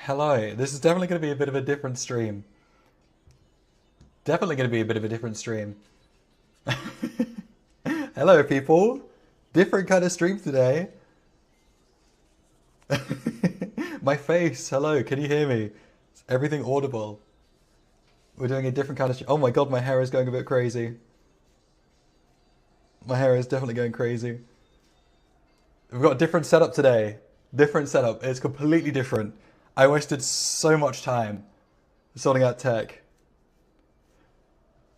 Hello, this is definitely going to be a bit of a different stream. Definitely going to be a bit of a different stream. Hello, people. Different kind of stream today. My face, hello, can you hear me? Is everything audible? We're doing a different kind of stream. Oh my god, my hair is going a bit crazy. My hair is definitely going crazy. We've got a different setup today. Different setup. It's completely different. I wasted so much time sorting out tech.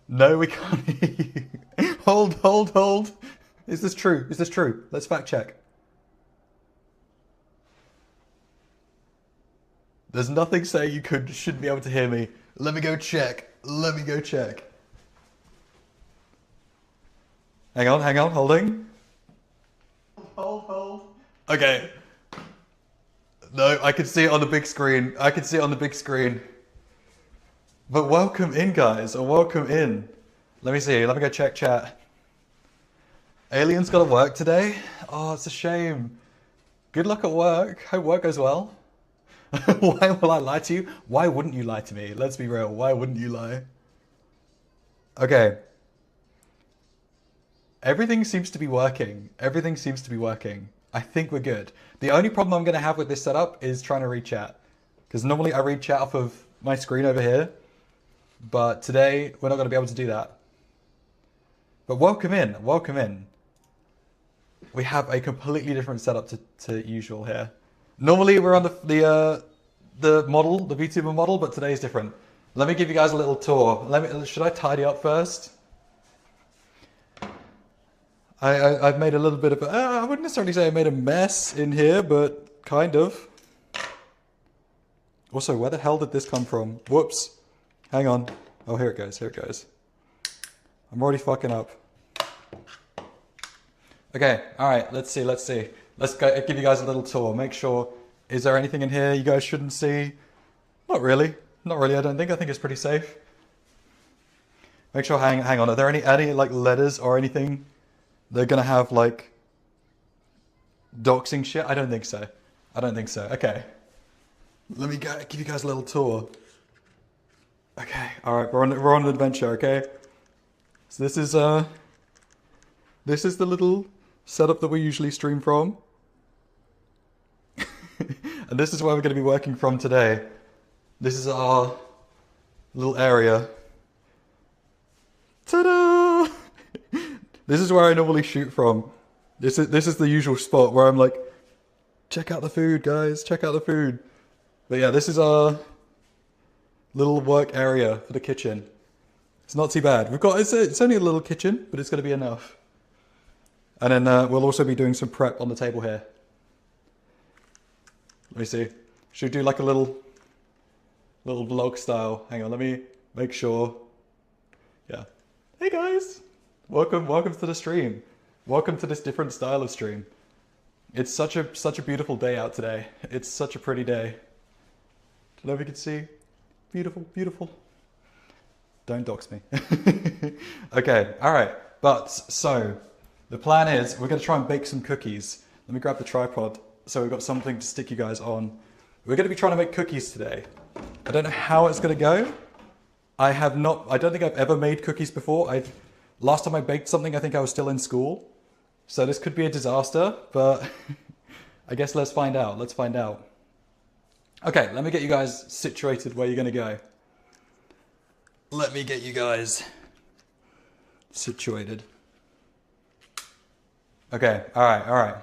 No, we can't hear you. Hold. Is this true? Is this true? Let's fact check. There's nothing saying you shouldn't be able to hear me. Let me go check. Let me go check. Hang on, holding. Hold. Okay. No, I can see it on the big screen. I can see it on the big screen. But welcome in, guys, or welcome in. Let me see, let me go check chat. Alien's got to work today? Oh, it's a shame. Good luck at work. Hope work goes well. Why will I lie to you? Why wouldn't you lie to me? Let's be real. Why wouldn't you lie? Okay. Everything seems to be working. Everything seems to be working. I think we're good. The only problem I'm going to have with this setup is trying to read chat. Because normally I read chat off of my screen over here. But today we're not going to be able to do that. But welcome in. Welcome in. We have a completely different setup to usual here. Normally we're on the model, the VTuber model, but today is different. Let me give you guys a little tour. Should I tidy up first? I've made a little bit of I wouldn't necessarily say I made a mess in here, but kind of. Also, where the hell did this come from? Whoops. Hang on. Oh, here it goes. Here it goes. I'm already fucking up. Okay. All right. Let's see. Let's go give you guys a little tour. Make sure. Is there anything in here you guys shouldn't see? Not really. Not really. I don't think. I think it's pretty safe. Make sure. Hang on. Are there any like letters or anything? They're gonna have like doxing shit? I don't think so. I don't think so. Okay. Let me give you guys a little tour. Okay. All right. We're on an adventure. Okay. So this is the little setup that we usually stream from, and this is where we're going to be working from today. This is our little area. Ta-da! This is where I normally shoot from. This is the usual spot where I'm like, check out the food, guys. Check out the food. But yeah, this is our little work area for the kitchen. It's not too bad. It's only a little kitchen, but it's going to be enough. And then we'll also be doing some prep on the table here. Let me see. Should we do like a little vlog style? Hang on, let me make sure. Yeah. Hey guys, welcome to the stream. Welcome to this different style of stream. It's such a beautiful day out today. It's such a pretty day. Don't know if you can see. Beautiful. Don't dox me. Okay, all right. But so the plan is we're going to try and bake some cookies. Let me grab the tripod so we've got something to stick you guys on. We're going to be trying to make cookies today. I don't know how it's going to go. I don't think I've ever made cookies before. Last time I baked something, I think I was still in school. So this could be a disaster, but I guess let's find out. Let's find out. Okay, let me get you guys situated where you're going to go. Let me get you guys situated. Okay, all right.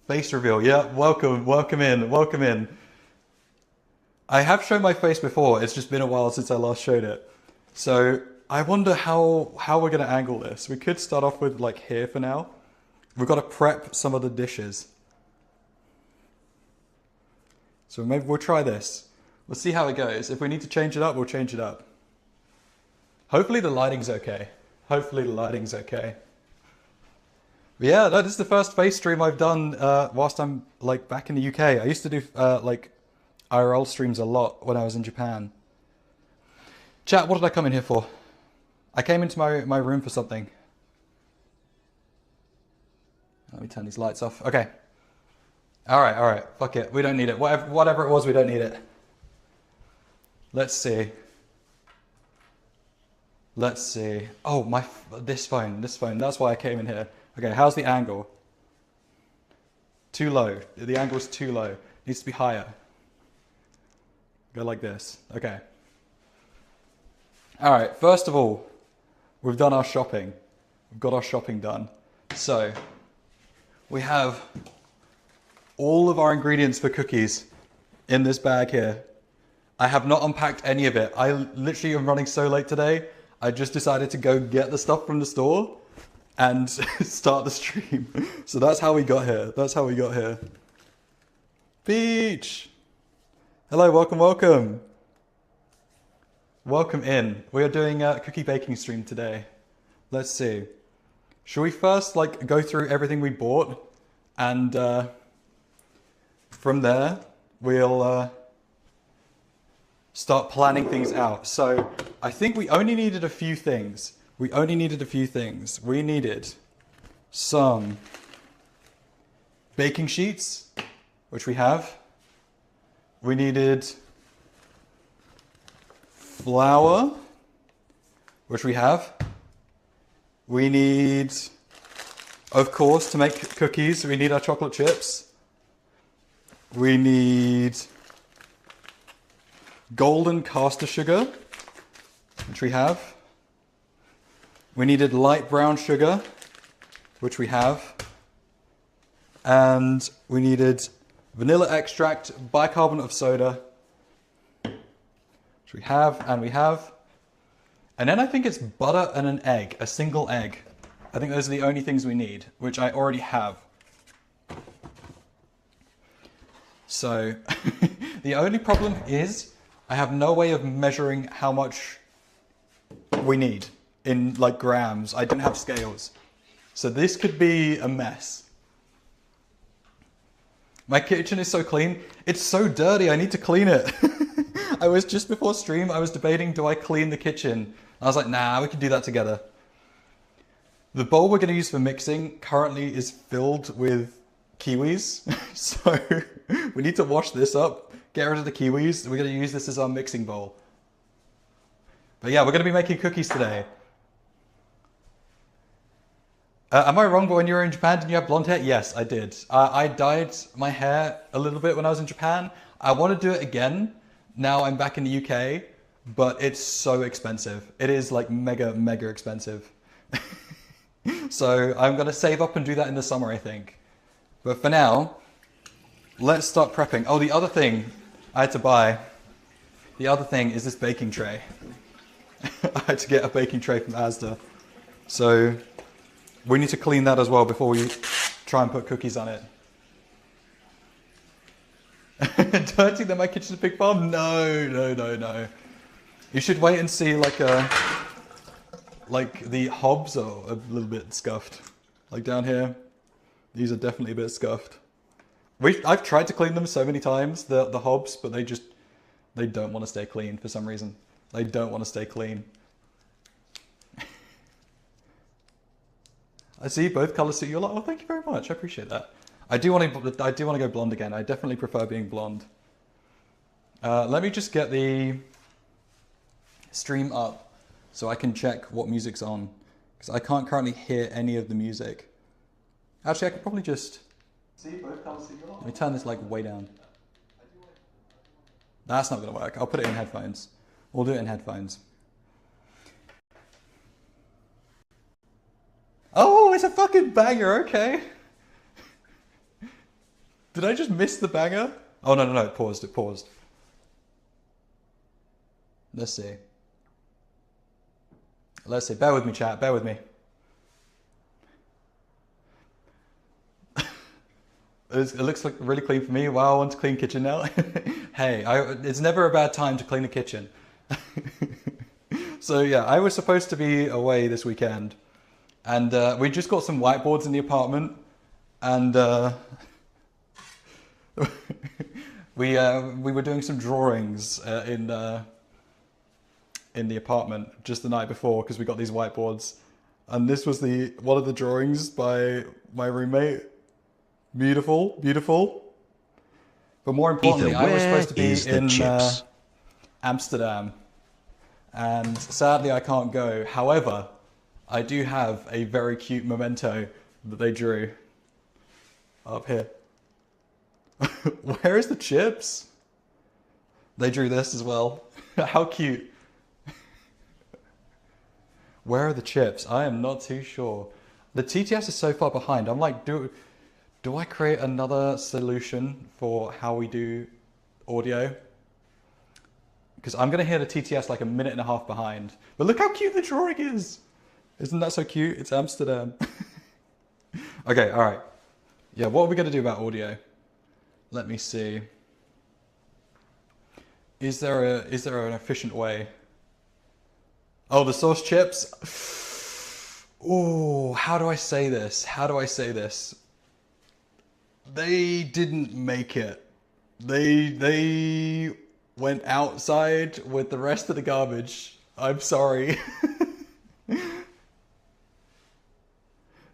Face reveal, yeah, welcome in. I have shown my face before, it's just been a while since I last showed it. So I wonder how we're gonna angle this. We could start off with like here for now. We've got to prep some of the dishes. So maybe we'll try this. We'll see how it goes. If we need to change it up, we'll change it up. Hopefully the lighting's okay. But yeah, that is the first face stream I've done whilst I'm like back in the UK. I used to do like IRL streams a lot when I was in Japan. Chat, what did I come in here for? I came into my room for something. Let me turn these lights off. Okay. All right, fuck it. We don't need it. Whatever it was, we don't need it. Let's see. Let's see. Oh, this phone. That's why I came in here. Okay, how's the angle? Too low. The angle is too low. Needs to be higher. Go like this. Okay. All right, first of all, we've done our shopping. We've got our shopping done. So, we have all of our ingredients for cookies in this bag here. I have not unpacked any of it. I literally am running so late today. I just decided to go get the stuff from the store and start the stream. So that's how we got here. That's how we got here. Peach! Hello, welcome. Welcome in. We are doing a cookie baking stream today. Let's see. Should we first like go through everything we bought and from there we'll start planning things out. So I think we only needed a few things. We needed some baking sheets, which we have. We needed flour, which we have. We need, of course, to make cookies, we need our chocolate chips. We need golden caster sugar, which we have. We needed light brown sugar, which we have. And we needed vanilla extract, bicarbonate of soda, which we have, and we have. And then I think it's butter and an egg, a single egg. I think those are the only things we need, which I already have. So the only problem is I have no way of measuring how much we need in like grams. I didn't have scales. So this could be a mess. My kitchen is so clean. It's so dirty, I need to clean it. I was just before stream, I was debating, do I clean the kitchen? I was like, nah, we can do that together. The bowl we're gonna use for mixing currently is filled with kiwis. So we need to wash this up, get rid of the kiwis. We're gonna use this as our mixing bowl. But yeah, we're gonna be making cookies today. Am I wrong, but when you were in Japan, didn't you have blonde hair? Yes, I did. I dyed my hair a little bit when I was in Japan. I want to do it again. Now I'm back in the UK, but it's so expensive. It is like mega expensive. So I'm gonna save up and do that in the summer, I think. But for now, let's start prepping. Oh, the other thing I had to buy, the other thing is this baking tray. I had to get a baking tray from Asda. So we need to clean that as well before we try and put cookies on it. Don't think that my kitchen's a pig farm? No. You should wait and see like the hobs are a little bit scuffed. Like down here, these are definitely a bit scuffed. I've tried to clean them so many times, the hobs, but they don't want to stay clean for some reason. They don't want to stay clean. I see both colors suit you a lot. Oh, thank you very much. I appreciate that. I do want to go blonde again. I definitely prefer being blonde. Let me just get the stream up so I can check what music's on, because I can't currently hear any of the music. Actually, I could probably just see both colors suit you a lot. Let me turn this like way down. That's not gonna work. I'll put it in headphones. We'll do it in headphones. Oh, it's a fucking banger, okay. Did I just miss the banger? Oh, no, it paused. Let's see. Bear with me, chat, bear with me. It looks like really clean for me. Wow, I want a clean kitchen now. Hey, it's never a bad time to clean the kitchen. So yeah, I was supposed to be away this weekend. And we just got some whiteboards in the apartment, and we were doing some drawings in the apartment just the night before, because we got these whiteboards, and this was one of the drawings by my roommate. Beautiful. But more importantly, Aether, I was supposed to where be is the in chips? Amsterdam, and sadly I can't go. However, I do have a very cute memento that they drew up here. Where is the chips? They drew this as well. How cute. Where are the chips? I am not too sure. The TTS is so far behind. I'm like, do I create another solution for how we do audio? Because I'm going to hear the TTS like a minute and a half behind. But look how cute the drawing is. Isn't that so cute? It's Amsterdam. Okay, all right. Yeah, what are we going to do about audio? Let me see. Is there an efficient way? Oh, the sauce chips. Oh, how do I say this? How do I say this? They didn't make it. They went outside with the rest of the garbage. I'm sorry.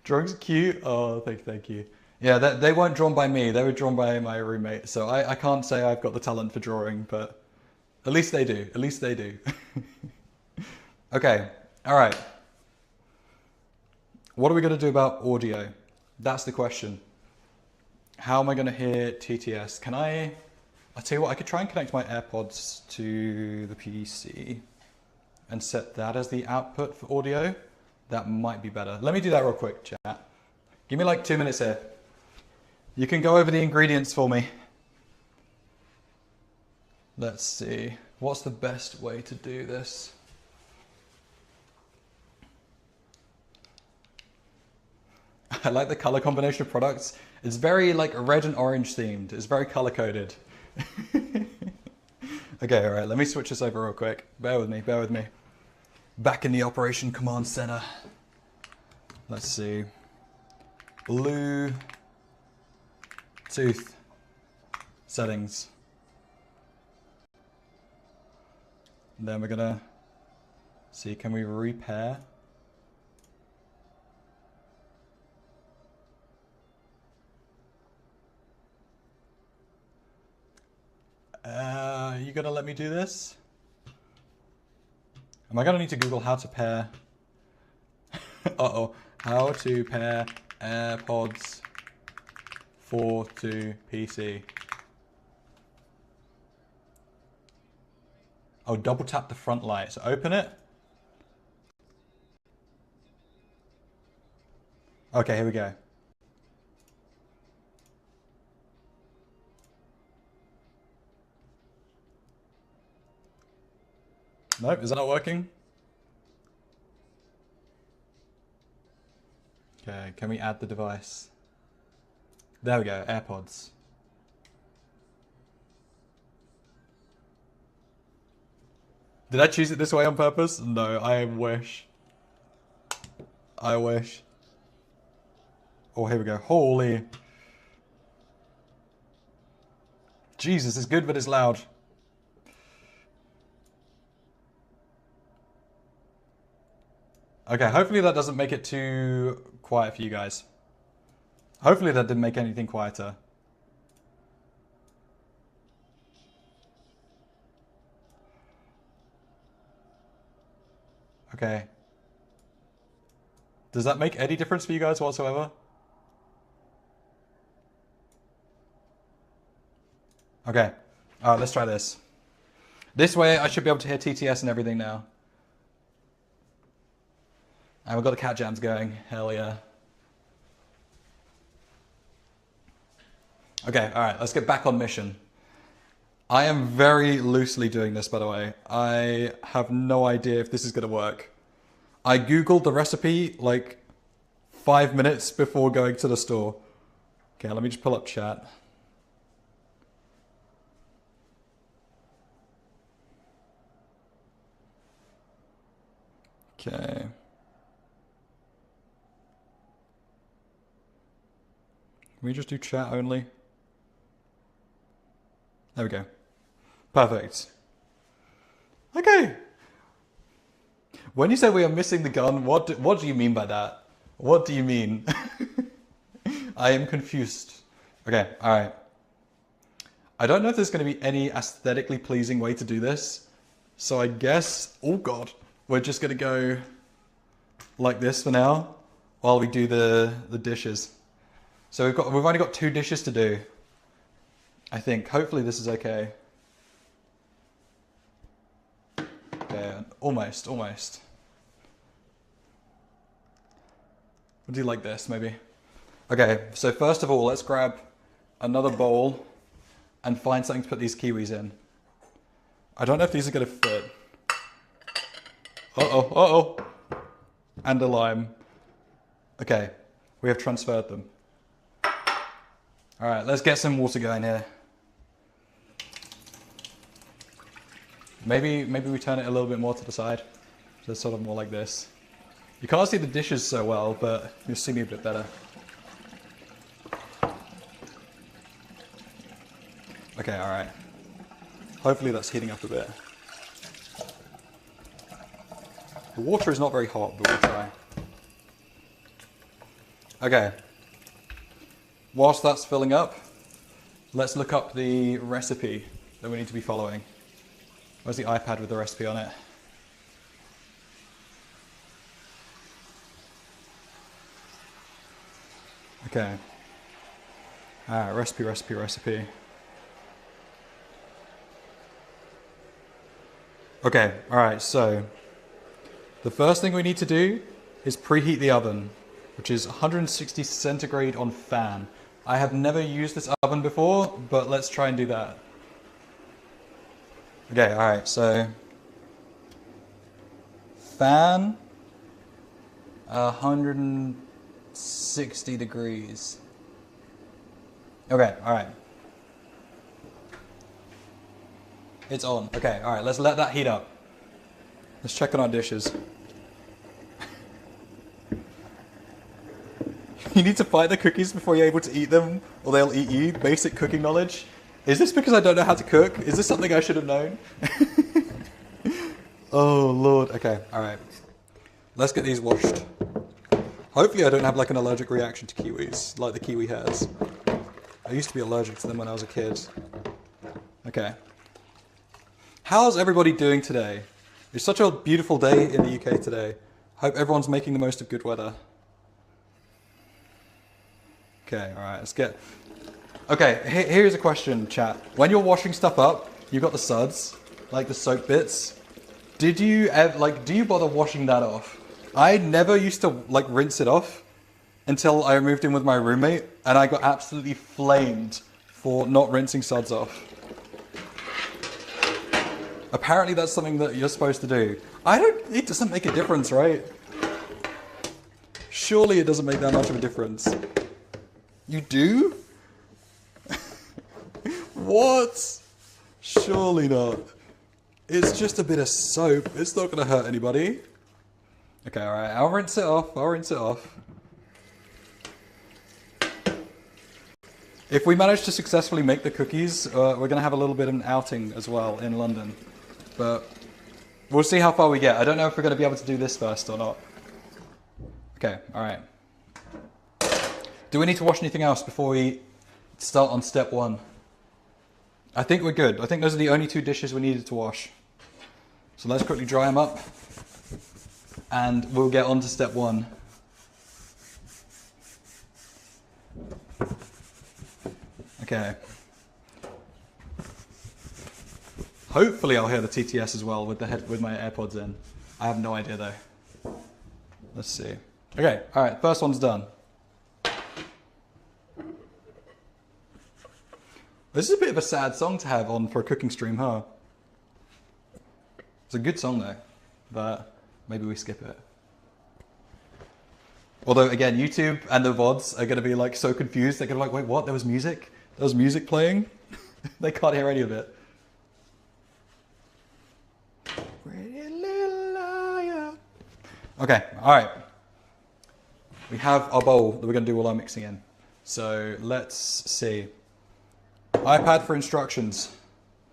Drawings are cute. Oh, thank you. Yeah, they weren't drawn by me. They were drawn by my roommate. So I can't say I've got the talent for drawing, but at least they do. At least they do. Okay, all right. What are we going to do about audio? That's the question. How am I going to hear TTS? I'll tell you what, I could try and connect my AirPods to the PC and set that as the output for audio. That might be better. Let me do that real quick, chat. Give me like 2 minutes here. You can go over the ingredients for me. Let's see. What's the best way to do this? I like the color combination of products. It's very like red and orange themed. It's very color coded. Okay, all right, let me switch this over real quick. Bear with me, bear with me. Back in the Operation Command Center. Let's see. Bluetooth settings. Then we're gonna see, can we repair? You gonna let me do this? Am I gonna need to Google how to pair? Uh-oh. How to pair AirPods 4 to PC. Oh, double tap the front light. So open it. Okay, here we go. Nope, is that not working? Okay, can we add the device? There we go, AirPods. Did I choose it this way on purpose? No, I wish. I wish. Oh, here we go. Holy. Jesus, it's good, but it's loud. Okay, hopefully that doesn't make it too quiet for you guys. Hopefully that didn't make anything quieter. Okay. Does that make any difference for you guys whatsoever? Okay. Alright, let's try this. This way I should be able to hear TTS and everything now. And we've got the cat jams going. Hell yeah. Okay, alright, let's get back on mission. I am very loosely doing this, by the way. I have no idea if this is going to work. I googled the recipe like 5 minutes before going to the store. Okay, let me just pull up chat. Okay. Can we just do chat only? There we go. Perfect. Okay. When you say we are missing the gun, what do you mean by that? What do you mean? I am confused. Okay, all right. I don't know if there's going to be any aesthetically pleasing way to do this. So I guess, oh God, we're just going to go like this for now while we do the dishes. So we've only got 2 dishes to do. I think, hopefully this is okay. Okay, almost. We'll do like this, maybe. Okay, so first of all, let's grab another bowl and find something to put these kiwis in. I don't know if these are gonna fit. Uh-oh. And a lime. Okay, we have transferred them. All right, let's get some water going here. Maybe we turn it a little bit more to the side. So it's sort of more like this. You can't see the dishes so well, but you'll see me a bit better. Okay, all right. Hopefully that's heating up a bit. The water is not very hot, but we'll try. Okay. Whilst that's filling up, let's look up the recipe that we need to be following. Where's the iPad with the recipe on it? Okay. Recipe. Okay, alright, so the first thing we need to do is preheat the oven, which is 160 centigrade on fan. I have never used this oven before, but let's try and do that. Okay, alright, so fan 160 degrees. Okay, alright. It's on. Okay, alright, let's let that heat up. Let's check on our dishes. You need to fight the cookies before you're able to eat them, or they'll eat you. Basic cooking knowledge. Is this because I don't know how to cook? Is this something I should have known? Oh, Lord. Okay, alright. Let's get these washed. Hopefully I don't have like an allergic reaction to kiwis, like the kiwi hairs. I used to be allergic to them when I was a kid. Okay. How's everybody doing today? It's such a beautiful day in the UK today. Hope everyone's making the most of good weather. Okay, alright, let's get... Okay, here's a question, chat. When you're washing stuff up, you've got the suds, like the soap bits. Did you ever, like, do you bother washing that off? I never used to, like, rinse it off until I moved in with my roommate, and I got absolutely flamed for not rinsing suds off. Apparently that's something that you're supposed to do. It doesn't make a difference, right? Surely it doesn't make that much of a difference. You do? What? Surely not. It's just a bit of soap. It's not going to hurt anybody. Okay, alright. I'll rinse it off. If we manage to successfully make the cookies, we're going to have a little bit of an outing as well in London. But we'll see how far we get. I don't know if we're going to be able to do this first or not. Okay, alright. Do we need to wash anything else before we start on step 1? I think we're good. I think those are the only 2 dishes we needed to wash. So let's quickly dry them up and we'll get on to step 1. Okay. Hopefully I'll hear the TTS as well with my AirPods in. I have no idea though. Let's see. Okay, alright, first one's done. This is a bit of a sad song to have on for a cooking stream, huh? It's a good song though, but maybe we skip it. Although again, YouTube and the VODs are going to be like so confused. They're going to be like, wait, what? There was music? There was music playing? They can't hear any of it. Pretty little liar. Okay, alright. We have our bowl that we're going to do all our mixing in. So let's see. iPad for instructions.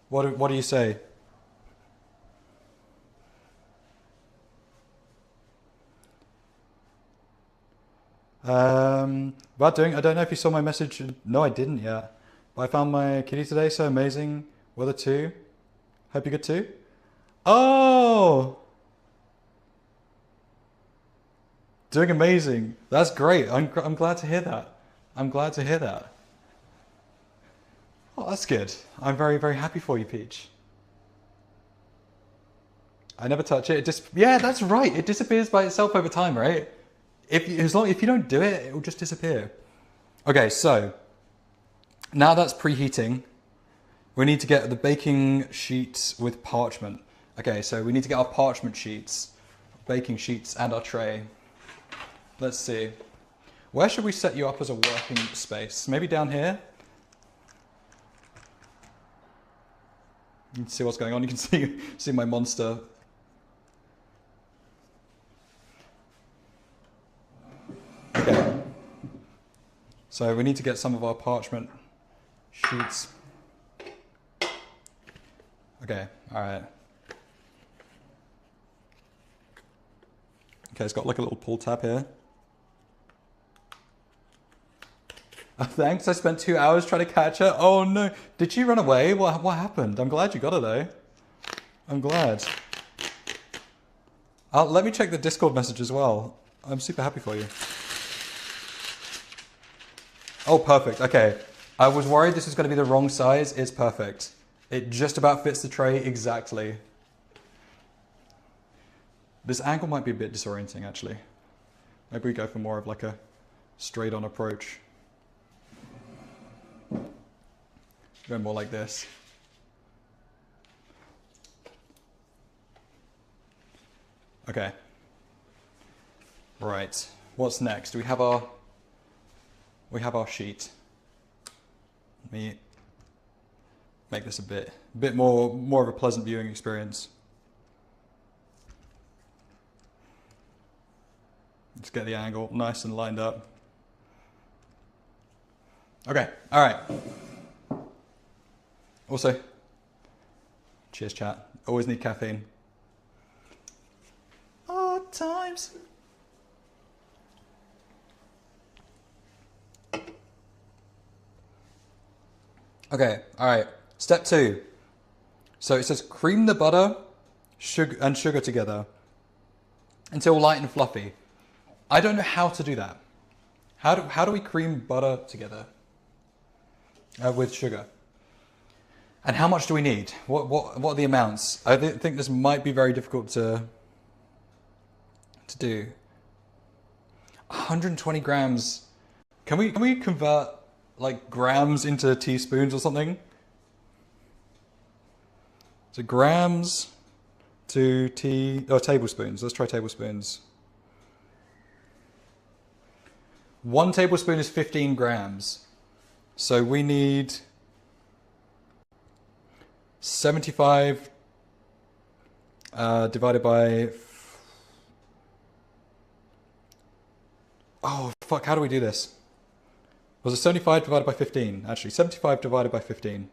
What do you say? About doing, I don't know if you saw my message. No, I didn't yet. But I found my kitty today, so amazing. Weather too. Hope you're good too. Oh! Doing amazing. That's great. I'm glad to hear that. I'm glad to hear that. Oh, that's good. I'm very, very happy for you, Peach. I never touch it. It just, yeah, that's right. It disappears by itself over time, right? If you don't do it, it will just disappear. Okay, so now that's preheating. We need to get the baking sheets with parchment. Okay, so we need to get our parchment sheets, baking sheets, and our tray. Let's see. Where should we set you up as a working space? Maybe down here? You can see what's going on. You can see my monster. Okay. So we need to get some of our parchment sheets. Okay, all right. Okay, it's got like a little pull tab here. Oh, thanks, I spent 2 hours trying to catch her. Oh no, did she run away? What happened? I'm glad you got her though. I'm glad. Let me check the Discord message as well. I'm super happy for you. Oh, perfect, okay. I was worried this was gonna be the wrong size. It's perfect. It just about fits the tray exactly. This angle might be a bit disorienting actually. Maybe we go for more of like a straight on approach. Go more like this. Okay. Right. What's next? We have our sheet. Let me make this a bit more of a pleasant viewing experience. Let's get the angle nice and lined up. Okay, all right. Also, cheers chat. Always need caffeine. Hard times. Okay, all right. Step 2. So it says cream the butter and sugar together until light and fluffy. I don't know how to do that. How do we cream butter together with sugar? And how much do we need? What are the amounts? I think this might be very difficult to do. 120 grams. Can we convert like grams into teaspoons or something? So grams to tablespoons. Let's try tablespoons. 1 tablespoon is 15 grams. So we need 75 divided by... Oh, fuck, how do we do this? Was it 75 divided by 15? Actually, 75 divided by 15.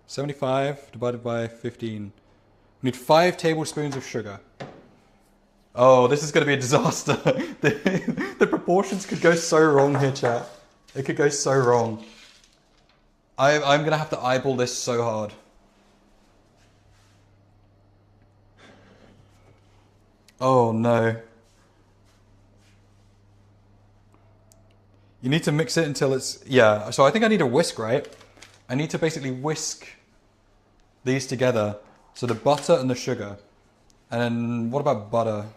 75 divided by 15. We need 5 tablespoons of sugar. Oh, this is going to be a disaster. The proportions could go so wrong here, chat. It could go so wrong. I'm going to have to eyeball this so hard. Oh no. You need to mix it until it's... Yeah, so I think I need a whisk, right? I need to basically whisk these together. So the butter and the sugar. And then what about butter?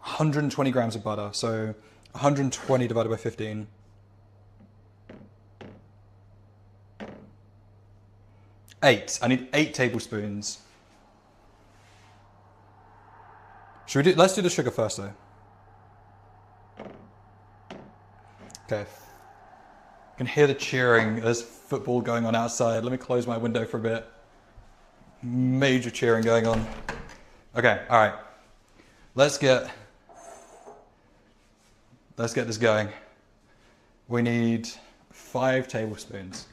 120 grams of butter. So 120 divided by 15. I need 8 tablespoons. Should we do... Let's do the sugar first though. Okay. I can hear the cheering. There's football going on outside. Let me close my window for a bit. Major cheering going on. Okay, all right. Let's get this going. We need 5 tablespoons.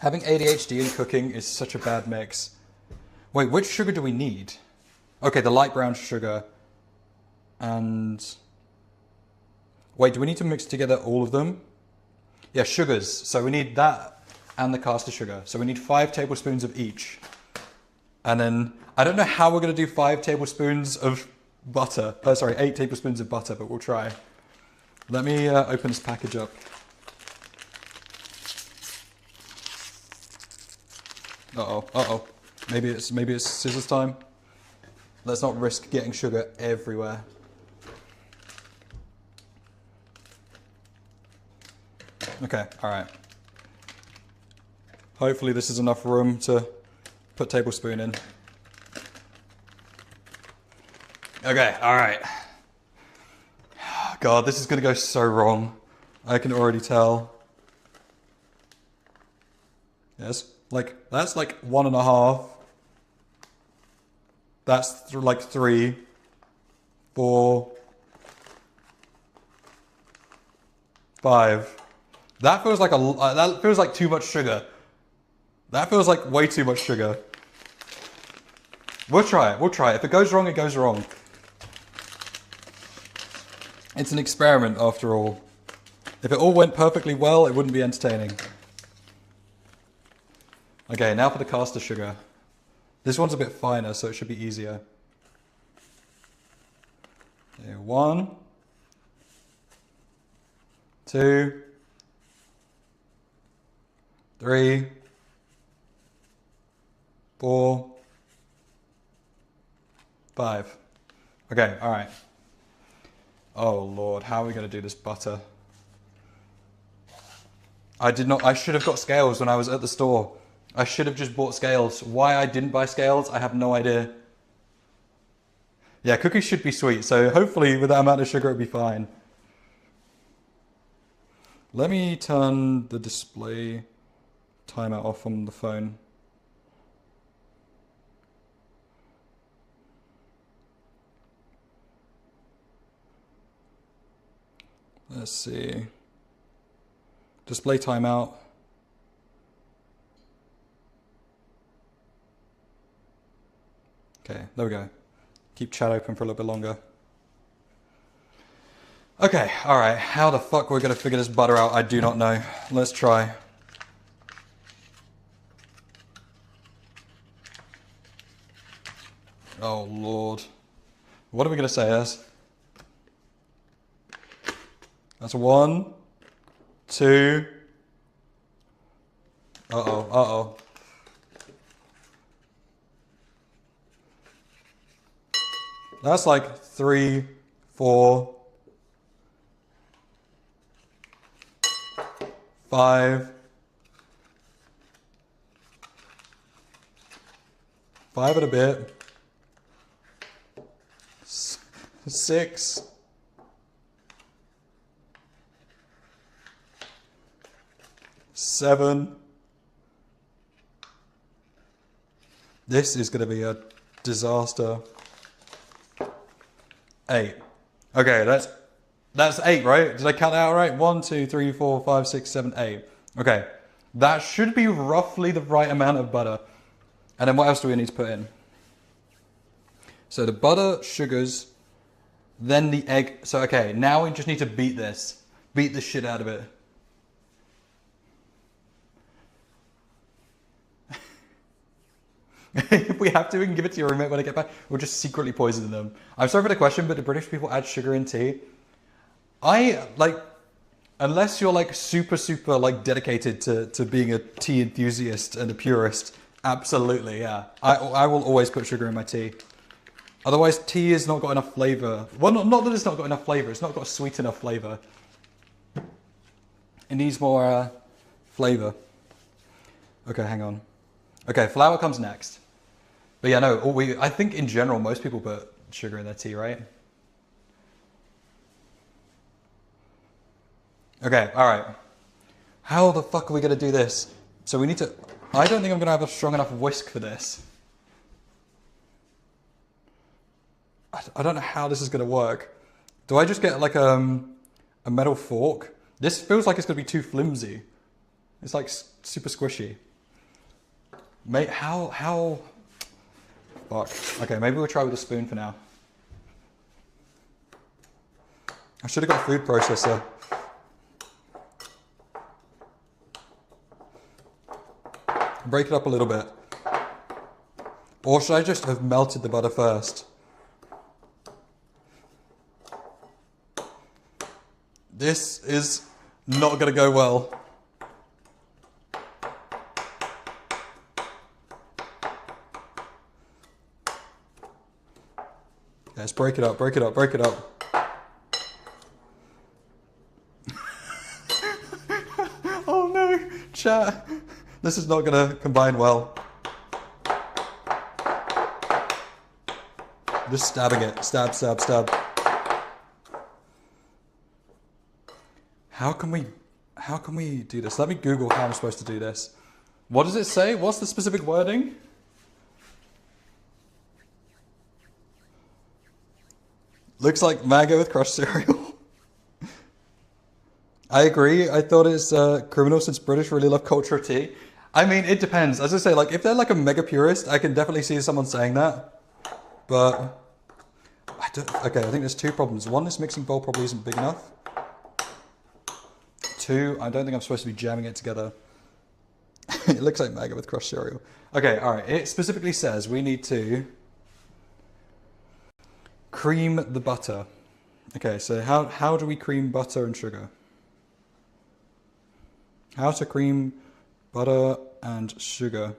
Having ADHD and cooking is such a bad mix. Wait, which sugar do we need? Okay, the light brown sugar and Wait, do we need to mix together all of them? Yeah, sugars. So we need that and the caster sugar. So we need 5 tablespoons of each. And then, I don't know how we're going to do 5 tablespoons of butter. Sorry, 8 tablespoons of butter, but we'll try. Let me open this package up. Uh-oh, uh-oh. Maybe it's scissors time. Let's not risk getting sugar everywhere. Okay, all right. Hopefully this is enough room to put tablespoon in. Okay, all right. God, this is gonna go so wrong. I can already tell. Yes, that's like 1.5. That's like 3, 4, 5. That feels like that feels like too much sugar. That feels like way too much sugar. We'll try it. We'll try it. If it goes wrong, it goes wrong. It's an experiment after all. If it all went perfectly well, it wouldn't be entertaining. Okay, now for the caster sugar. This one's a bit finer, so it should be easier. Okay, 1, 2, 3, 4, 5. Okay, all right. Oh Lord, how are we going to do this butter? I should have got scales when I was at the store. I should have just bought scales. Why I didn't buy scales, I have no idea. Yeah, cookies should be sweet, so hopefully with that amount of sugar it'll be fine. Let me turn the display timer off on the phone. Let's see. Display timeout. Okay, there we go. Keep chat open for a little bit longer. Okay, alright. How the fuck we're gonna figure this butter out, I do not know. Let's try. Oh Lord. What are we gonna say as? That's 1, 2. Uh-oh, uh-oh. That's like 3, 4, 5. 5 and a bit. 6. 7. This is going to be a disaster. 8. Okay, that's 8, right? Did I count that out right? 1, 2, 3, 4, 5, 6, 7, 8. Okay, that should be roughly the right amount of butter. And then what else do we need to put in? So the butter, sugars, then the egg. So okay, now we just need to beat this. Beat the shit out of it. If we have to, we can give it to your roommate when I get back. We'll just secretly poison them. I'm sorry for the question, but do British people add sugar in tea? Unless you're like super like dedicated to being a tea enthusiast and a purist, absolutely, yeah. I will always put sugar in my tea. Otherwise, tea has not got enough flavor. Well, not that it's not got enough flavor. It's not got a sweet enough flavor. It needs more flavor. Okay, hang on. Okay, flour comes next. But yeah, no, I think in general, most people put sugar in their tea, right? Okay, all right. How the fuck are we going to do this? So we need to... I don't think I'm going to have a strong enough whisk for this. I don't know how this is going to work. Do I just get like a metal fork? This feels like it's going to be too flimsy. It's like super squishy. Mate, how... Fuck. Okay, maybe we'll try with a spoon for now. I should have got a food processor. Break it up a little bit. Or should I just have melted the butter first? This is not going to go well. Let's break it up, break it up, break it up. Oh no, chat. This is not going to combine well. Just stabbing it. Stab, stab, stab. How can we do this? Let me Google how I'm supposed to do this. What does it say? What's the specific wording? Looks like mango with crushed cereal. I agree. I thought it's criminal since British really love culture tea. I mean, it depends. As I say, like if they're like a mega purist, I can definitely see someone saying that. But okay, I think there's two problems. One, this mixing bowl probably isn't big enough. Two, I don't think I'm supposed to be jamming it together. It looks like mango with crushed cereal. Okay, all right. It specifically says we need to cream the butter. Okay, so how do we cream butter and sugar? How to cream butter and sugar.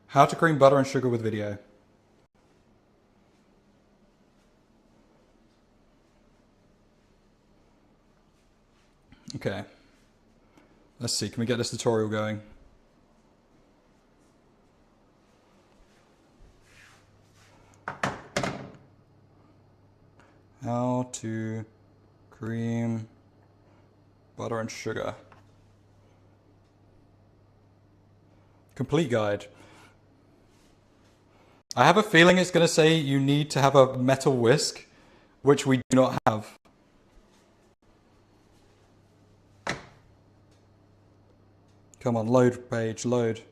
How to cream butter and sugar with video. Okay. Let's see, can we get this tutorial going? How to cream butter and sugar. Complete guide. I have a feeling it's going to say you need to have a metal whisk, which we do not have. Come on, load page, load.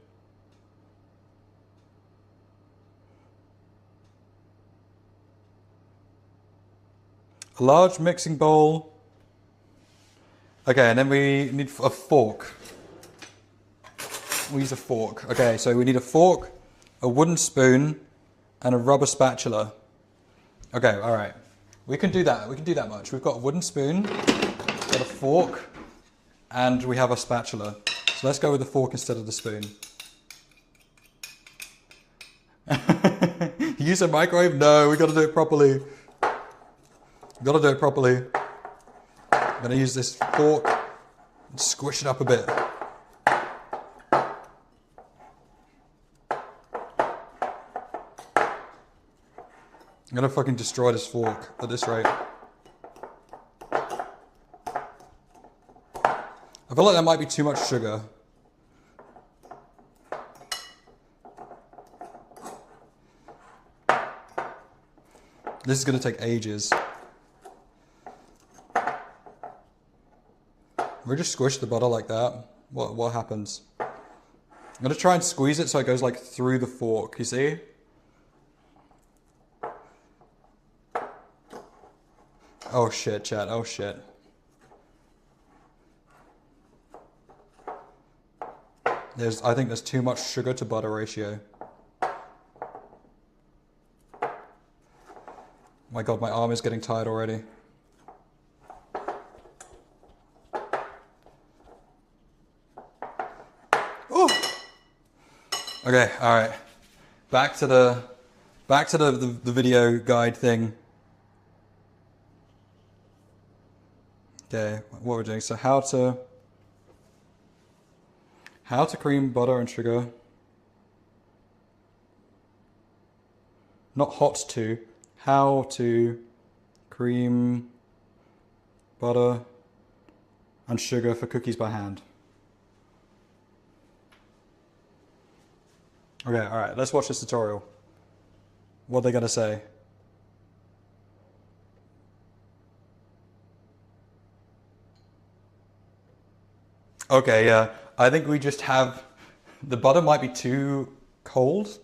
A large mixing bowl. Okay, and then we need a fork. We use a fork. Okay, so we need a fork, a wooden spoon, and a rubber spatula. Okay, all right. We can do that. We can do that much. We've got a wooden spoon, got a fork, and we have a spatula. So let's go with the fork instead of the spoon. Use a microwave? No, we got to do it properly. We got to do it properly. I'm going to use this fork and squish it up a bit. I'm gonna fucking destroy this fork at this rate. I feel like there might be too much sugar. This is gonna take ages. We just squish the butter like that. What happens? I'm gonna try and squeeze it so it goes like through the fork, you see? Oh shit, chat, oh shit. I think there's too much sugar to butter ratio. My god, my arm is getting tired already. Oh! Okay, alright. Back to the video guide thing. Okay, what we're doing, so how to cream butter and sugar. Not hot to, how to cream butter and sugar for cookies by hand. Okay, alright, let's watch this tutorial. What are they gonna say? Okay, yeah. I think we just have The butter might be too cold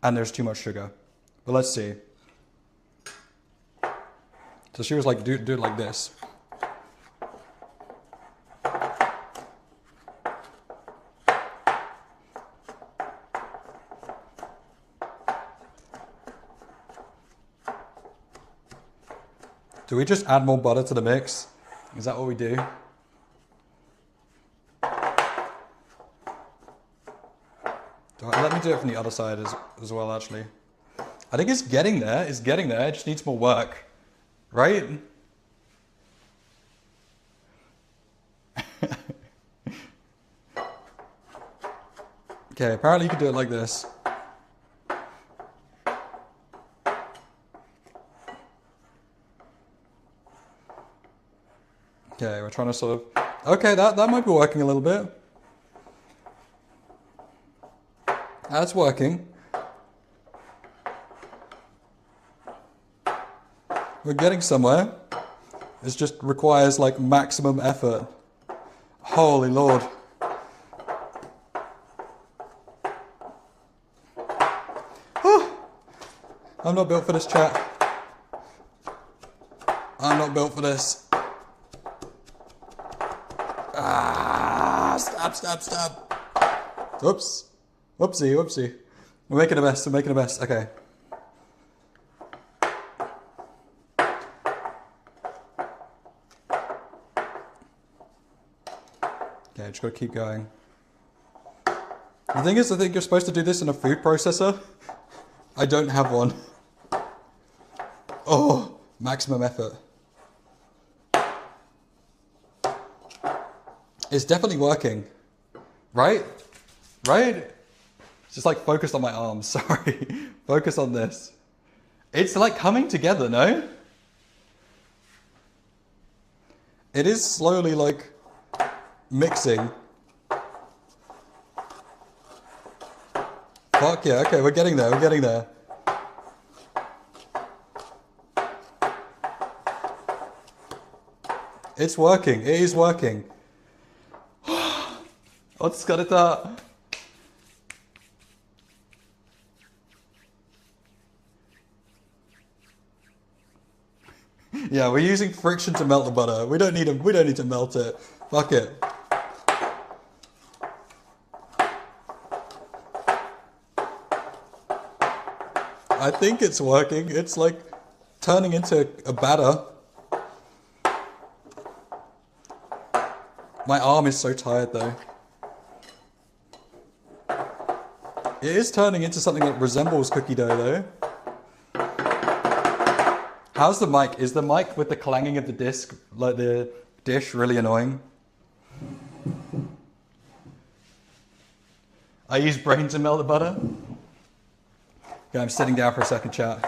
and there's too much sugar. But let's see. So she was like, do it like this. Do we just add more butter to the mix? Is that what we do? Let me do it from the other side as well, actually. I think it's getting there. It's getting there. It just needs more work. Right? Okay, apparently you can do it like this. Okay, we're trying to sort of... Okay, that might be working a little bit. That's working. We're getting somewhere. It just requires like maximum effort. Holy Lord. Whew. I'm not built for this, chat. I'm not built for this. Stop. Oops. Whoopsie. We're making a mess. Okay. Okay, just gotta keep going. The thing is, I think you're supposed to do this in a food processor. I don't have one. Oh, maximum effort. It's definitely working. Right? It's just like focused on my arms, sorry. Focus on this. It's like coming together, no? It is slowly like mixing. Fuck yeah, okay, we're getting there. It's working, it is working. 어떡하랬다. Yeah, we're using friction to melt the butter. We don't need to melt it. Fuck it. I think it's working. It's like turning into a batter. My arm is so tired though. It is turning into something that resembles cookie dough though. How's the mic? Is the mic with the clanging of the disc, like the dish, really annoying? I use brain to melt the butter. Okay, I'm sitting down for a second, chat.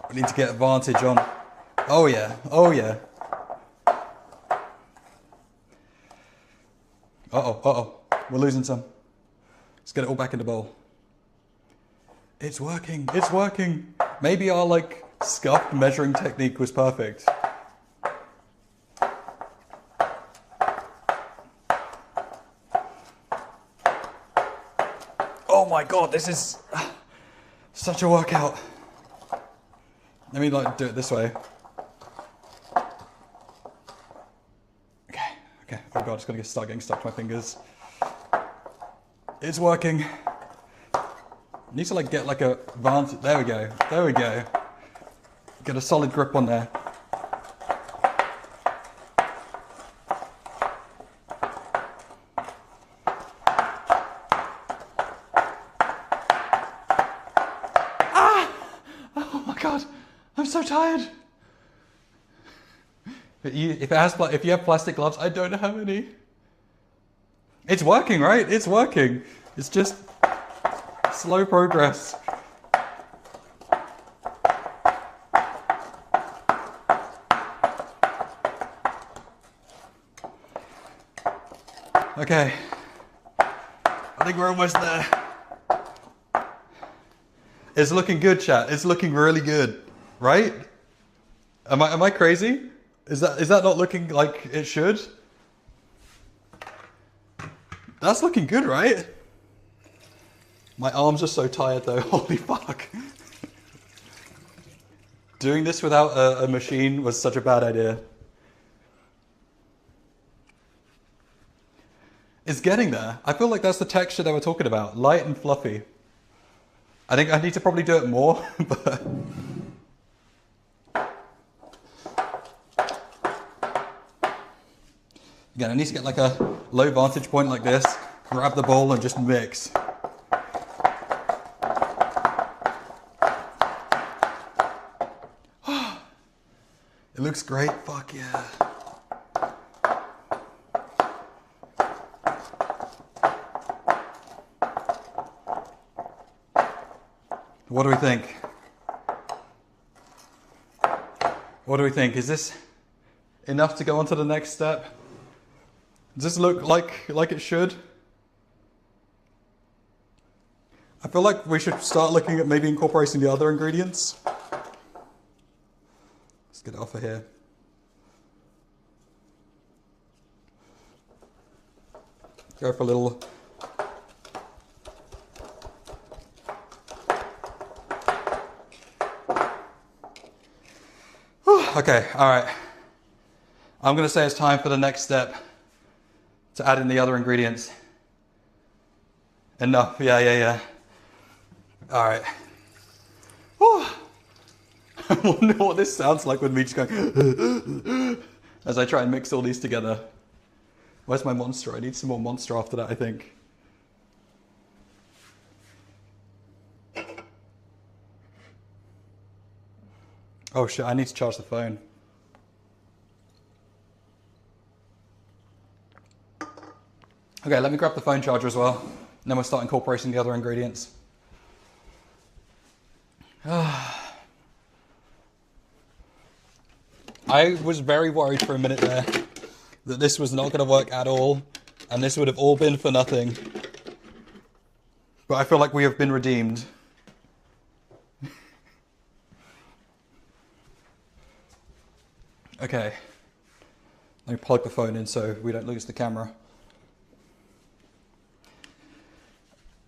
We need to get advantage on. Oh yeah. Uh-oh. We're losing some. Let's get it all back in the bowl. It's working. Maybe our like scuffed measuring technique was perfect. Oh my god, this is such a workout. Let me like do it this way. Okay. Oh god, it's gonna start getting stuck to my fingers. It's working. Need to like get like a vantage. There we go. Get a solid grip on there. Oh my god, I'm so tired. If you have plastic gloves, I don't have any. It's working, right? It's working. It's just slow progress. Okay. I think we're almost there. It's looking good, chat. It's looking really good, right? Am I crazy? Is that not looking like it should? That's looking good, right? My arms are so tired though, holy fuck. Doing this without a machine was such a bad idea. It's getting there. I feel like that's the texture they were talking about. Light and fluffy. I think I need to probably do it more, but... Again, I need to get like a low vantage point like this, grab the bowl and just mix. It looks great, fuck yeah. What do we think? What do we think? Is this enough to go on to the next step? Does this look like it should? I feel like we should start looking at maybe incorporating the other ingredients. Let's get it off of here. Go for a little... Okay, all right. I'm gonna say it's time for the next step to add in the other ingredients. Enough, yeah. All right. Whew. I wonder what this sounds like with me just going as I try and mix all these together. Where's my monster? I need some more monster after that, I think. Oh shit, I need to charge the phone. Okay, let me grab the phone charger as well. And then we'll start incorporating the other ingredients. I was very worried for a minute there that this was not going to work at all and this would have all been for nothing. But I feel like we have been redeemed. Okay, let me plug the phone in so we don't lose the camera.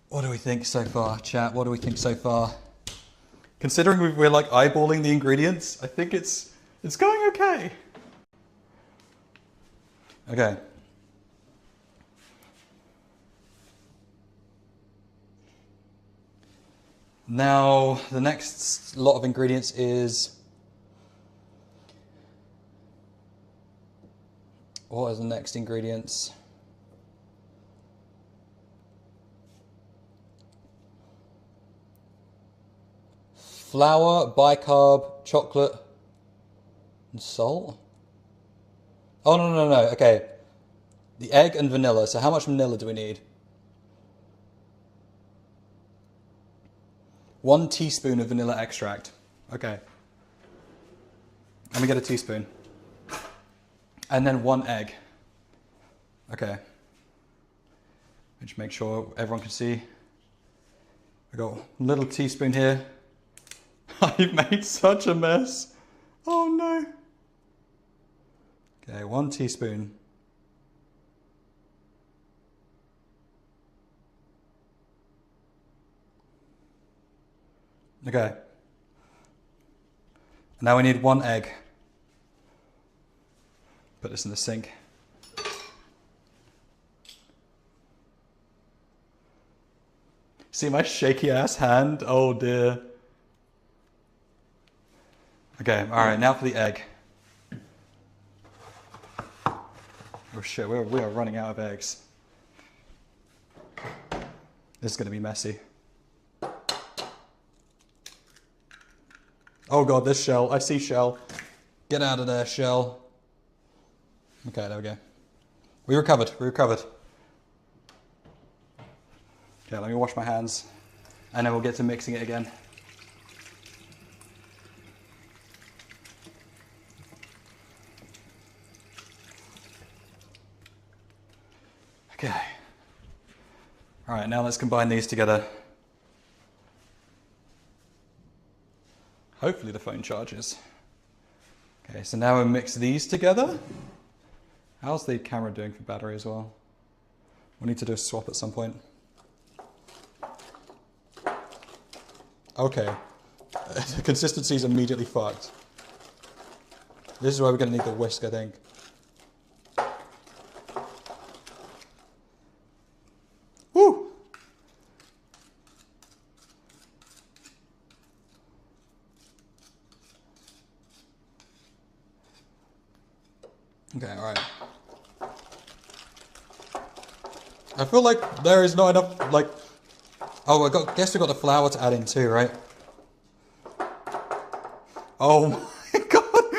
What do we think so far, chat? What do we think so far? Considering we're like eyeballing the ingredients, I think it's going okay. Okay. Now, the next lot of ingredients is... What are the next ingredients? Flour, bicarb, chocolate, and salt? Oh, no, okay. The egg and vanilla. So how much vanilla do we need? 1 teaspoon of vanilla extract. Okay. Let me get a teaspoon. And then 1 egg. Okay. Just make sure everyone can see. I got a little teaspoon here. I've made such a mess. Oh no. Okay, 1 teaspoon. Okay. Now we need 1 egg. Put this in the sink. See my shaky ass hand? Oh dear. Okay, alright, now for the egg. Oh shit, we are running out of eggs. This is going to be messy. Oh god, this shell. I see shell. Get out of there, shell. Okay, there we go. We recovered. Okay, let me wash my hands. And then we'll get to mixing it again. Okay. Alright, now let's combine these together. Hopefully the phone charges. Okay, so now we'll mix these together. How's the camera doing for battery as well? We'll need to do a swap at some point. Okay. The consistency is immediately fucked. This is why we're going to need the whisk, I think. Woo! Okay, alright. I feel like there is not enough, like... Oh, guess we got the flour to add in too, right? Oh my god!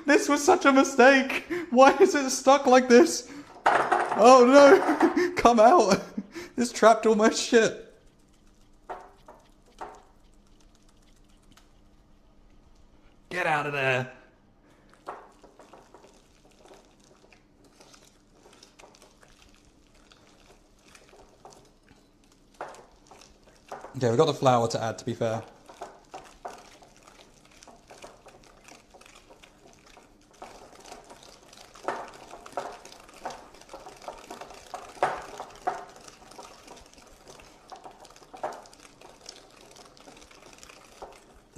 This was such a mistake! Why is it stuck like this? Oh no! Come out! This trapped all my shit. Get out of there! Okay, we've got the flour to add, to be fair.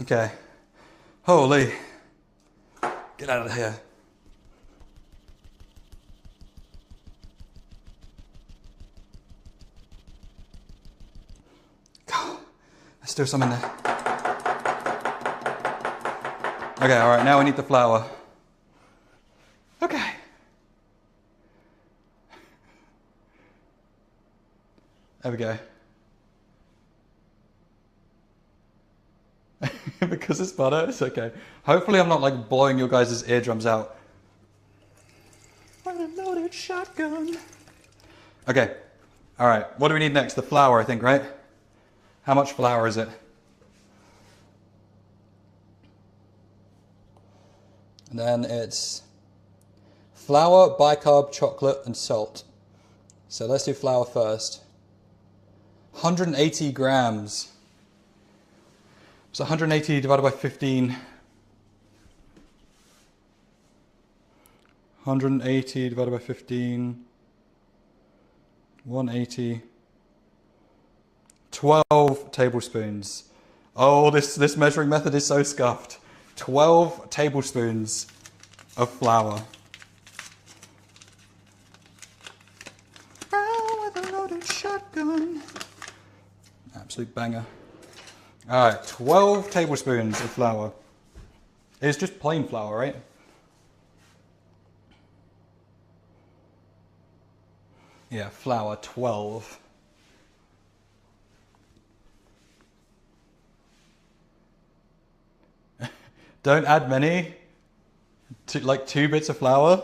Okay. Holy. Get out of here. There's still some in there. Okay, alright, now we need the flour. Okay. There we go. Because it's butter, it's okay. Hopefully I'm not like blowing your guys' eardrums out. I'm a loaded shotgun. Okay, alright, what do we need next? The flour, I think, right? How much flour is it? And then it's flour, bicarb, chocolate, and salt. So let's do flour first. 180 grams. So 180 divided by 15. 180 divided by 15. 180. 12 tablespoons. Oh, this measuring method is so scuffed. 12 tablespoons of flour. With a loaded shotgun. Absolute banger. Alright, 12 tablespoons of flour. It's just plain flour, right? Yeah, flour, 12. Don't add many. Like 2 bits of flour.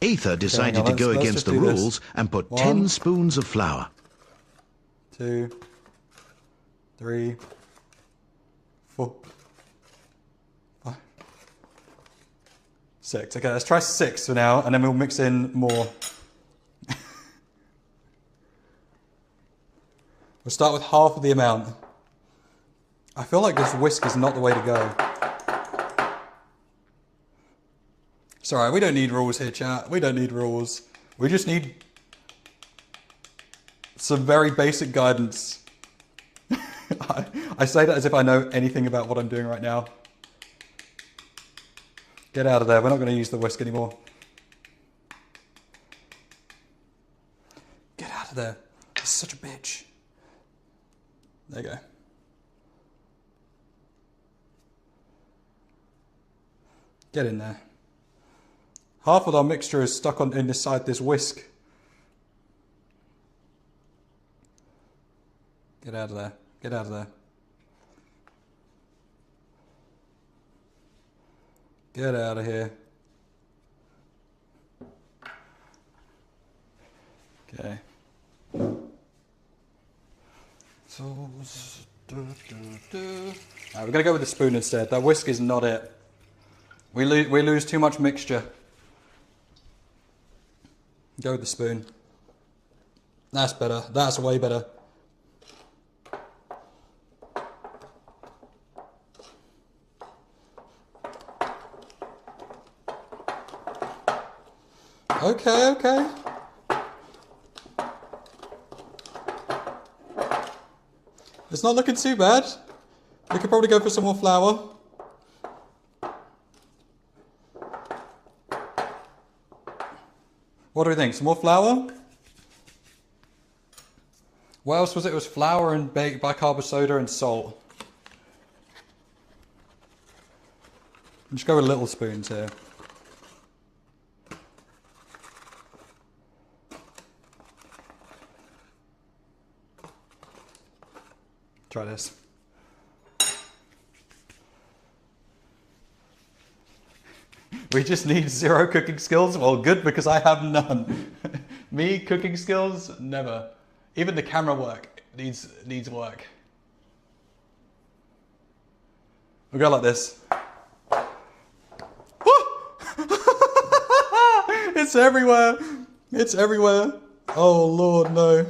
Aether decided to go against the rules and put 10 spoons of flour. 2, 3, 4, 5, 6. Okay, let's try 6 for now, and then we'll mix in more. We'll start with half of the amount. I feel like this whisk is not the way to go. Sorry, we don't need rules here, chat. We don't need rules. We just need some very basic guidance. I say that as if I know anything about what I'm doing right now. Get out of there. We're not going to use the whisk anymore. Get out of there. It's such a bitch. There you go. Get in there. Half of our mixture is stuck on inside this whisk. Get out of there. Get out of there. Get out of here. Okay. So, we're gonna go with the spoon instead. That whisk is not it. We lose too much mixture. Go with the spoon. That's better. That's way better. Okay, okay. It's not looking too bad. We could probably go for some more flour. What do we think? Some more flour? What else was it? It was flour and bicarb soda and salt. Just go with little spoons here. Try this. We just need 0 cooking skills? Well, good, because I have none. Me, cooking skills? Never. Even the camera work needs work. We'll go like this. It's everywhere. It's everywhere. Oh, Lord, no.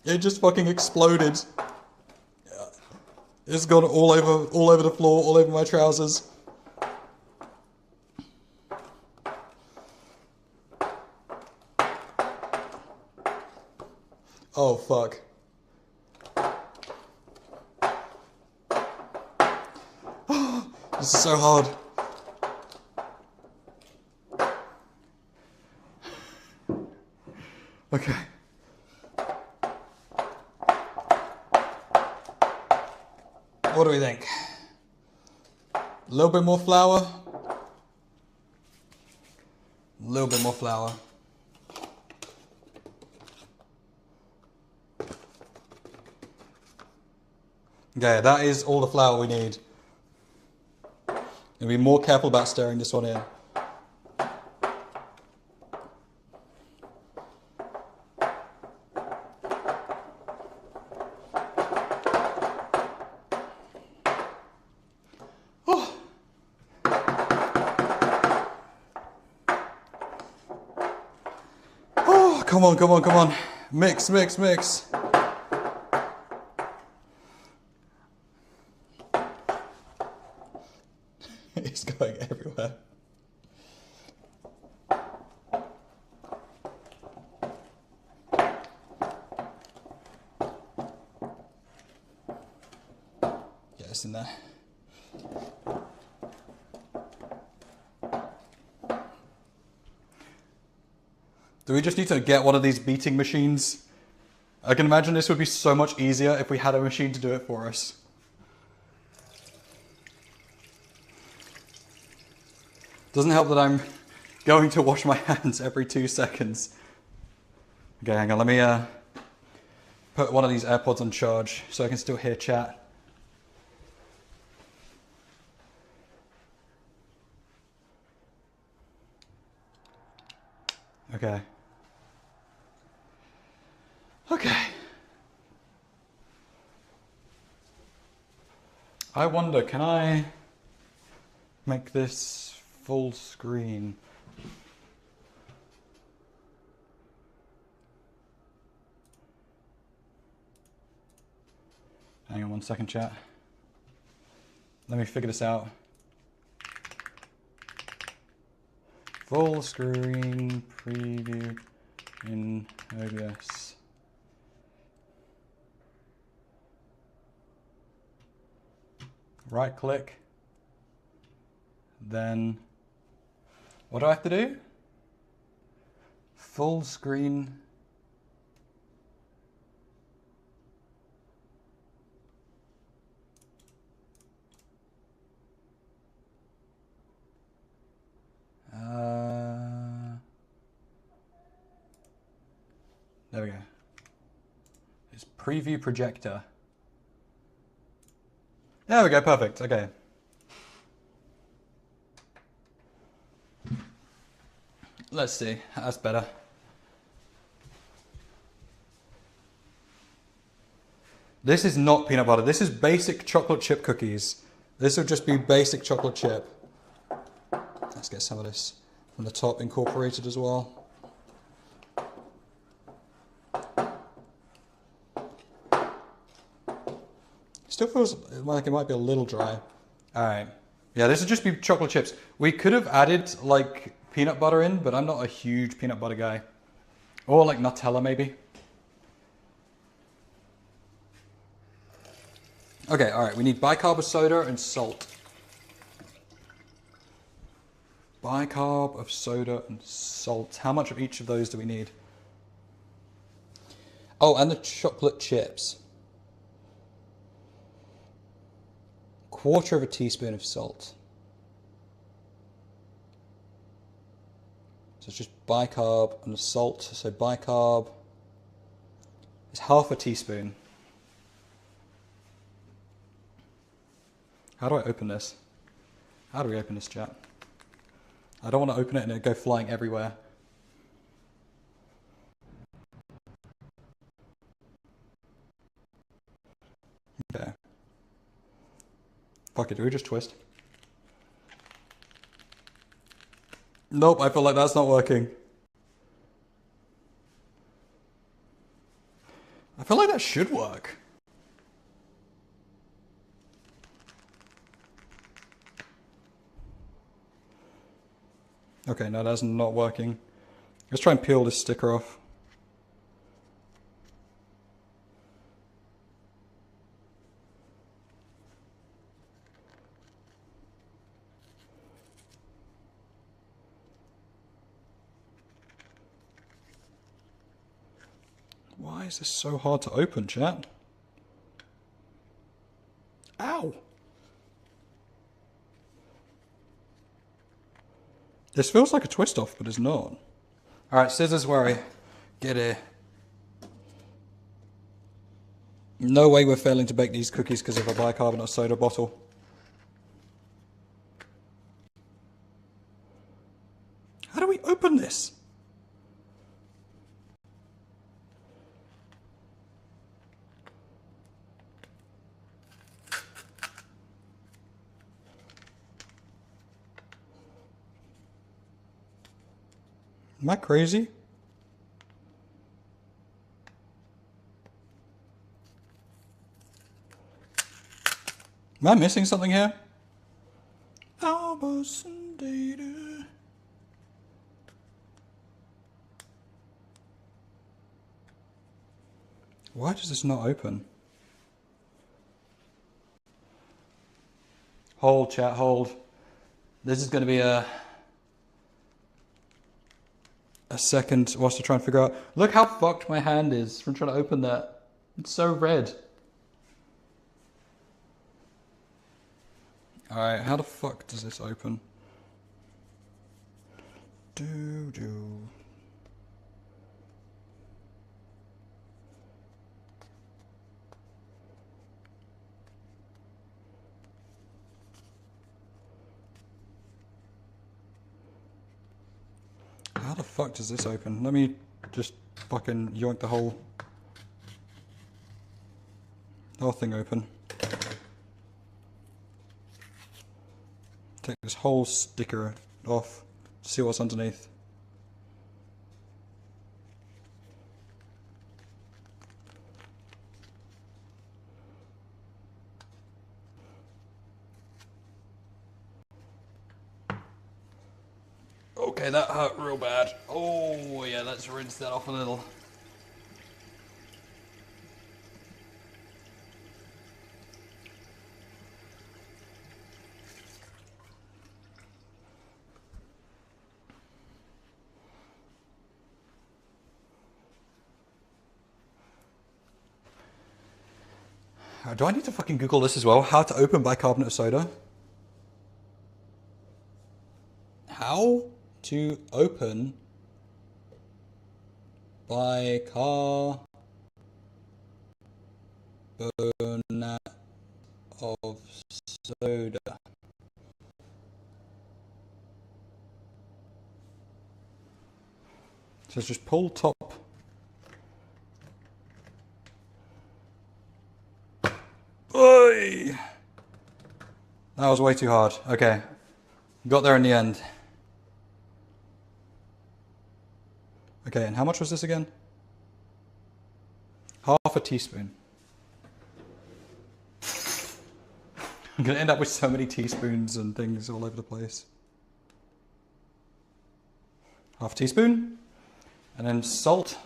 It just fucking exploded. It's gone all over the floor, all over my trousers. Oh, fuck. This is so hard. Okay. What do we think? A little bit more flour. A little bit more flour. Okay, that is all the flour we need. And be more careful about stirring this one in. Oh. Oh, come on, come on, come on. Mix, mix, mix. It's going everywhere. Get this in there. Do we just need to get one of these beating machines? I can imagine this would be so much easier if we had a machine to do it for us. Doesn't help that I'm going to wash my hands every 2 seconds. Okay, hang on, let me put one of these AirPods on charge so I can still hear chat. Okay. Okay. I wonder, can I make this full screen? Hang on 1 second, chat. Let me figure this out. Full screen preview in OBS. Right click. Then what do I have to do? Full screen. There we go. It's preview projector. There we go, perfect, okay. Let's see, that's better. This is not peanut butter, this is basic chocolate chip cookies. This will just be basic chocolate chip. Let's get some of this from the top incorporated as well. Still feels like it might be a little dry. All right. Yeah, this would just be chocolate chips. We could have added like peanut butter in, but I'm not a huge peanut butter guy. Or like Nutella maybe. Okay, all right, we need bicarb of soda and salt. Bicarb of soda and salt. How much of each of those do we need? Oh, and the chocolate chips. 1/4 teaspoon of salt. So it's just bicarb and the salt. So bicarb is 1/2 teaspoon. How do I open this? How do we open this, chat? I don't want to open it and it go flying everywhere. Okay. Fuck it, do we just twist? Nope, I feel like that's not working. I feel like that should work. Okay, no, that's not working. Let's try and peel this sticker off. Why is this so hard to open, chat? Ow! This feels like a twist off, but it's not. Alright, scissors where I get here. No way we're failing to bake these cookies because of a bicarbonate soda bottle. How do we open this? Am I crazy? Am I missing something here? Albus and data. Why does this not open? Hold, chat, hold. This is going to be a second whilst I try and figure out. Look how fucked my hand is from trying to open that. It's so red. Alright, how the fuck does this open? Do. How the fuck does this open? Let me just fucking yoink the whole thing open. Take this whole sticker off, see what's underneath. Okay, that hurt real bad. Oh yeah, let's rinse that off a little. Do I need to fucking Google this as well? How to open bicarbonate of soda? How to open bicarbonate of soda. So just pull top. Oy! That was way too hard. Okay. Got there in the end. Okay, and how much was this again? 1/2 teaspoon. I'm going to end up with so many teaspoons and things all over the place. 1/2 teaspoon. And then salt.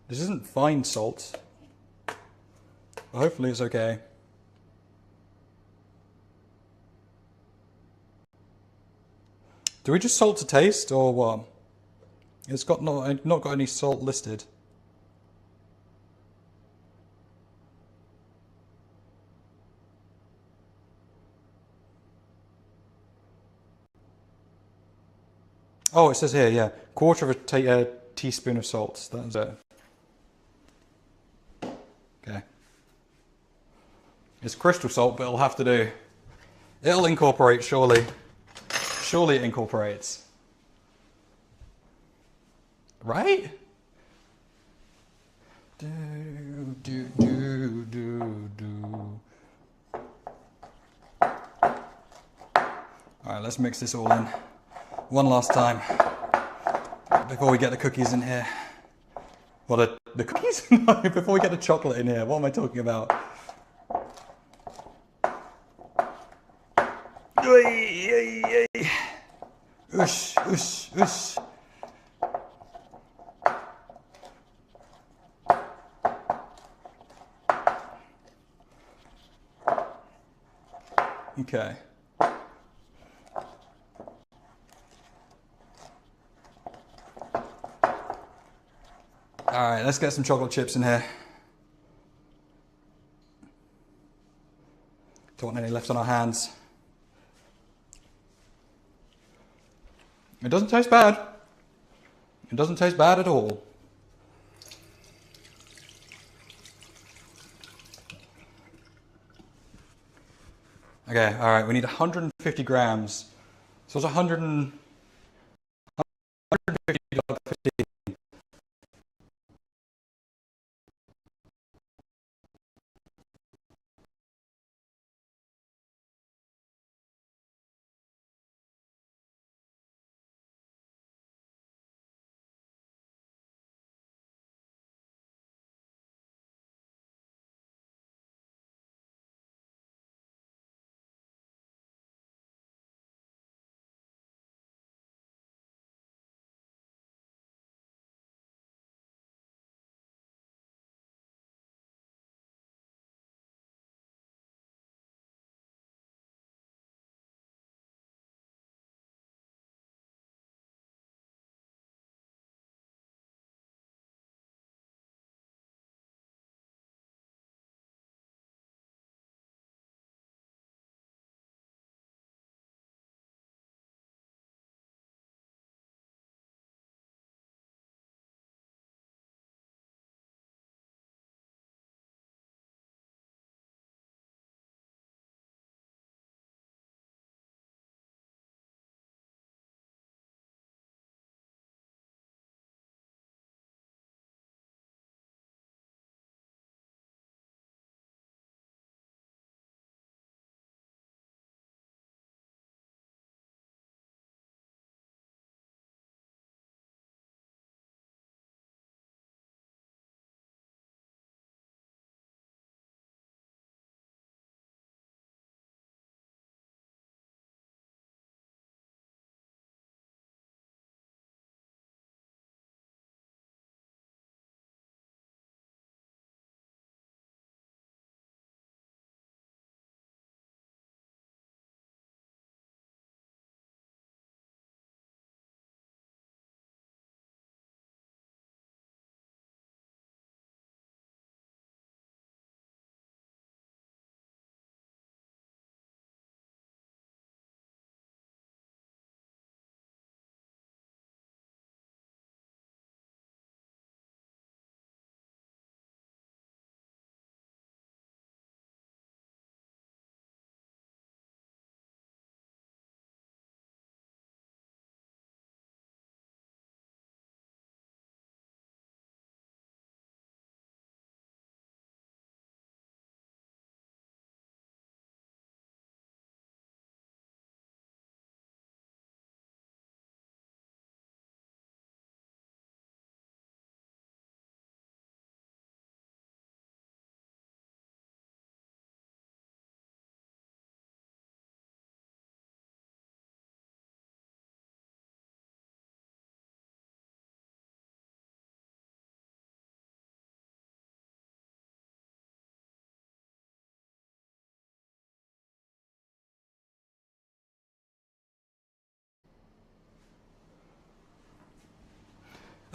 This isn't fine salt. But hopefully it's okay. Do we just salt to taste or what? It's got not got any salt listed. Oh, it says here, yeah. Quarter of a teaspoon of salt. That's it. Okay. It's crystal salt, but it'll have to do. It'll incorporate, surely. Surely it incorporates. Right? Do, do, do, do, do. Alright, let's mix this all in. One last time. Before we get the cookies in here. What, the cookies? No, before we get the chocolate in here. What am I talking about? Oosh, oosh, oosh. Okay. Alright, let's get some chocolate chips in here. Don't want any left on our hands. It doesn't taste bad. It doesn't taste bad at all. Okay, alright, we need 150 grams. So it's 150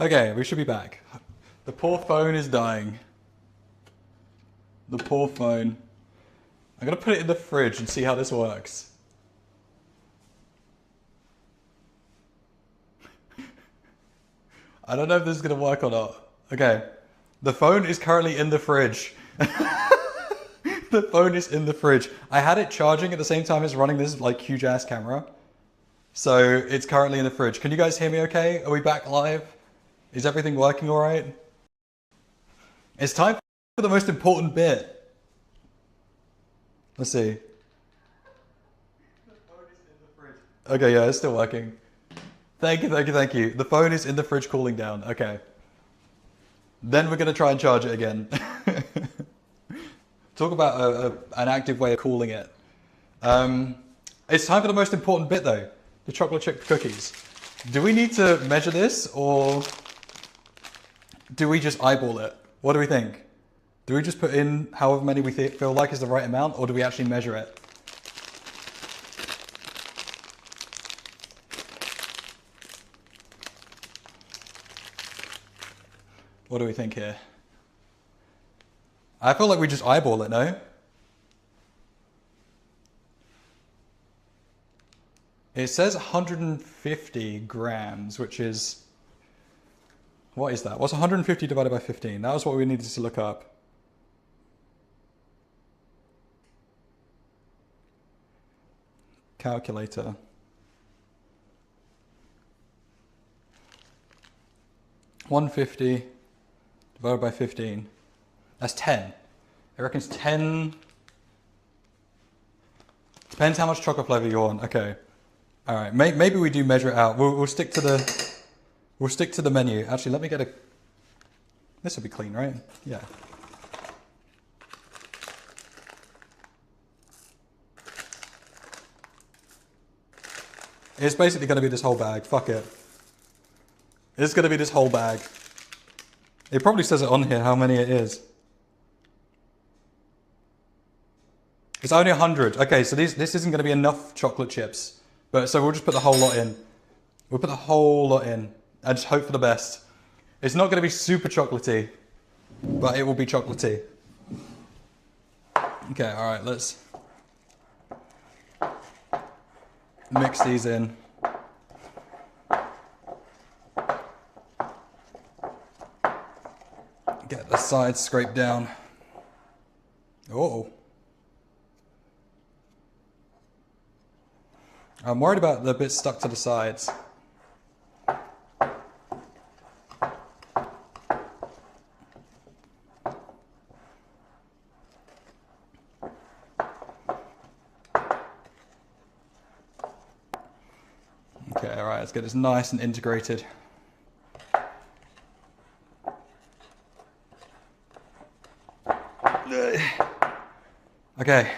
Okay, we should be back. The poor phone is dying. The poor phone. I'm gonna put it in the fridge and see how this works. I don't know if this is gonna work or not. Okay. The phone is currently in the fridge. The phone is in the fridge. I had it charging at the same time as running this like huge ass camera. So it's currently in the fridge. Can you guys hear me okay? Are we back live? Is everything working all right? It's time for the most important bit. Let's see. The phone is in the fridge. Okay, yeah, it's still working. Thank you, thank you, thank you. The phone is in the fridge cooling down. Okay. Then we're going to try and charge it again. Talk about an active way of cooling it. It's time for the most important bit though. The chocolate chip cookies. Do we need to measure this or do we just eyeball it? What do we think? Do we just put in however many we feel like is the right amount or do we actually measure it? What do we think here? I feel like we just eyeball it, no? It says 150 grams, which is... What is that? What's 150 divided by 15? That was what we needed to look up. Calculator. $150 divided by 15. That's 10. It reckons 10. Depends how much chocolate flavor you want. Okay. All right. Maybe we do measure it out. We'll stick to the menu. Actually, let me get a. This will be clean, right? Yeah. It's basically going to be this whole bag. Fuck it. It's going to be this whole bag. It probably says it on here how many it is. It's only 100. Okay, so this isn't going to be enough chocolate chips. So we'll just put the whole lot in. We'll put the whole lot in and just hope for the best. It's not going to be super chocolatey, but it will be chocolatey. Okay, all right, let's mix these in. Get the sides scraped down. Oh. I'm worried about the bit stuck to the sides. Okay, all right, let's get this nice and integrated. Okay.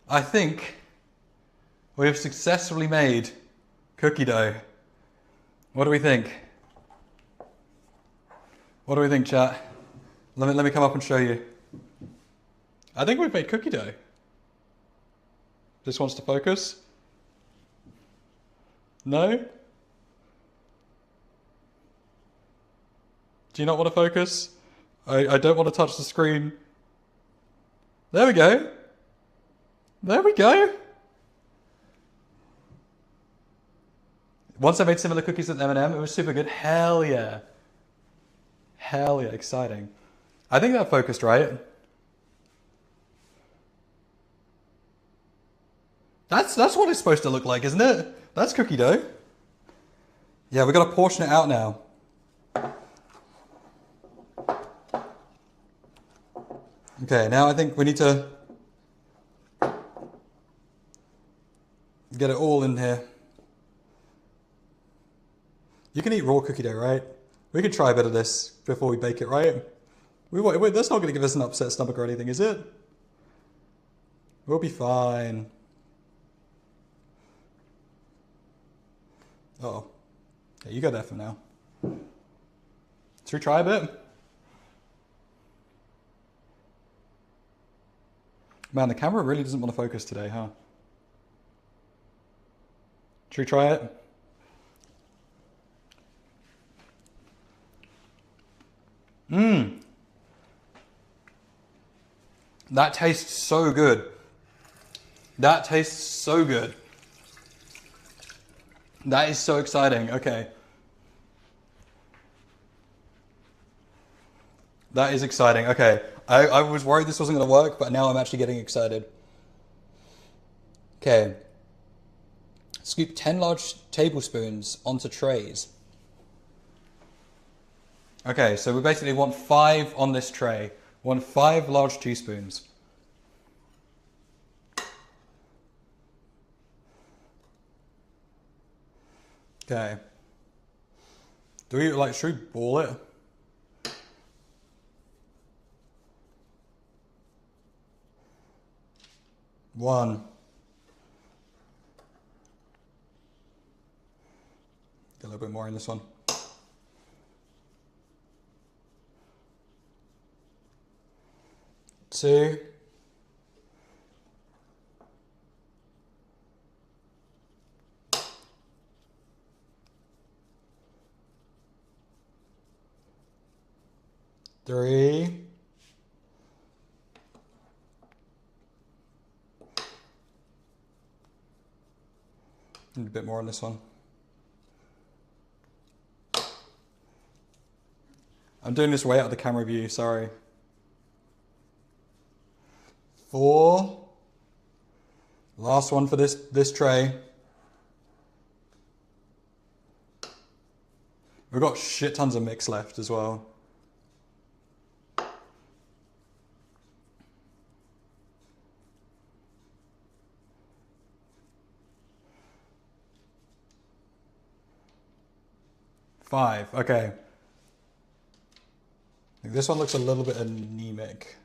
I think we have successfully made cookie dough. What do we think? What do we think, chat? Let me come up and show you. I think we've made cookie dough. This wants to focus? No? Do you not want to focus? I don't want to touch the screen. There we go. There we go. Once I made similar cookies at M&M, it was super good. Hell yeah. Hell yeah, exciting. I think that focused right. That's what it's supposed to look like, isn't it? That's cookie dough. Yeah, we've got to portion it out now. Okay, now I think we need to get it all in here. You can eat raw cookie dough, right? We can try a bit of this before we bake it, right? That's not going to give us an upset stomach or anything, is it? We'll be fine. Uh-oh. Yeah, you go there for now. Should we try a bit? Man, the camera really doesn't want to focus today, huh? Should we try it? Mmm. That tastes so good. That tastes so good. That is so exciting. Okay. That is exciting. Okay. I was worried this wasn't going to work, but now I'm actually getting excited. Okay. Scoop 10 large tablespoons onto trays. Okay, so we basically want 5 on this tray. We want 5 large teaspoons. Okay. Should we ball it? One. Get a little bit more in this one. 2. 3. Need a bit more on this one. I'm doing this way out of the camera view, sorry. 4. Last one for this tray. We've got shit tons of mix left as well. Five. Okay. This one looks a little bit anemic.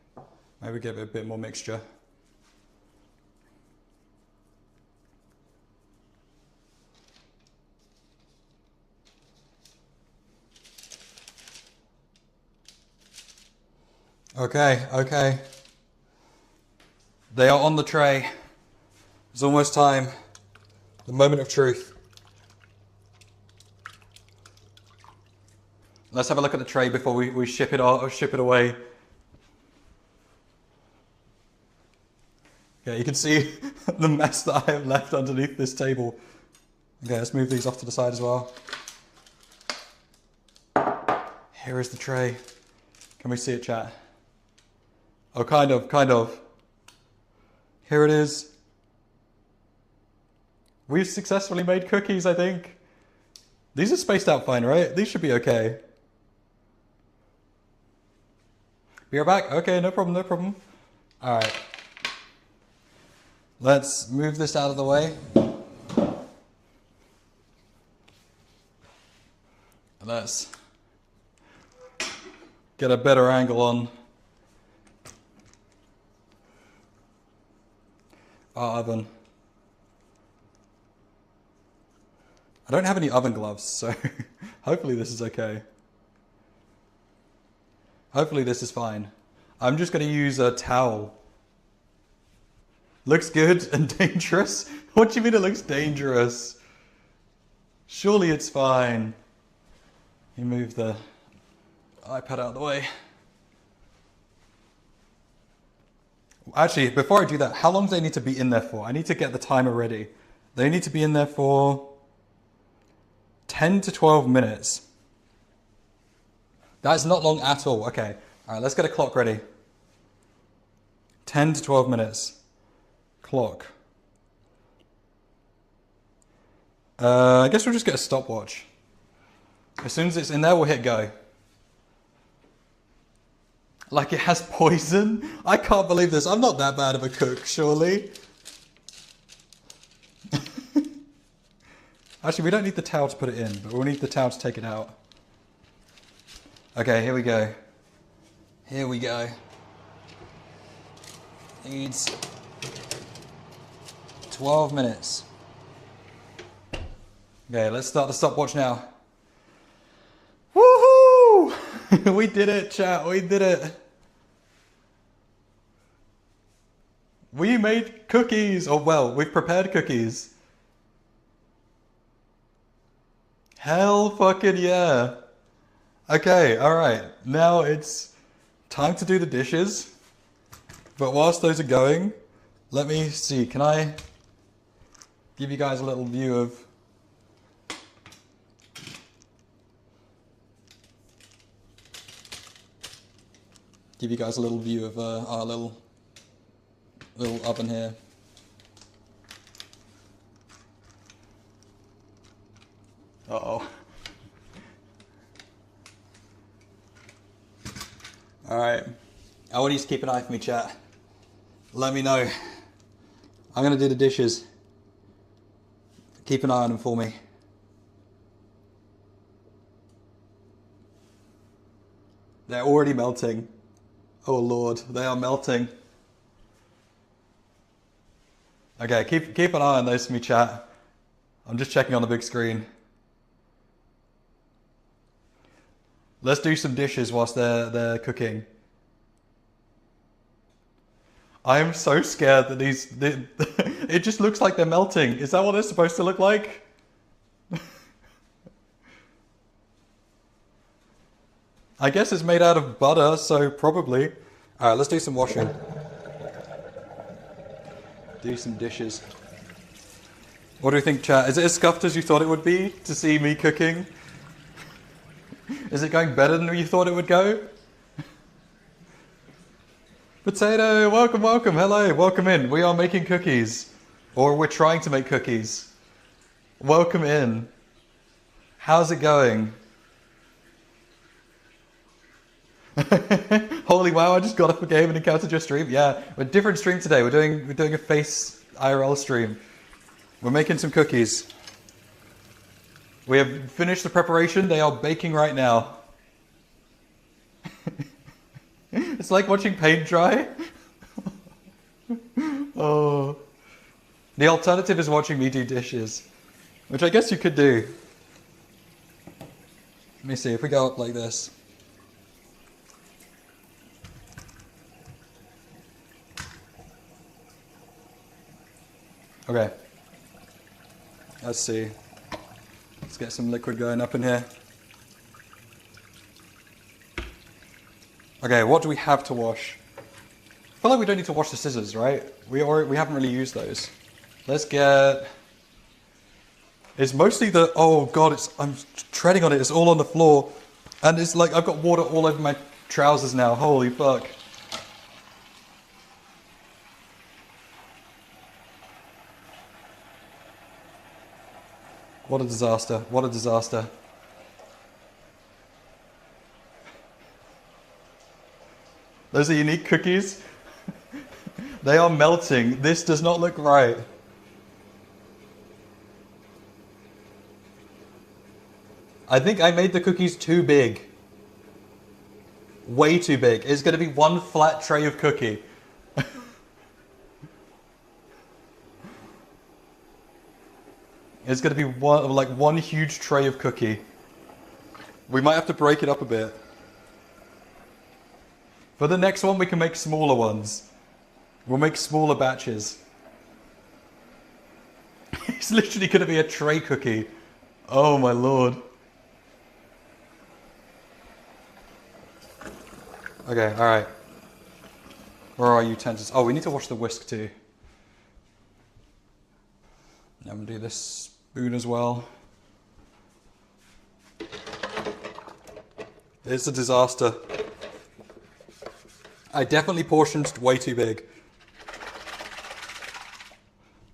Maybe give it a bit more mixture. Okay, okay. They are on the tray. It's almost time. The moment of truth. Let's have a look at the tray before we ship it away. Okay, you can see the mess that I have left underneath this table. Okay, let's move these off to the side as well. Here is the tray. Can we see it, chat? Oh, kind of. Here it is. We've successfully made cookies, I think. These are spaced out fine, right? These should be okay. We are back. Okay, no problem, no problem. All right. Let's move this out of the way. Let's get a better angle on our oven. I don't have any oven gloves, so hopefully this is okay. Hopefully this is fine. I'm just going to use a towel. Looks good and dangerous? What do you mean it looks dangerous? Surely it's fine. You move the iPad out of the way. Actually, before I do that, how long do they need to be in there for? I need to get the timer ready. They need to be in there for 10 to 12 minutes. That's not long at all. Okay. All right, let's get a clock ready. 10 to 12 minutes. Clock. I guess we'll just get a stopwatch. As soon as it's in there, we'll hit go. Like it has poison? I can't believe this. I'm not that bad of a cook, surely. Actually, we don't need the towel to put it in, but we'll need the towel to take it out. Okay, here we go. Here we go. Needs 12 minutes. Okay, let's start the stopwatch now. Woohoo! We did it, chat. We did it. We made cookies. Oh, well, we've prepared cookies. Hell fucking yeah. Okay, alright. Now it's time to do the dishes. But whilst those are going, let me see. Can I give you guys a little view of... our little oven here. Uh-oh. Alright. I want you to keep an eye for me, chat. Let me know. I'm going to do the dishes. Keep an eye on them for me. They're already melting. Oh Lord, they are melting. Okay, keep an eye on those for me, chat. I'm just checking on the big screen. Let's do some dishes whilst they're cooking. I am so scared that it just looks like they're melting. Is that what they're supposed to look like? I guess it's made out of butter, so probably. Alright, let's do some washing. Do some dishes. What do you think, chat? Is it as scuffed as you thought it would be to see me cooking? Is it going better than you thought it would go? Potato, welcome, welcome, hello, welcome in. We are making cookies. Or we're trying to make cookies. Welcome in. How's it going? Holy wow, I just got off a game and encountered your stream. Yeah, we're different stream today. We're doing a face IRL stream. We're making some cookies. We have finished the preparation. They are baking right now. It's like watching paint dry. Oh. The alternative is watching me do dishes, which I guess you could do. Let me see if we go up like this. Okay. Let's see. Let's get some liquid going up in here. Okay, what do we have to wash? I feel like we don't need to wash the scissors, right? We haven't really used those. Let's get... It's mostly the... Oh god, I'm treading on it. It's all on the floor. And it's like I've got water all over my trousers now. Holy fuck. What a disaster. What a disaster. Those are unique cookies. They are melting. This does not look right. I think I made the cookies too big. Way too big. It's going to be one flat tray of cookie. It's going to be one huge tray of cookie. We might have to break it up a bit. For the next one, we can make smaller ones. We'll make smaller batches. It's literally going to be a tray cookie. Oh my lord. Okay, alright. Where are you, utensils? Oh, we need to wash the whisk too. I'm going to do this spoon as well. It's a disaster. I definitely portioned way too big.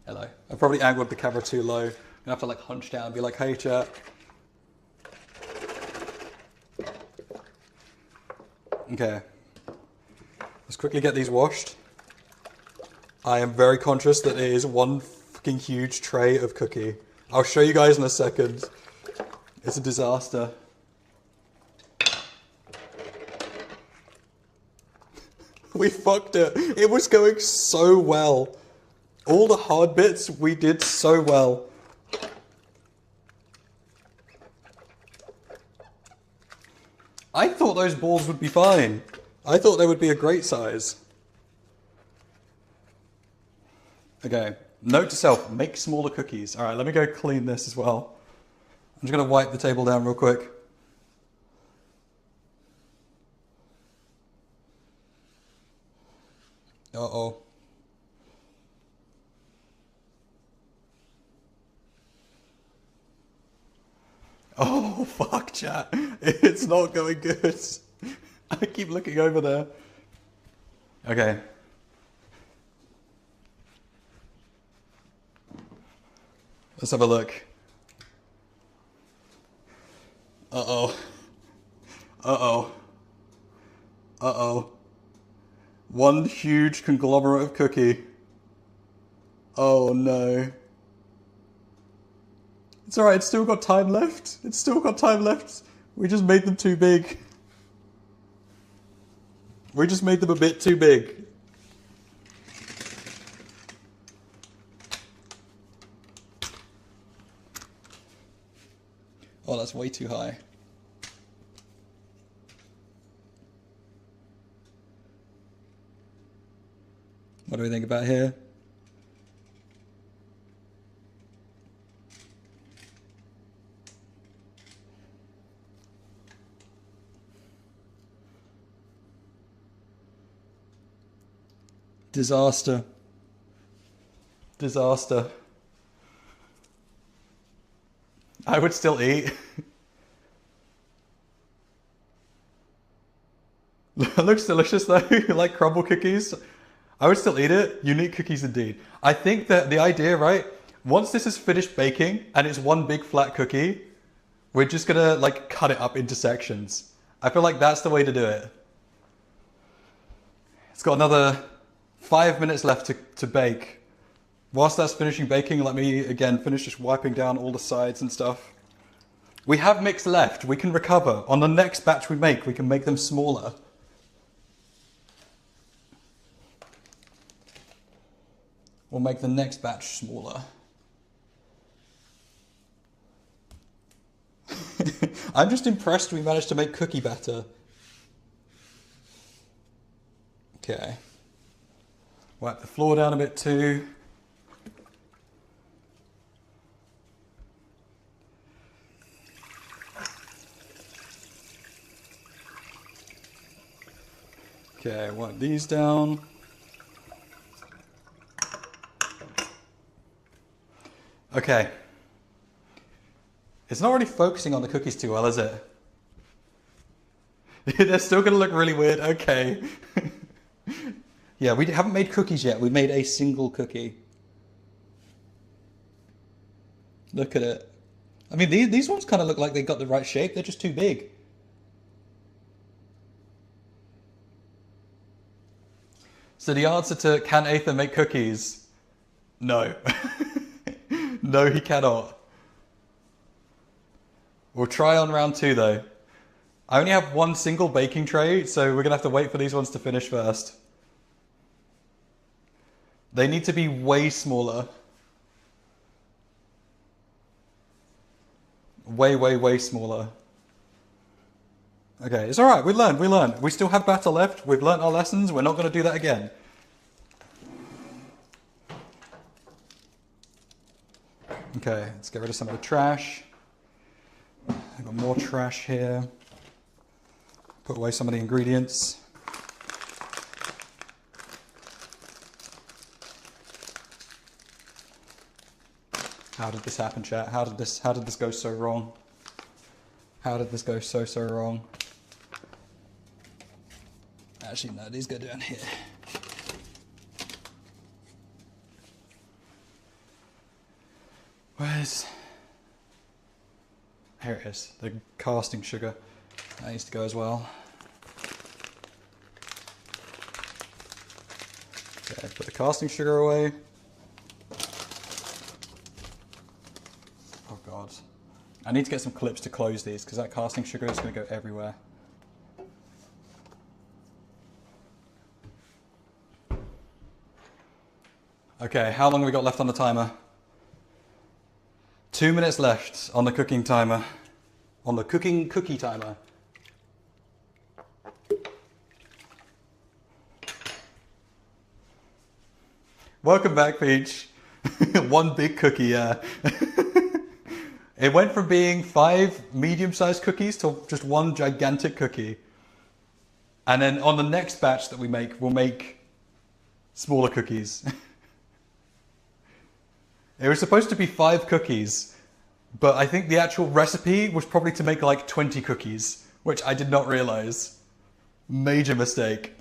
Hello. I probably angled the camera too low. I'm gonna have to like hunch down and be like, hey chat. Okay. Let's quickly get these washed. I am very conscious that it is one fucking huge tray of cookie. I'll show you guys in a second. It's a disaster. We fucked it. It was going so well. All the hard bits, we did so well. I thought those balls would be fine. I thought they would be a great size. Okay, note to self, make smaller cookies. All right, let me go clean this as well. I'm just going to wipe the table down real quick. Uh-oh. Oh, fuck, chat. It's not going good. I keep looking over there. Okay. Let's have a look. Uh-oh. Uh-oh. Uh-oh. One huge conglomerate of cookie. Oh no. It's alright, it's still got time left. It's still got time left. We just made them too big. We just made them a bit too big. Oh, that's way too high. What do we think about here? Disaster. Disaster. I would still eat. Looks delicious though, like crumble cookies. I would still eat it. Unique cookies indeed. I think that the idea, right? Once this is finished baking and it's one big flat cookie, we're just gonna like cut it up into sections. I feel like that's the way to do it. It's got another 5 minutes left to bake. Whilst that's finishing baking, let me again finish just wiping down all the sides and stuff. We have mix left. We can recover. On the next batch we can make them smaller. We'll make the next batch smaller. I'm just impressed we managed to make cookie batter. Okay. Wipe the floor down a bit too. Okay, wipe these down. Okay. It's not really focusing on the cookies too well, is it? They're still going to look really weird. Okay. Yeah, we haven't made cookies yet. We made a single cookie. Look at it. I mean, these ones kind of look like they got the right shape. They're just too big. So the answer to can Aether make cookies? No. No, he cannot. We'll try on round 2 though. I only have one single baking tray, so we're gonna have to wait for these ones to finish first. They need to be way smaller. Way, way, way smaller. Okay, it's alright, we learned. We still have batter left, we've learnt our lessons, we're not gonna do that again. Okay, let's get rid of some of the trash. I've got more trash here. Put away some of the ingredients. How did this happen, chat? How did this go so wrong? How did this go so wrong? Actually, no, these go down here. Where's... Here it is, the casting sugar. That needs to go as well. Okay, put the casting sugar away. Oh god. I need to get some clips to close these because that casting sugar is going to go everywhere. Okay, how long have we got left on the timer? 2 minutes left on the cooking timer. On the cooking cookie timer. Welcome back, Peach. One big cookie, yeah. It went from being 5 medium-sized cookies to just one gigantic cookie. And then on the next batch that we make, we'll make smaller cookies. It was supposed to be 5 cookies, but I think the actual recipe was probably to make like 20 cookies, which I did not realize. Major mistake.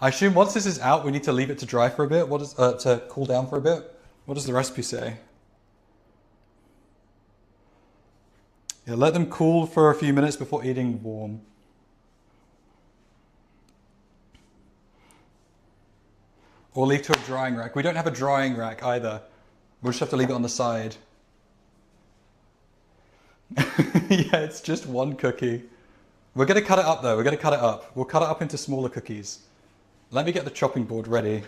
I assume once this is out, we need to leave it to dry for a bit. What is to cool down for a bit? What does the recipe say? Yeah, let them cool for a few minutes before eating warm. Or leave to a drying rack. We don't have a drying rack either. We'll just have to leave it on the side. Yeah, it's just one cookie. We're going to cut it up though. We're going to cut it up. We'll cut it up into smaller cookies. Let me get the chopping board ready.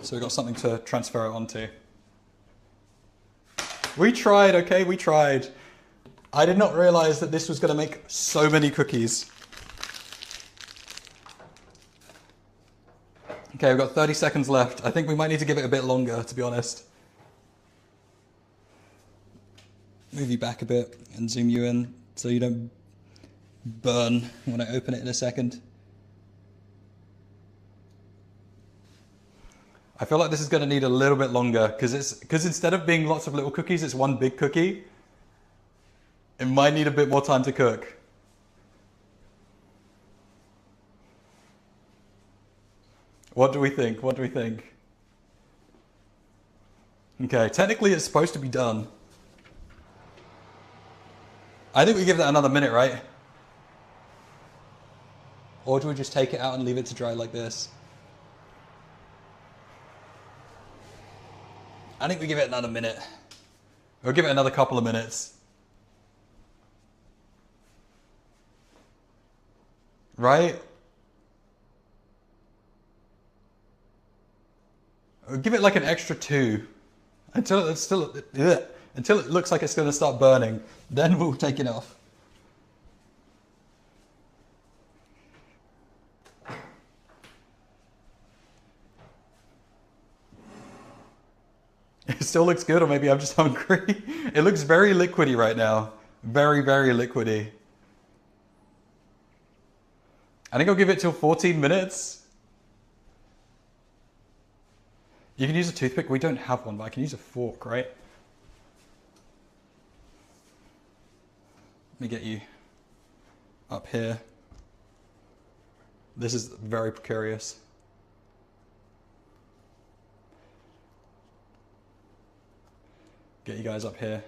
So we've got something to transfer it onto. We tried, okay? We tried. I did not realize that this was going to make so many cookies. Okay, we've got 30 seconds left. I think we might need to give it a bit longer, to be honest. Move you back a bit and zoom you in so you don't burn when I open it in a second. I feel like this is going to need a little bit longer because instead of being lots of little cookies, it's one big cookie. It might need a bit more time to cook. What do we think? What do we think? Okay, technically it's supposed to be done. I think we give that another minute, right? Or do we just take it out and leave it to dry like this? I think we give it another minute. Or give it another couple of minutes. Right? Or give it like an extra 2 until it's still until it looks like it's going to start burning. Then we'll take it off. It still looks good, or maybe I'm just hungry. It looks very liquidy right now. Very, very liquidy. I think I'll give it till 14 minutes. You can use a toothpick. We don't have one, but I can use a fork, right? Let me get you up here. This is very precarious. Get you guys up here.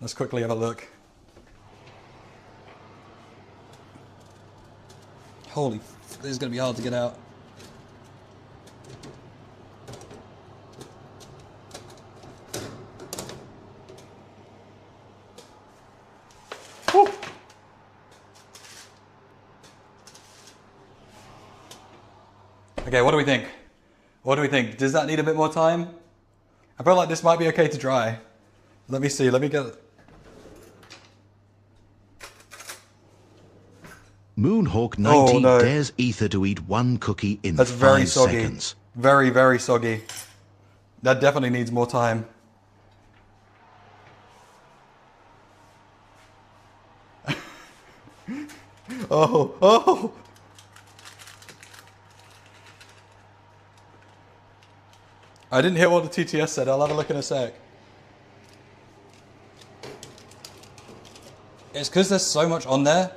Let's quickly have a look. Holy, this is going to be hard to get out. Woo. Okay, what do we think? What do we think? Does that need a bit more time? I feel like this might be okay to dry. Let me see, let me get... Moonhawk 90 dares Aether to eat one cookie in 5 seconds. Very, very soggy. That definitely needs more time. Oh. I didn't hear what the TTS said. I'll have a look in a sec. It's because there's so much on there.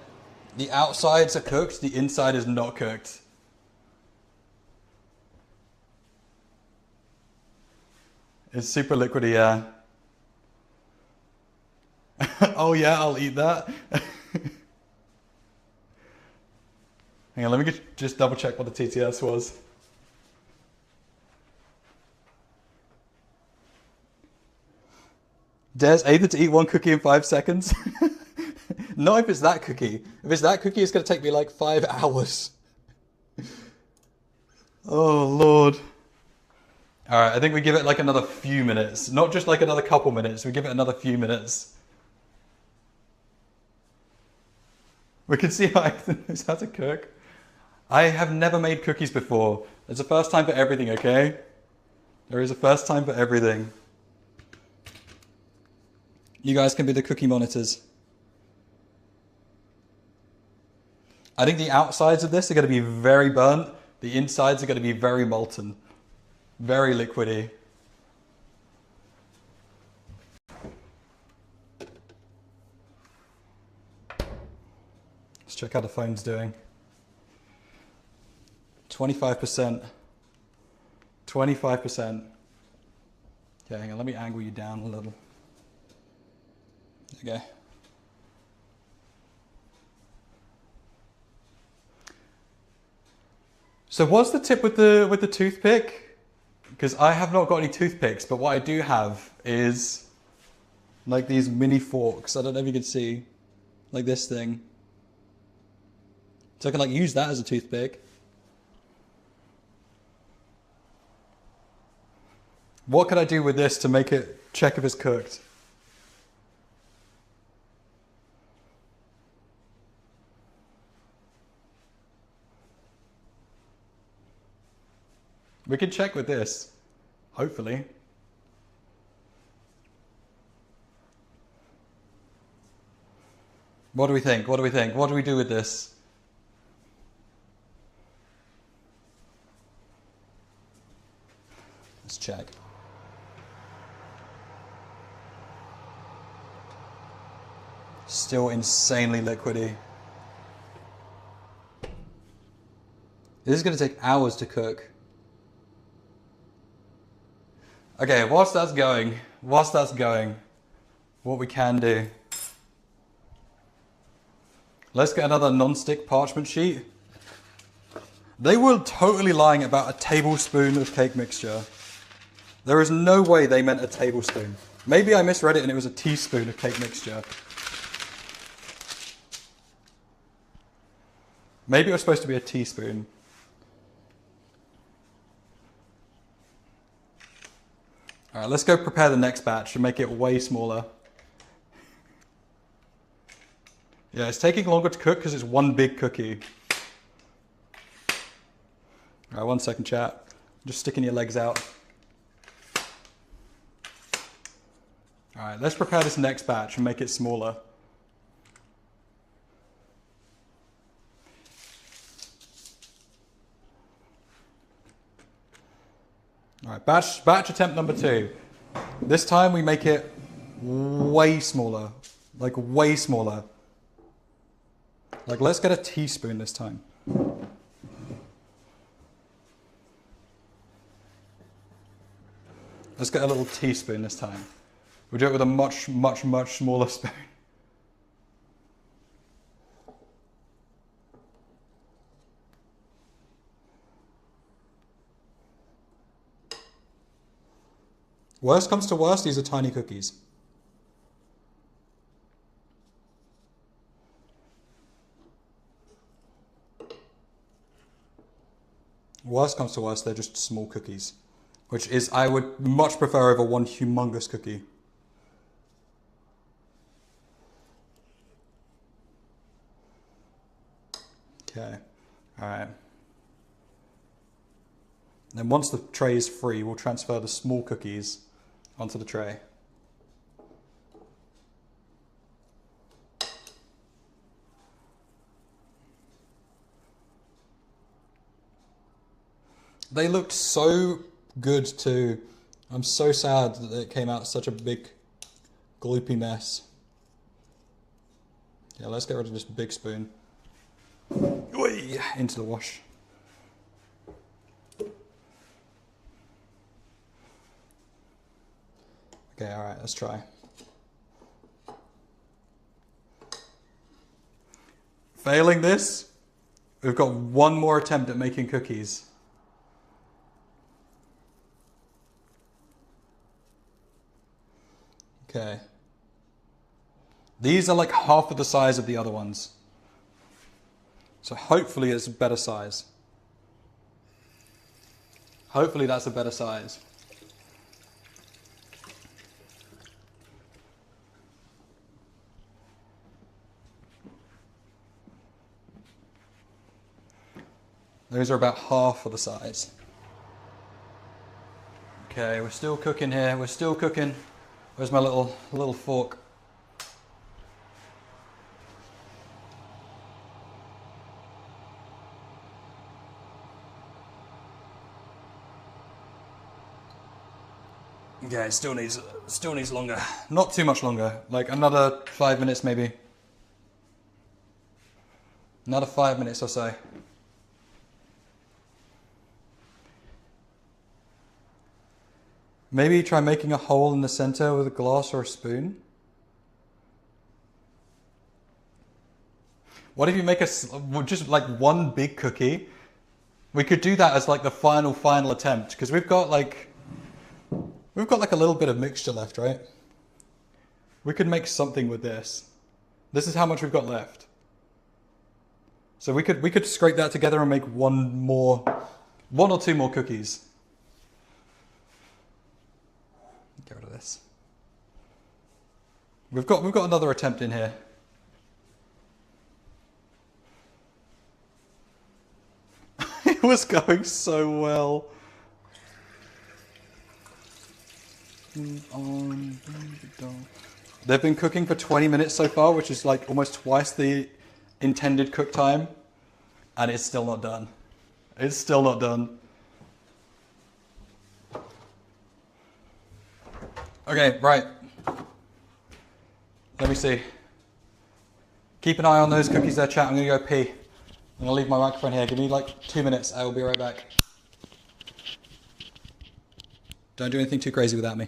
The outsides are cooked, the inside is not cooked. It's super liquidy, yeah. Oh yeah, I'll eat that. Hang on, let me just double check what the TTS was. Dares Aether to eat one cookie in 5 seconds? Not if it's that cookie. If it's that cookie, it's going to take me like 5 hours. Oh, Lord. All right, I think we give it like another few minutes. Not just like another couple minutes. We give it another few minutes. We can see how Aether knows how to cook. I have never made cookies before. There's a first time for everything, okay? There is a first time for everything. You guys can be the cookie monitors. I think the outsides of this are going to be very burnt. The insides are going to be very molten. Very liquidy. Let's check how the phone's doing. 25%. 25%. Okay, hang on, let me angle you down a little. Okay. So what's the tip with the toothpick? Because I have not got any toothpicks, but what I do have is like these mini forks. I don't know if you can see, like this thing. So I can like use that as a toothpick. What can I do with this to make it check if it's cooked? We can check with this, hopefully. What do we think? What do we think? What do we do with this? Let's check. Still insanely liquidy. This is going to take hours to cook. Okay, whilst that's going, what we can do. Let's get another non-stick parchment sheet. They were totally lying about a tablespoon of cake mixture. There is no way they meant a tablespoon. Maybe I misread it and it was a teaspoon of cake mixture. Maybe it was supposed to be a teaspoon. All right, let's go prepare the next batch and make it way smaller. Yeah, it's taking longer to cook because it's one big cookie. All right, 1 second, chat. Just sticking your legs out. All right, let's prepare this next batch and make it smaller. All right, batch attempt number 2. This time we make it way smaller, like way smaller. Like let's get a teaspoon this time. Let's get a little teaspoon this time. We'll do it with a much smaller spoon. Worst comes to worst, these are tiny cookies. Worst comes to worst, they're just small cookies. Which is, I would much prefer over one humongous cookie. Okay, all right. Then once the tray is free, we'll transfer the small cookies onto the tray. They looked so good too. I'm so sad that it came out such a big gloopy mess. Yeah, let's get rid of this big spoon. Into the wash. Okay, all right, let's try. Failing this, we've got one more attempt at making cookies. Okay. These are like half of the size of the other ones. So hopefully it's a better size. Hopefully that's a better size. Those are about half of the size. Okay, we're still cooking here. We're still cooking. Where's my little fork? Okay, it still needs longer. Not too much longer. Like another 5 minutes maybe. Another 5 minutes or so. Maybe try making a hole in the center with a glass or a spoon. What if you make just like one big cookie? We could do that as like the final attempt, because we've got like a little bit of mixture left, right? We could make something with this. This is how much we've got left. So we could scrape that together and make one or two more cookies. Get rid of this. We've got another attempt in here. It was going so well. They've been cooking for 20 minutes so far, which is like almost twice the intended cook time, and it's still not done. It's still not done. Okay, right. Let me see. Keep an eye on those cookies there, chat. I'm gonna go pee. I'm gonna leave my microphone here. Give me like 2 minutes. I will be right back. Don't do anything too crazy without me.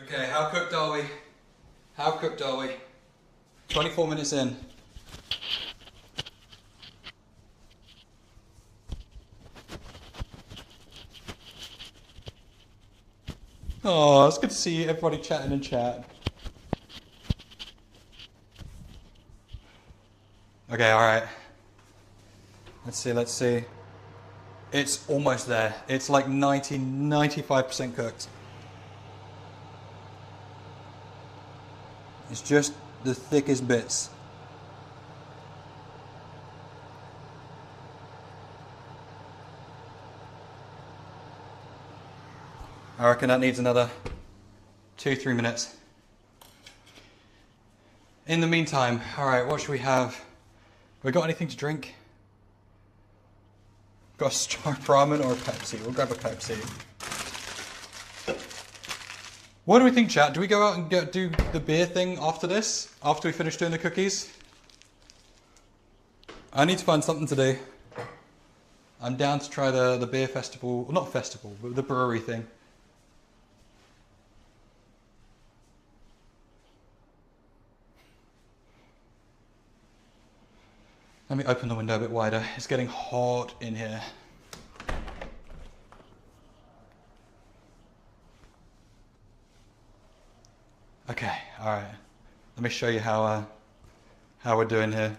Okay, how cooked are we? How cooked are we? 24 minutes in. Oh, it's good to see everybody chatting in chat. Okay, alright. Let's see. It's almost there. It's like 95% cooked. It's just the thickest bits. I reckon that needs another 2-3 minutes. In the meantime, alright, what should we have? We got anything to drink? Got a strong ramen or a Pepsi? We'll grab a Pepsi. What do we think, chat? Do we go out and do the beer thing after this? After we finish doing the cookies? I need to find something to do. I'm down to try the beer festival, well, not festival, but the brewery thing. Let me open the window a bit wider. It's getting hot in here. Okay, all right. Let me show you how we're doing here.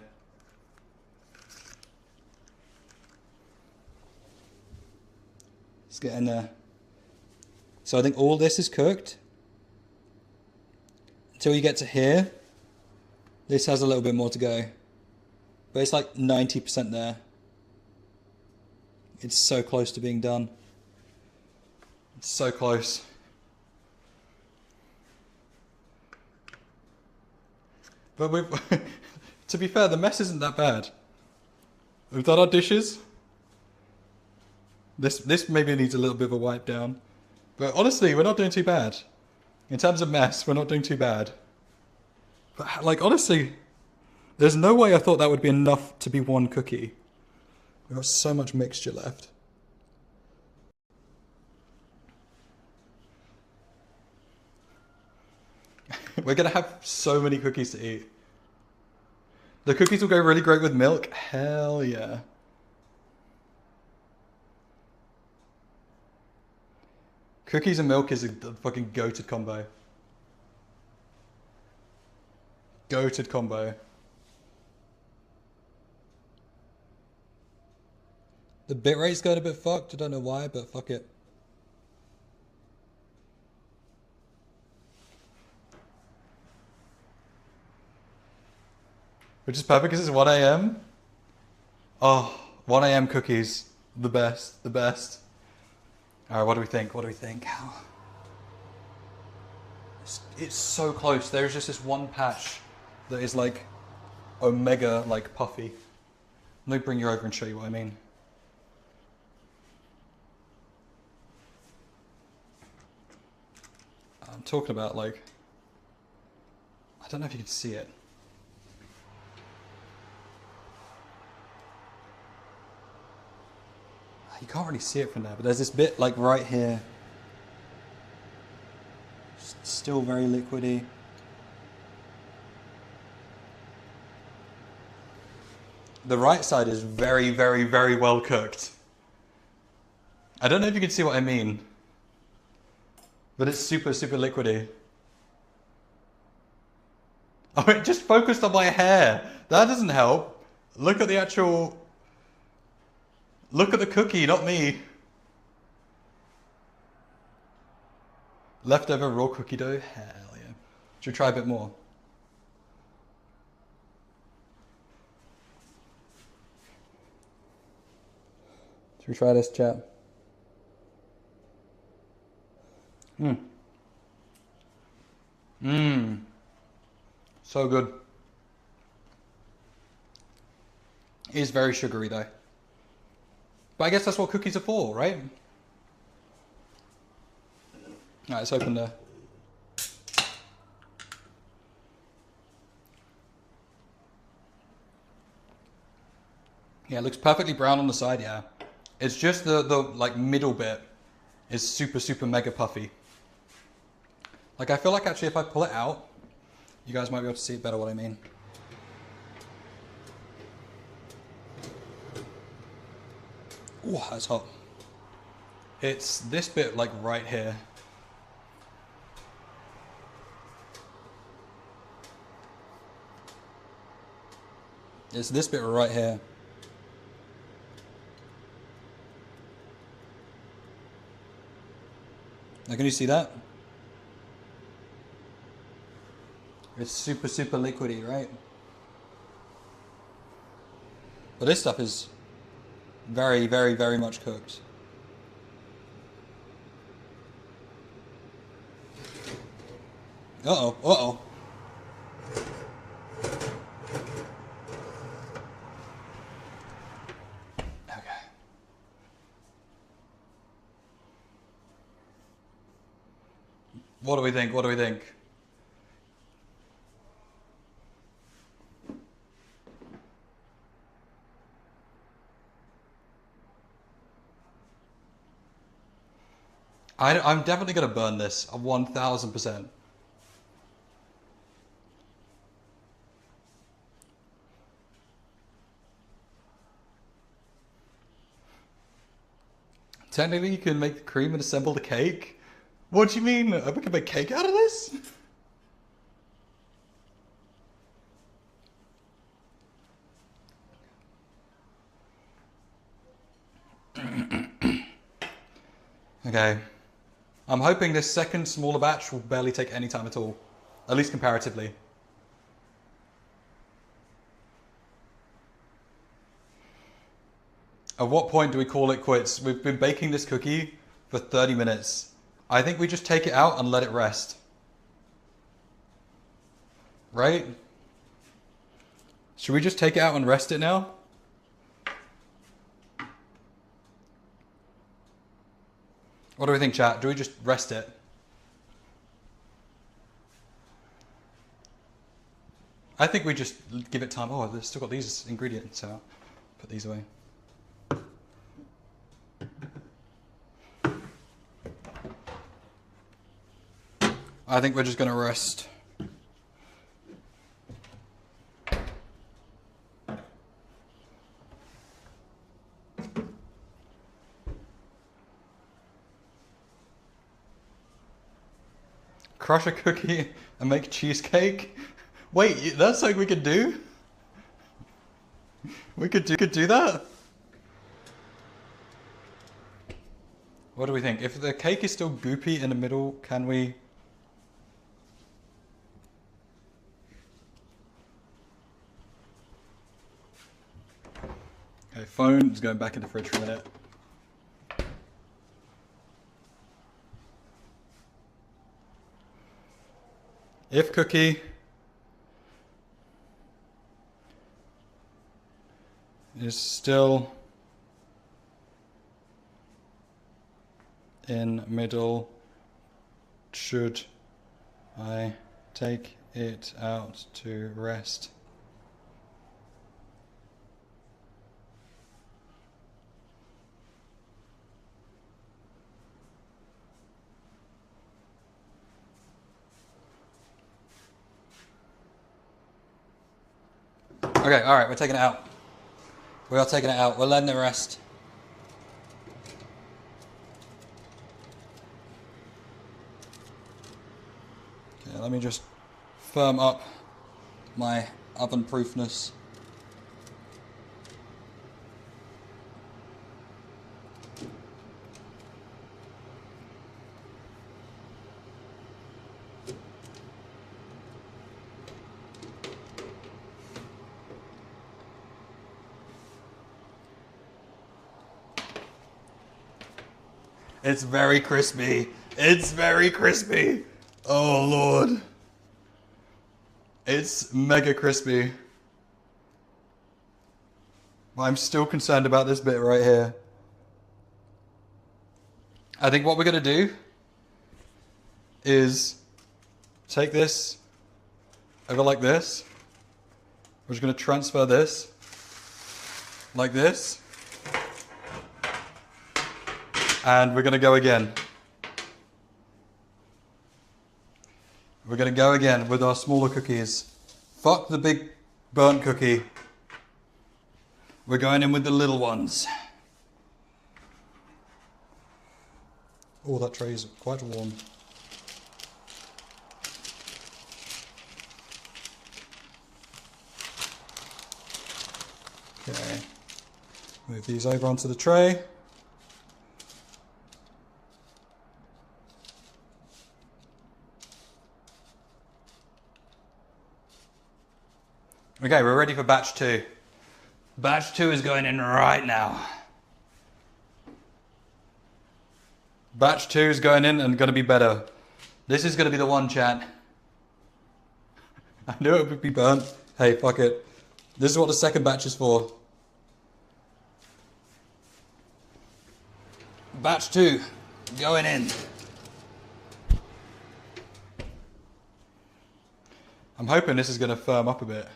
Let's get in there. So I think all this is cooked. Until you get to here, this has a little bit more to go. But it's like 90% there. It's so close to being done. It's so close. But to be fair, the mess isn't that bad. We've done our dishes. This maybe needs a little bit of a wipe down. But honestly, we're not doing too bad. In terms of mess, we're not doing too bad. But like, honestly, there's no way I thought that would be enough to be one cookie. We've got so much mixture left. We're gonna have so many cookies to eat. The cookies will go really great with milk. Hell yeah. Cookies and milk is a fucking goated combo. Goated combo. The bitrate's got a bit fucked. I don't know why, but fuck it. Which is perfect because it's 1 a.m. Oh, 1 a.m. cookies. The best. The best. Alright, what do we think? What do we think? It's so close. There's just this one patch that is like omega, like puffy. Let me bring you over and show you what I mean. I'm talking about like, I don't know if you can see it. You can't really see it from there, but there's this bit like right here. Still very liquidy. The right side is very, very, very well cooked. I don't know if you can see what I mean, but it's super, super liquidy. Oh, it just focused on my hair. That doesn't help. Look at the actual... Look at the cookie, not me. Leftover raw cookie dough? Hell yeah. Should we try a bit more? Should we try this, chat? So good. It is very sugary though. But I guess that's what cookies are for, right? Alright, let's open the... Yeah, it looks perfectly brown on the side, yeah. It's just the like middle bit is super, super mega puffy. Like I feel like actually if I pull it out, you guys might be able to see it better what I mean. Oh, that's hot. It's this bit like right here. It's this bit right here. Now can you see that? It's super, super liquidy, right? But this stuff is very, very, very much cooked. Uh-oh, uh-oh. Okay. What do we think? What do we think? I'm definitely going to burn this 1000%. Technically, you can make the cream and assemble the cake. What do you mean? We can make cake out of this? Okay. I'm hoping this second smaller batch will barely take any time at all. At least comparatively. At what point do we call it quits? We've been baking this cookie for 30 minutes. I think we just take it out and let it rest. Right? Should we just take it out and rest it now? What do we think, chat? Do we just rest it? I think we just give it time. Oh, they've still got these ingredients, so put these away. I think we're just going to rest. Crush a cookie and make cheesecake? Wait, that's something we could do? We could do that? What do we think? If the cake is still goopy in the middle, can we... Okay, phone is going back in the fridge for a minute. If cookie is still in middle, should I take it out to rest? Okay, alright, we're taking it out. We are taking it out. We're letting it rest. Okay, let me just firm up my oven proofness. It's very crispy. It's very crispy. Oh, Lord. It's mega crispy. I'm still concerned about this bit right here. I think what we're going to do is take this over like this. We're just going to transfer this like this. And we're going to go again. We're going to go again with our smaller cookies. Fuck the big burnt cookie. We're going in with the little ones. Oh, that tray is quite warm. Okay. Move these over onto the tray. Okay, we're ready for batch 2. Batch 2 is going in right now. Batch 2 is going in and going to be better. This is going to be the one, chat. I knew it would be burnt. Hey, fuck it. This is what the second batch is for. Batch 2, going in. I'm hoping this is going to firm up a bit.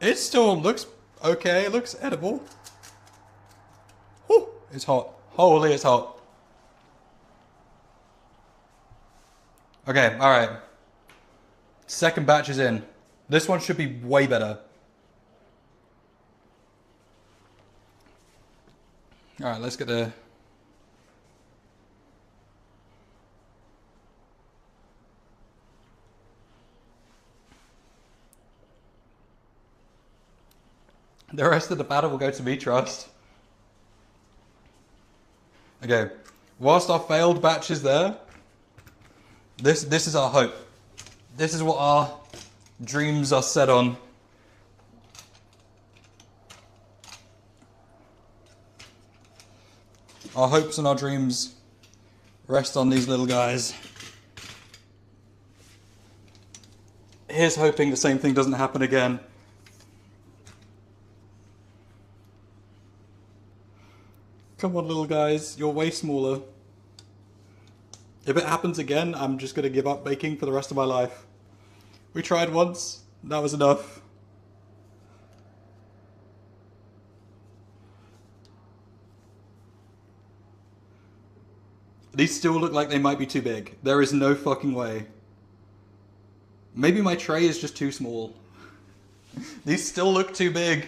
It still looks okay. It looks edible. Whew, it's hot. Holy, it's hot. Okay, alright. Second batch is in. This one should be way better. Alright, let's get the... The rest of the battle will go to me, trust. Okay, whilst our failed batch is there, this is our hope. This is what our dreams are set on. Our hopes and our dreams rest on these little guys. Here's hoping the same thing doesn't happen again. Come on, little guys, you're way smaller. If it happens again, I'm just going to give up baking for the rest of my life. We tried once, that was enough. These still look like they might be too big. There is no fucking way. Maybe my tray is just too small. These still look too big.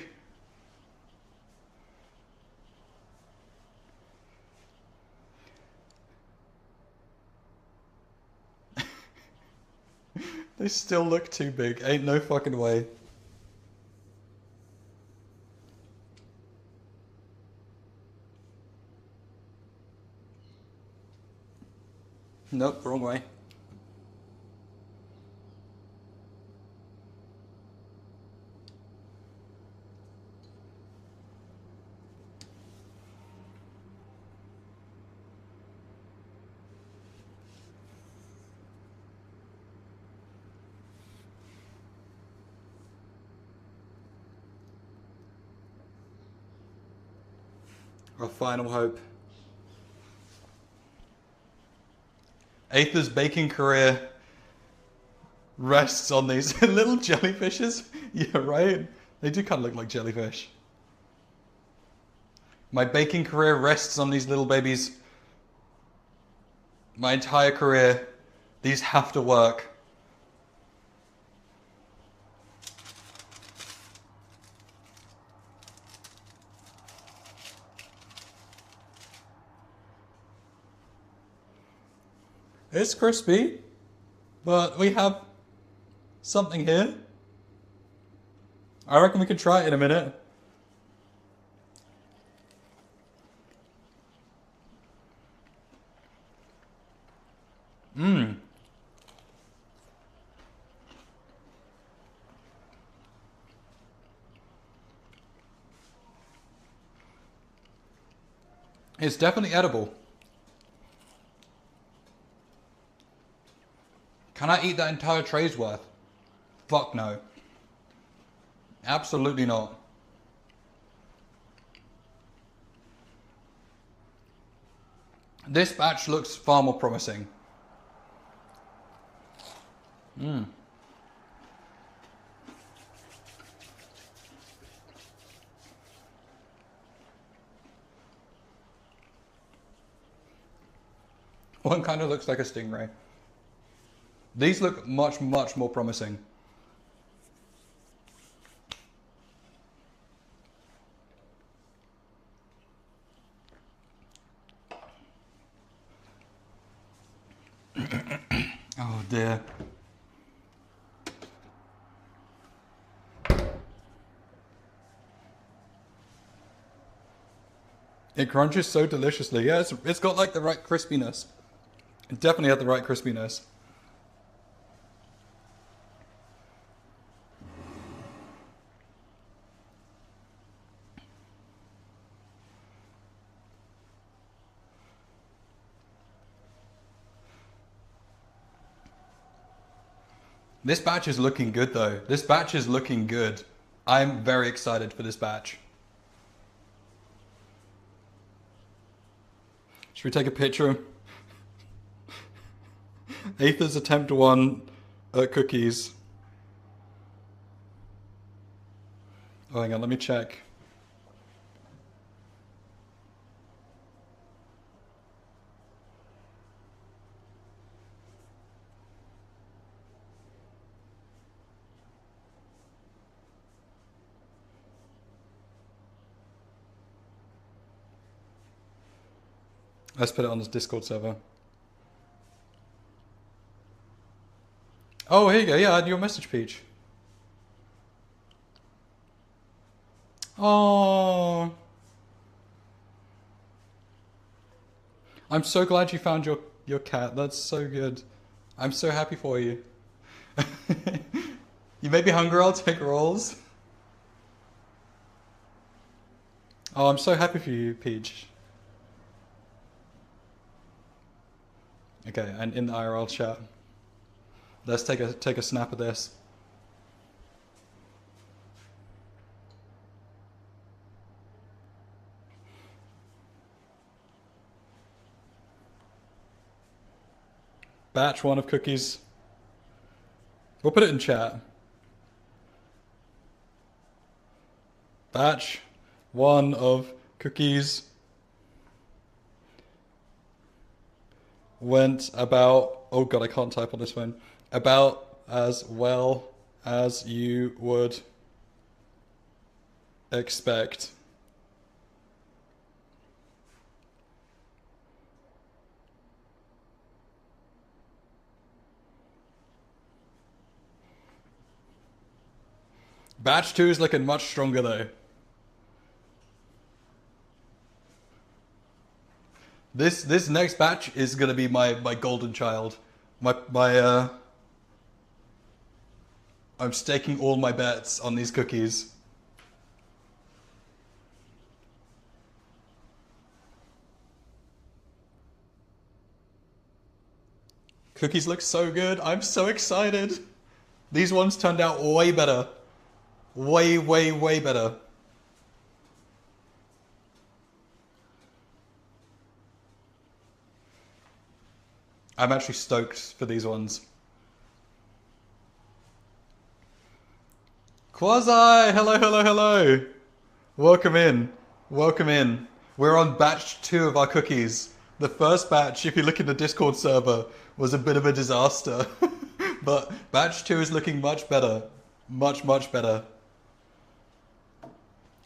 They still look too big. Ain't no fucking way. Nope, wrong way. Our final hope. Aether's baking career rests on these little jellyfishes. Yeah, right? They do kind of look like jellyfish. My baking career rests on these little babies. My entire career, these have to work. It's crispy, but we have something here. I reckon we can try it in a minute. Mmm. It's definitely edible. Can I eat that entire tray's worth? Fuck no. Absolutely not. This batch looks far more promising. Mmm. One kind of looks like a stingray. These look much, much more promising. Oh dear. It crunches so deliciously. Yeah, it's got like the right crispiness. It definitely had the right crispiness. This batch is looking good though. This batch is looking good. I'm very excited for this batch. Should we take a picture? Aether's attempt one at cookies. Oh, hang on, let me check. Let's put it on the Discord server. Oh, here you go. Yeah, add your message, Peach. Oh, I'm so glad you found your cat. That's so good. I'm so happy for you. You may be hungry. I'll take rolls. Oh, I'm so happy for you, Peach. Okay, and in the IRL chat, let's take a snap of this. Batch 1 of cookies. We'll put it in chat. Batch 1 of cookies went about, oh god, I can't type on this one, about as well as you would expect. Batch 2 is looking much stronger though. This next batch is gonna be my golden child. I'm staking all my bets on these cookies. Cookies look so good. I'm so excited. These ones turned out way better. Way, way, way better. I'm actually stoked for these ones. Quasi! Hello, hello, hello! Welcome in. Welcome in. We're on batch 2 of our cookies. The first batch, if you look in the Discord server, was a bit of a disaster. But batch 2 is looking much better. Much, much better.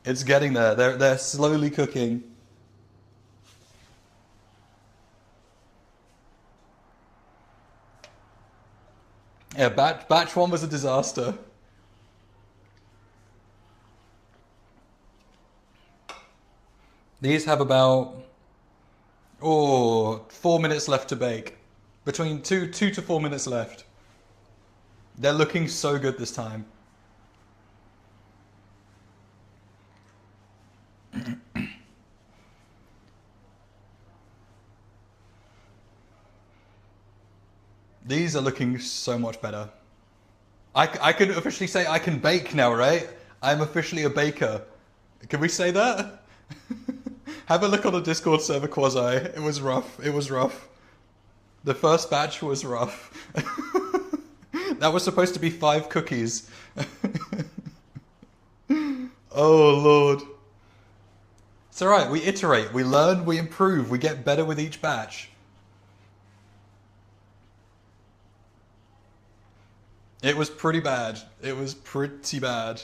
It's getting there. They're slowly cooking. Yeah, batch 1 was a disaster. These have about 4 minutes left to bake. Between 2 to 4 minutes left. They're looking so good this time. These are looking so much better. I can officially say I can bake now, right? I'm officially a baker. Can we say that? Have a look on the Discord server, Quasi. It was rough. It was rough. The first batch was rough. That was supposed to be 5 cookies. Oh, Lord. It's alright. We iterate. We learn. We improve. We get better with each batch. It was pretty bad. It was pretty bad.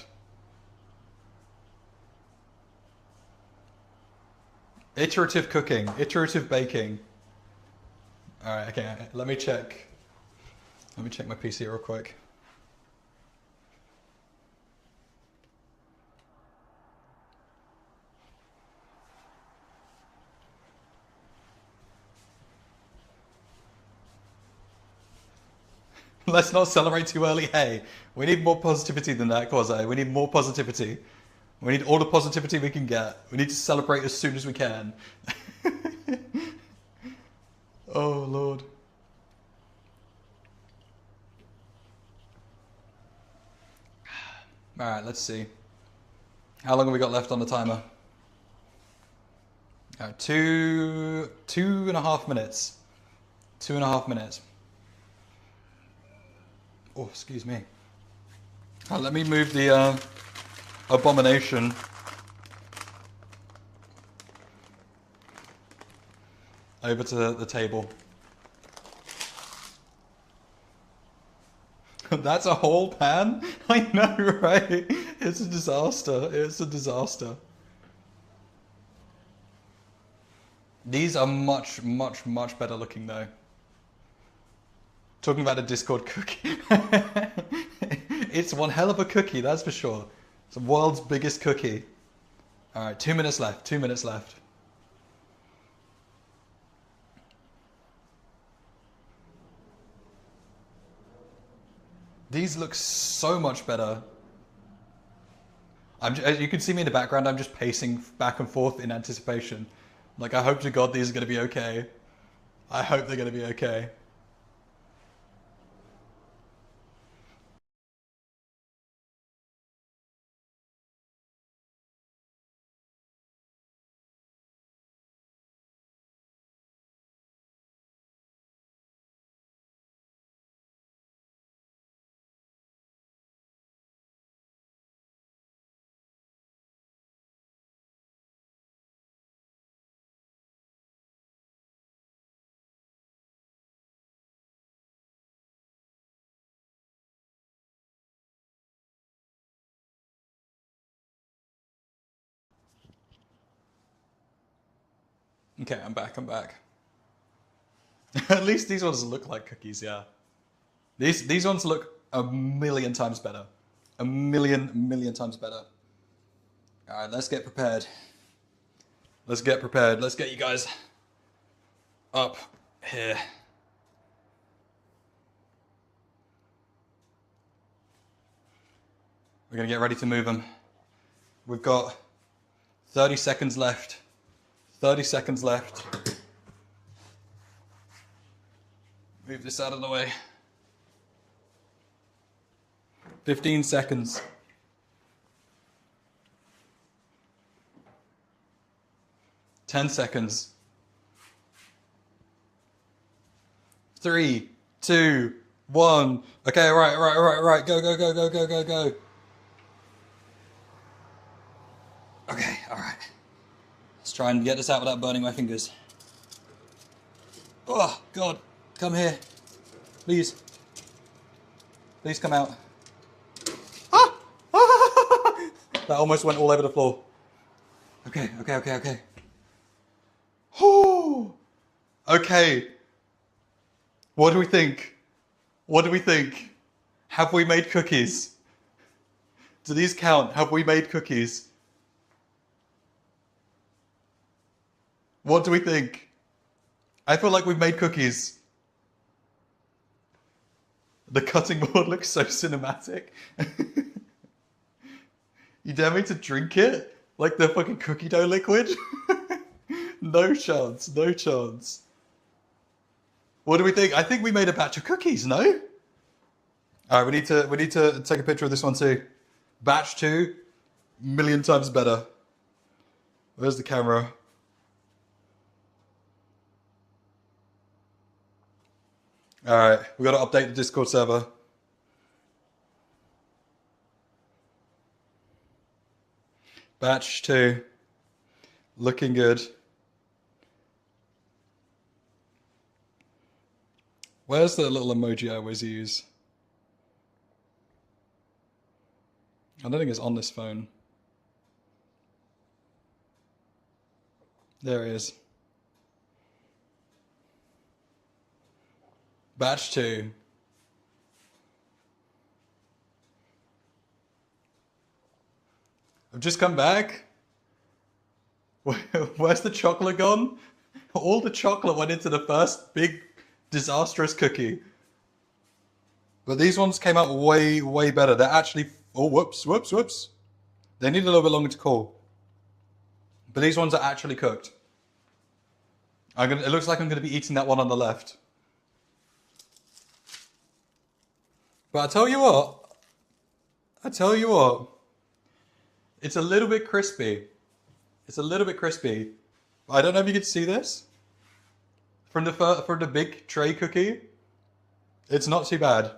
Iterative cooking. Iterative baking. Alright, okay. Let me check. Let me check my PC real quick. Let's not celebrate too early. Hey, we need more positivity than that, Quasi. We need more positivity. We need all the positivity we can get. We need to celebrate as soon as we can. Oh, Lord. Alright, let's see. How long have we got left on the timer? 2.5 minutes. 2.5 minutes. Oh, excuse me. Let me move the abomination. Over to the table. That's a whole pan? I know, right? It's a disaster. It's a disaster. These are much, much, much better looking though. Talking about a Discord cookie. It's one hell of a cookie, that's for sure. It's the world's biggest cookie. All right, 2 minutes left, 2 minutes left. These look so much better. As you can see me in the background, I'm just pacing back and forth in anticipation. Like, I hope to God these are going to be okay. I hope they're going to be okay. Okay, I'm back, I'm back. At least these ones look like cookies, yeah. These ones look a million times better. A million times better. All right, let's get prepared. Let's get prepared. Let's get you guys up here. We're gonna get ready to move them. We've got 30 seconds left. 30 seconds left. Move this out of the way. 15 seconds. 10 seconds. 3, 2, 1. Okay, right. Go. Okay, alright. Let's try and get this out without burning my fingers. Oh, God. Come here. Please. Please come out. Ah! That almost went all over the floor. Okay. Oh! Okay. What do we think? What do we think? Have we made cookies? Do these count? Have we made cookies? What do we think? I feel like we've made cookies. The cutting board looks so cinematic. You dare me to drink it? Like the fucking cookie dough liquid? No chance, no chance. What do we think? I think we made a batch of cookies, no? Alright, we need to take a picture of this one too. Batch 2, million times better. Where's the camera? Alright, we gotta update the Discord server. Batch 2. Looking good. Where's the little emoji I always use? I don't think it's on this phone. There he is. Batch 2. I've just come back. Where's the chocolate gone? All the chocolate went into the first big disastrous cookie. But these ones came out way better. They're actually... Oh, whoops. They need a little bit longer to cool. But these ones are actually cooked. It looks like I'm going to be eating that one on the left. But I tell you what, it's a little bit crispy. It's a little bit crispy. I don't know if you can see this. From the big tray cookie, it's not too bad.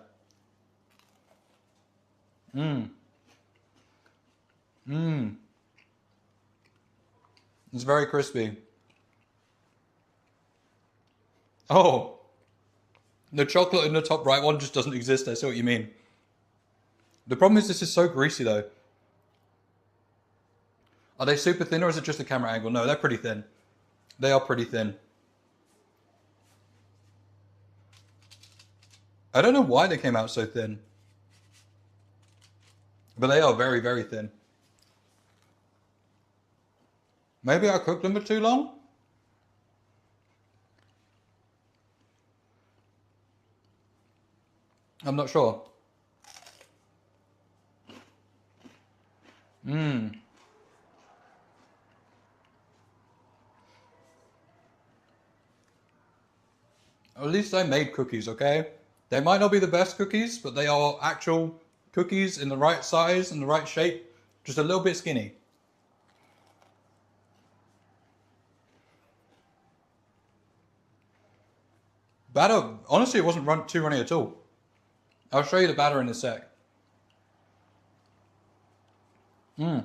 It's very crispy. Oh. The chocolate in the top right one just doesn't exist. I see what you mean. The problem is this is so greasy though. Are they super thin or is it just a camera angle? No, they're pretty thin. They are pretty thin. I don't know why they came out so thin. But they are very, very thin. Maybe I cooked them for too long? I'm not sure. At least I made cookies, okay? They might not be the best cookies, but they are actual cookies in the right size and the right shape. Just a little bit skinny. Batter, honestly, it wasn't too runny at all. I'll show you the batter in a sec. Okay.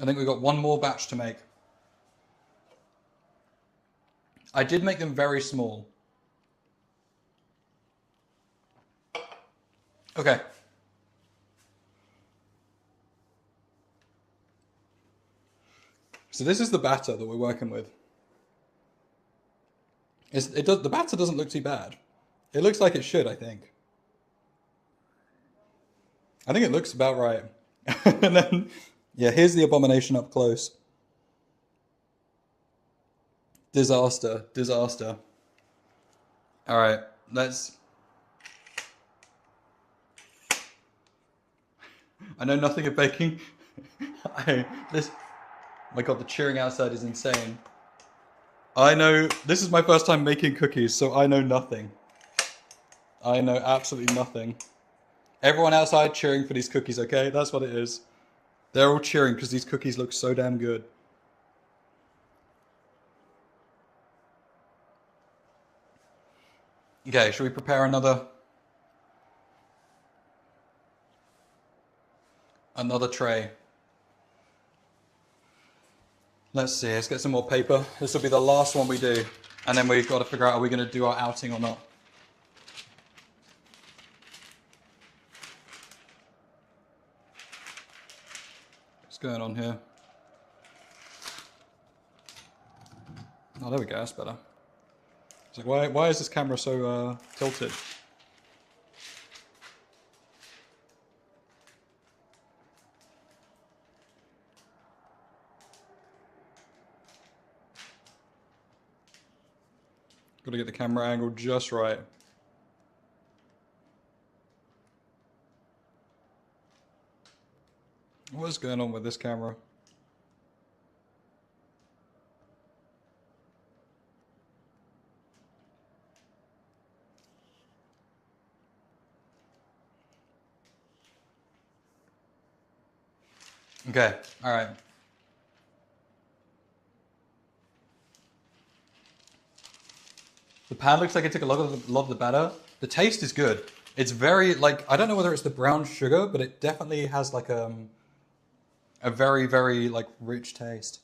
I think we've got one more batch to make. I did make them very small. Okay. So this is the batter that we're working with. The batter doesn't look too bad. It looks like it should, I think. I think it looks about right. And then, yeah, here's the abomination up close. Disaster, disaster. All right, let's... I know nothing of baking. Oh my God, the cheering outside is insane. I know, this is my first time making cookies, so I know nothing. I know absolutely nothing. Everyone outside cheering for these cookies, okay? That's what it is. They're all cheering because these cookies look so damn good. Okay, should we prepare another tray? Let's see, let's get some more paper. This will be the last one we do. And then we've got to figure out, are we going to do our outing or not? What's going on here? Oh, there we go, that's better. It's like, why is this camera so tilted? Got to get the camera angle just right. What is going on with this camera? Okay, all right. The pan looks like it took a lot of the batter. The taste is good. It's very, like, I don't know whether it's the brown sugar, but it definitely has like a very, very like rich taste.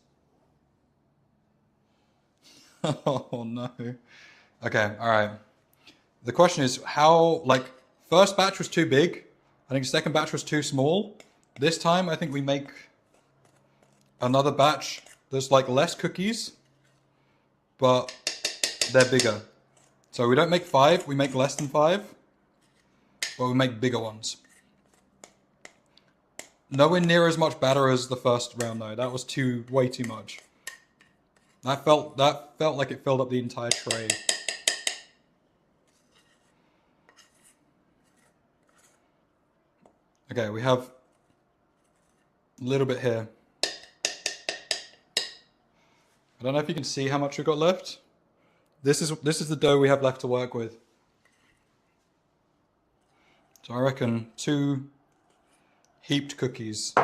Oh no. Okay, all right. The question is how, like, first batch was too big. I think second batch was too small. This time I think we make another batch that's like less cookies, but they're bigger. So we don't make 5, we make less than 5, but we make bigger ones. Nowhere near as much batter as the first round though. That was way too much. That felt like it filled up the entire tray. Okay, we have a little bit here. I don't know if you can see how much we've got left. This is the dough we have left to work with. So I reckon 2 heaped cookies.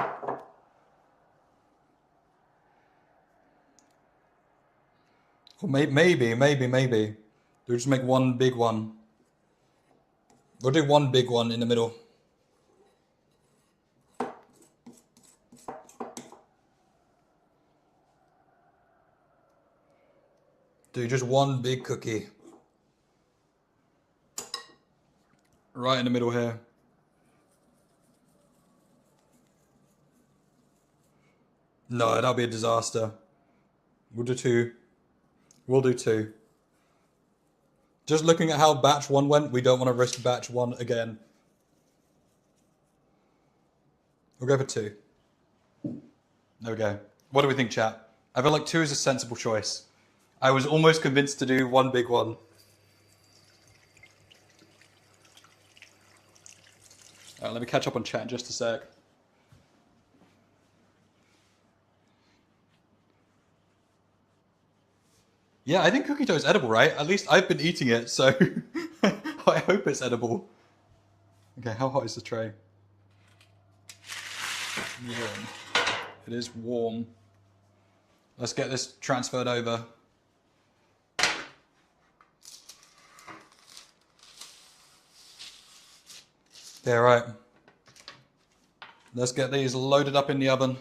Or maybe. We'll just make one big one. We'll do one big one in the middle. Do just one big cookie. Right in the middle here. No, that'll be a disaster. We'll do 2. We'll do 2. Just looking at how batch 1 went, we don't want to risk batch 1 again. We'll go for 2. There we go. What do we think, chat? I feel like 2 is a sensible choice. I was almost convinced to do 1 big one. Alright, let me catch up on chat in just a sec. Yeah, I think cookie dough is edible, right? At least I've been eating it, so I hope it's edible. Okay, how hot is the tray? Warm. It is warm. Let's get this transferred over. Yeah, right. Let's get these loaded up in the oven.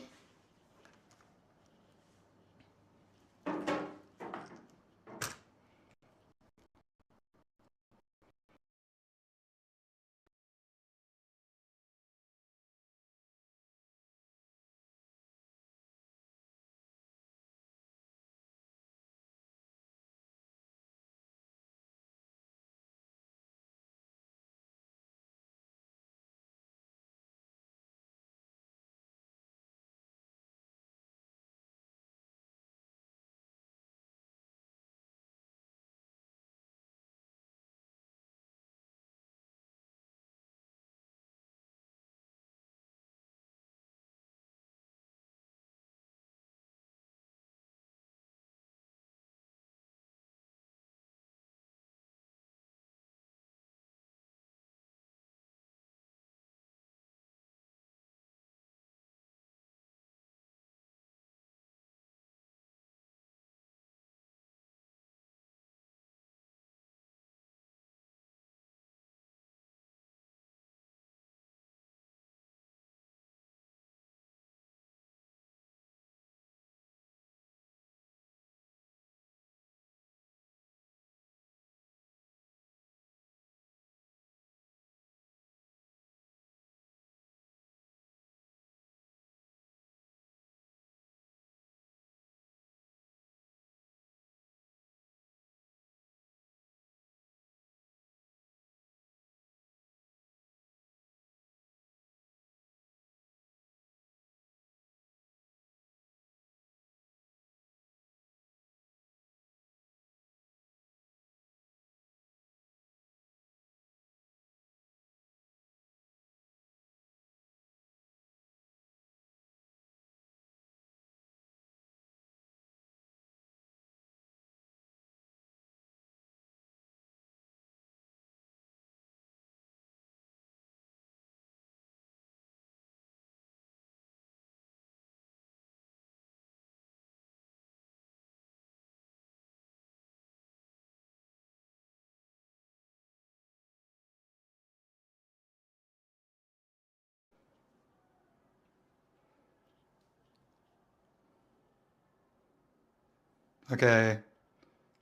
Okay,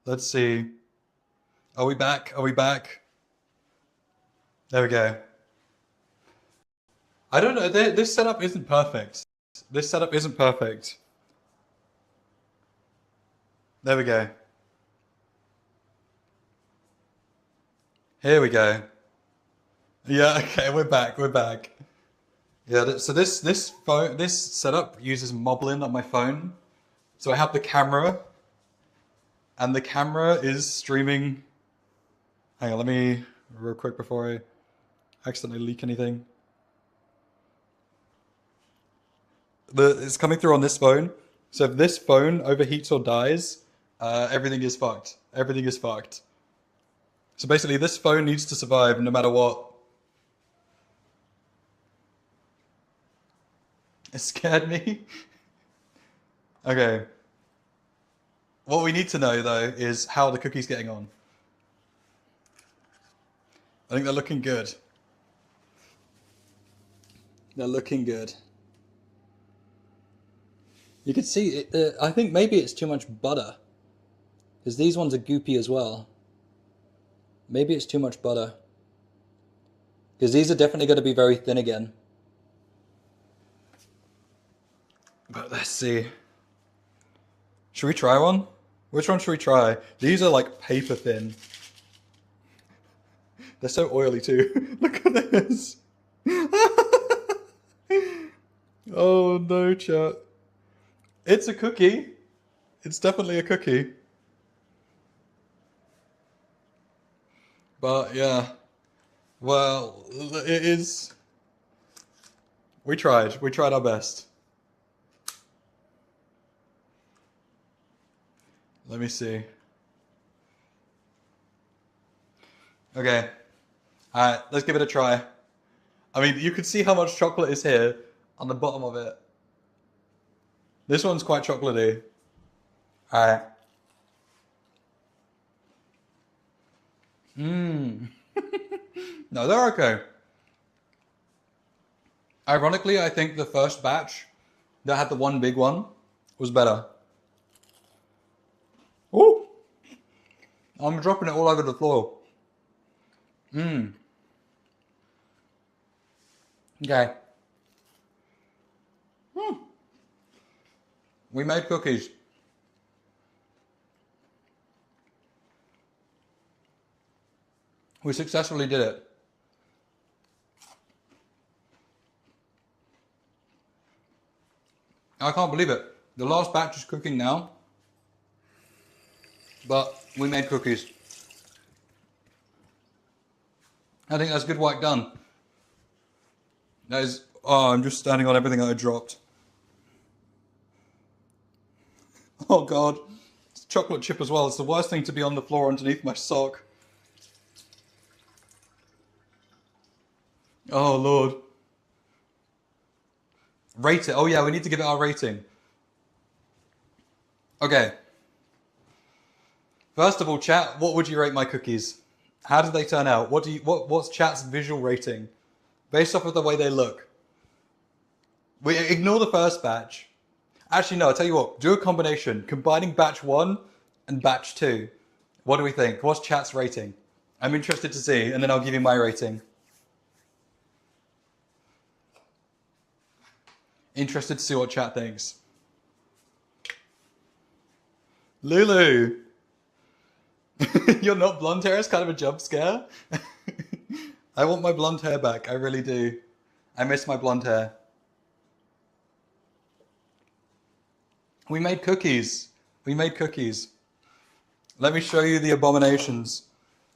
let's see. Are we back? Are we back? There we go. I don't know, this setup isn't perfect. This setup isn't perfect. There we go. Here we go. Yeah, okay, we're back, we're back. Yeah, so this setup uses Moblin on my phone. So I have the camera, and the camera is streaming. Hang on, let me, real quick before I accidentally leak anything. It's coming through on this phone. So if this phone overheats or dies, everything is fucked. Everything is fucked. So basically this phone needs to survive no matter what. It scared me. Okay. What we need to know though is how the cookie's getting on. I think they're looking good. They're looking good. You can see, I think maybe it's too much butter. Because these ones are goopy as well. Maybe it's too much butter. Because these are definitely going to be very thin again. But let's see. Should we try one? Which one should we try? These are like paper thin. They're so oily too. Look at this. Oh no, chat. It's a cookie. It's definitely a cookie. But yeah. Well, it is. We tried. We tried our best. Let me see. Okay. Alright, let's give it a try. I mean, you can see how much chocolate is here on the bottom of it. This one's quite chocolatey. Alright. Mmm. No, they're okay. Ironically, I think the first batch that had the one big one was better. Ooh! I'm dropping it all over the floor. Mmm. Okay. We made cookies. We successfully did it. I can't believe it. The last batch is cooking now. But we made cookies. I think that's good work done. That is... Oh, I'm just standing on everything I dropped. Oh god. It's chocolate chip as well. It's the worst thing to be on the floor underneath my sock. Oh lord. Rate it. Oh yeah, we need to give it our rating. Okay. First of all, chat, what would you rate my cookies? How did they turn out? What's chat's visual rating? Based off of the way they look. We ignore the first batch. Actually, no, I'll tell you what. Do a combination. Combining batch 1 and batch 2. What do we think? What's chat's rating? I'm interested to see, and then I'll give you my rating. Interested to see what chat thinks. Lulu! You're not blonde hair? It's kind of a jump scare. I want my blonde hair back. I really do. I miss my blonde hair. We made cookies. We made cookies. Let me show you the abominations.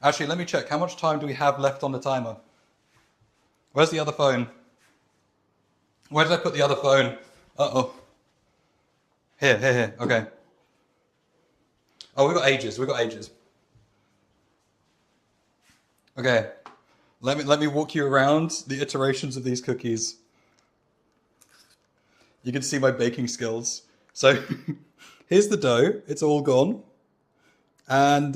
Actually, let me check. How much time do we have left on the timer? Where's the other phone? Where did I put the other phone? Uh-oh. Here. Okay. Oh, we've got ages. We've got ages. Okay. Let me walk you around the iterations of these cookies. You can see my baking skills. So, here's the dough. It's all gone. And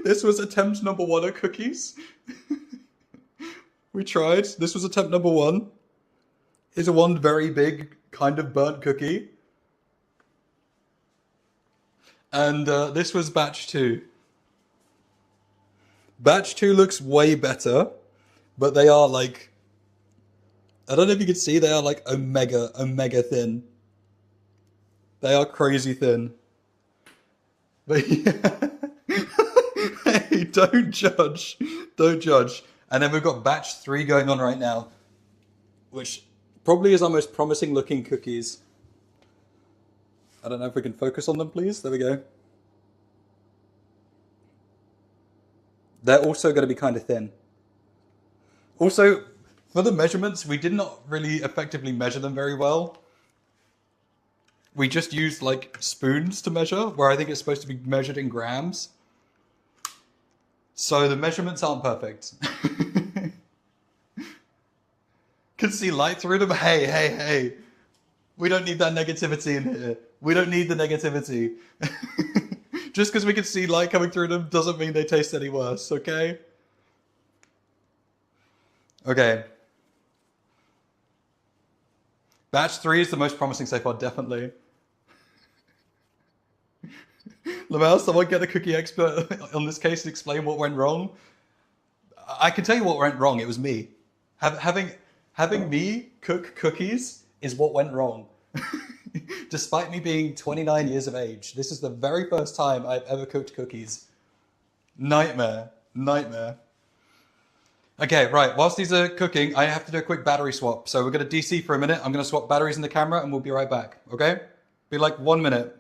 this was attempt number 1 of cookies. We tried. This was attempt number 1. Here's a one very big kind of burnt cookie. And this was batch 2. Batch 2 looks way better, but they are like, I don't know if you can see, they are like omega thin. They are crazy thin. But yeah. Hey, don't judge. Don't judge. And then we've got batch 3 going on right now, which probably is our most promising looking cookies. I don't know if we can focus on them, please. There we go. They're also going to be kind of thin. Also, for the measurements, we did not really effectively measure them very well. We just used like spoons to measure, where I think it's supposed to be measured in grams. So the measurements aren't perfect. Can see light through them. Hey. We don't need that negativity in here. We don't need the negativity. Just because we can see light coming through them doesn't mean they taste any worse, okay? Okay. Batch 3 is the most promising so far, definitely. Lamau, someone get a cookie expert on this case and explain what went wrong. I can tell you what went wrong. It was me. Having me cook cookies is what went wrong. Despite me being 29 years of age, this is the very first time I've ever cooked cookies. Nightmare. Nightmare. Okay, right. Whilst these are cooking, I have to do a quick battery swap. So we're going to DC for a minute. I'm going to swap batteries in the camera and we'll be right back. Okay? Be like 1 minute.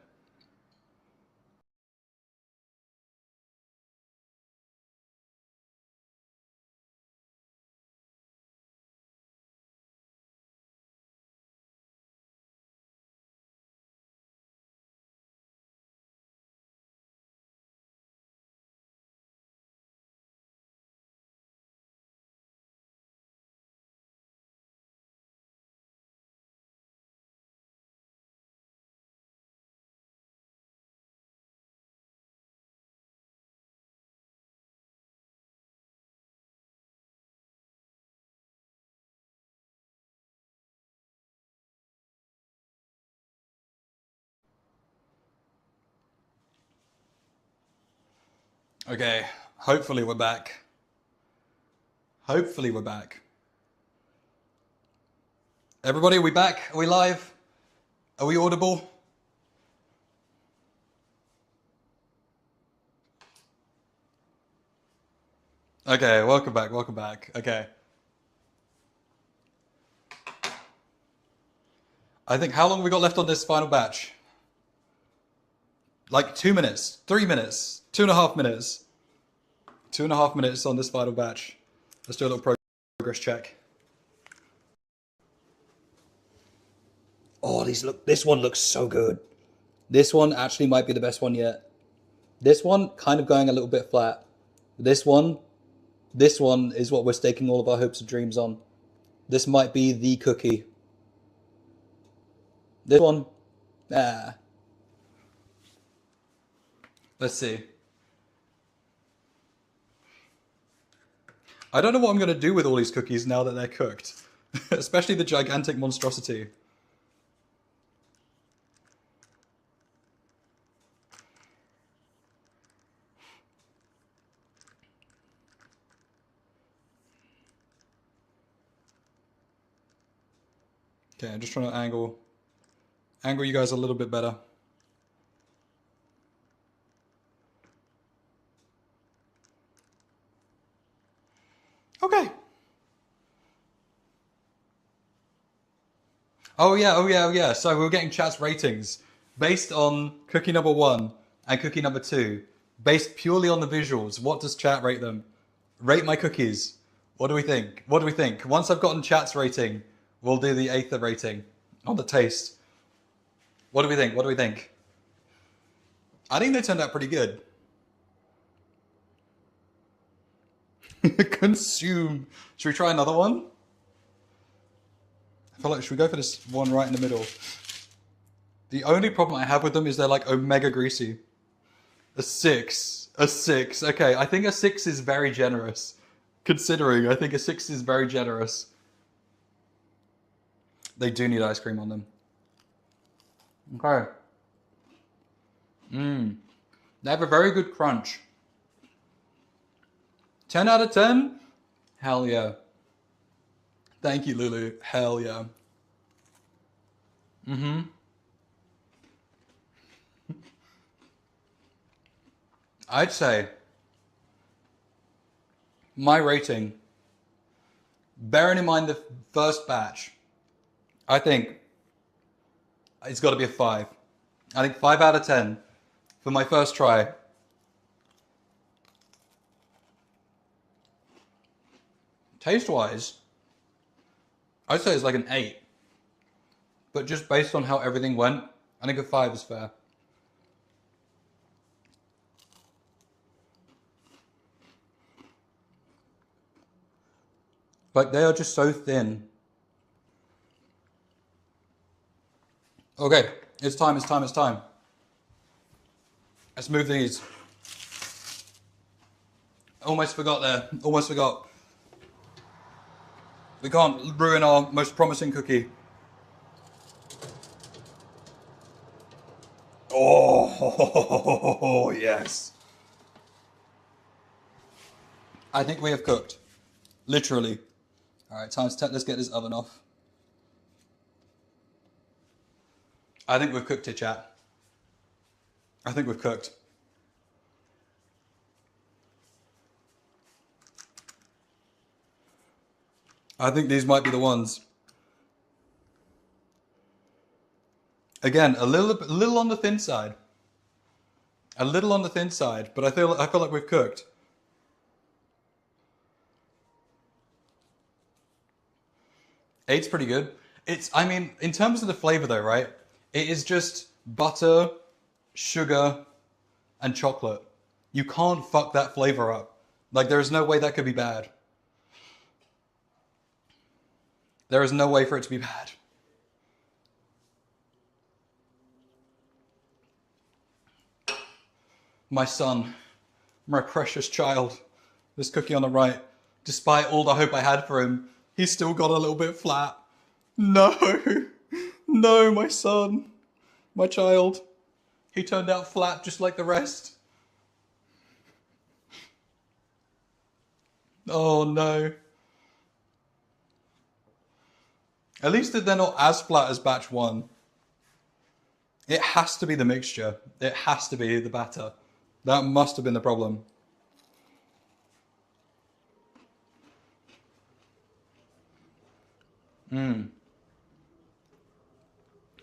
Okay, hopefully we're back. Hopefully we're back. Everybody, are we back? Are we live? Are we audible? Okay, welcome back, welcome back. Okay. I think, how long have we got left on this final batch? Like 2 minutes, 3 minutes, 2.5 minutes. 2.5 minutes on this final batch. Let's do a little progress check. Oh, this one looks so good. This one actually might be the best one yet. This one kind of going a little bit flat. This one is what we're staking all of our hopes and dreams on. This might be the cookie. This one, let's see. I don't know what I'm going to do with all these cookies now that they're cooked. Especially the gigantic monstrosity. Okay, I'm just trying to angle you guys a little bit better. Okay. Oh yeah. So we were getting chat's ratings based on cookie number 1 and cookie number 2, based purely on the visuals. What does chat rate them? Rate my cookies. What do we think? What do we think? Once I've gotten chat's rating, we'll do the Aether rating on the taste. What do we think? What do we think? I think they turned out pretty good. Consume. Should we try another one? I feel like, should we go for this one right in the middle? The only problem I have with them is they're like omega greasy. A 6. A 6. Okay, I think a 6 is very generous. Considering, I think a 6 is very generous. They do need ice cream on them. Okay. They have a very good crunch. 10 out of 10? Hell yeah. Thank you, Lulu. Hell yeah. I'd say my rating, bearing in mind the first batch, I think it's got to be a 5. I think 5 out of 10 for my first try. Taste-wise, I'd say it's like an 8. But just based on how everything went, I think a 5 is fair. Like, they are just so thin. Okay, it's time. Let's move these. Almost forgot there. Almost forgot. We can't ruin our most promising cookie. Oh, yes. I think we have cooked. Literally. All right, times 10. Let's get this oven off. I think we've cooked it, chat. I think we've cooked. I think these might be the ones. Again, a little on the thin side. A little on the thin side, but I feel like we've cooked. Eight's pretty good. I mean, in terms of the flavor though, right? It is just butter, sugar, and chocolate. You can't fuck that flavor up. Like, there is no way that could be bad. There is no way for it to be bad. My son, my precious child, this cookie on the right, despite all the hope I had for him, he still got a little bit flat. No, no, my son, my child, he turned out flat just like the rest. Oh no. At least they're not as flat as batch one. It has to be the mixture. It has to be the batter. That must have been the problem.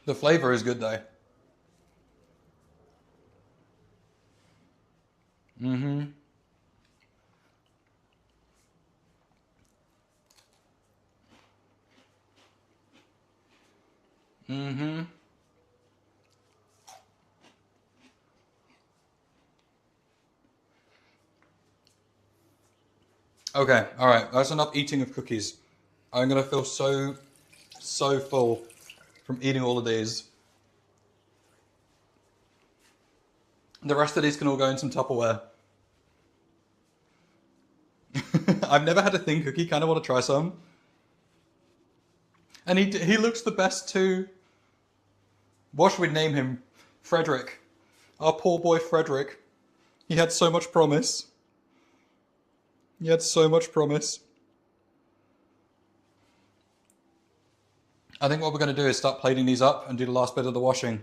The flavor is good though. Okay, all right, that's enough eating of cookies. I'm gonna feel so full from eating all of these. The rest of these can all go in some Tupperware. I've never had a thin cookie, kind of want to try some. And he looks the best too. What should we name him? Frederick. Our poor boy Frederick. He had so much promise. He had so much promise. I think what we're going to do is start plating these up and do the last bit of the washing.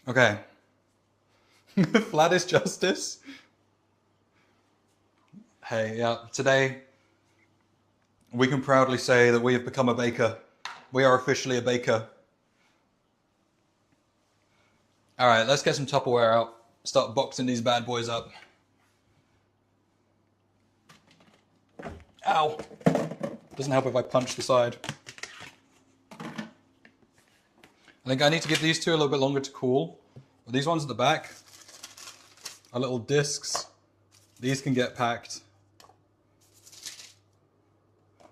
Okay. Flat is justice. Hey, yeah, today we can proudly say that we have become a baker. We are officially a baker. All right, let's get some Tupperware out. Start boxing these bad boys up. Ow. Doesn't help if I punch the side. I think I need to give these two a little bit longer to cool. But these ones at the back are little discs. These can get packed.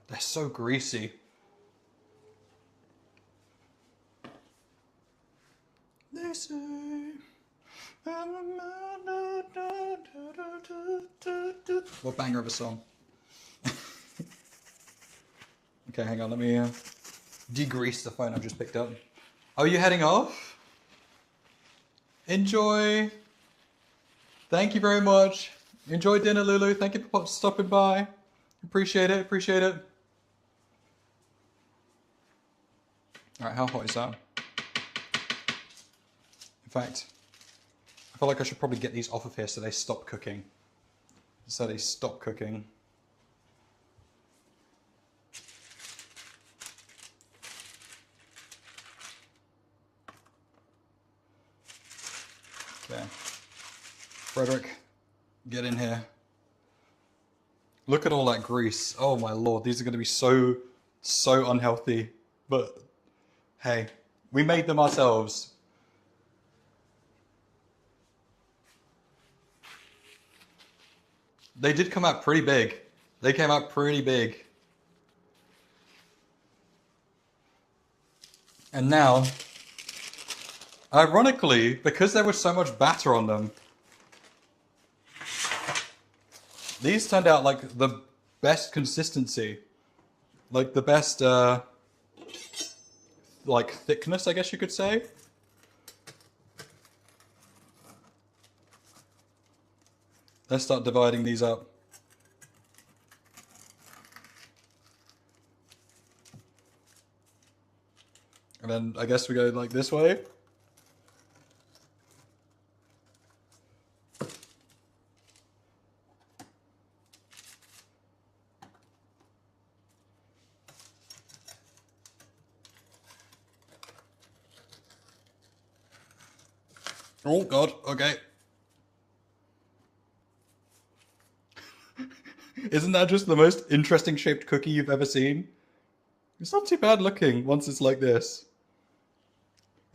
They're so greasy. They say what banger of a song. Okay, hang on, let me degrease the phone I've just picked up. Oh, are you heading off? Enjoy. Thank you very much. Enjoy dinner, Lulu. Thank you for stopping by. Appreciate it, appreciate it. All right, how hot is that? In fact, I feel like I should probably get these off of here so they stop cooking. So they stop cooking. Okay. Frederick, get in here. Look at all that grease. Oh my lord, these are going to be so unhealthy. But hey, we made them ourselves. They did come out pretty big. They came out pretty big. And now, ironically, because there was so much batter on them, These turned out like the best consistency. Like the best, like thickness, I guess you could say. Let's start dividing these up. And then I guess we go like this way. Oh God, okay. Isn't that just the most interesting shaped cookie you've ever seen? It's not too bad looking once it's like this.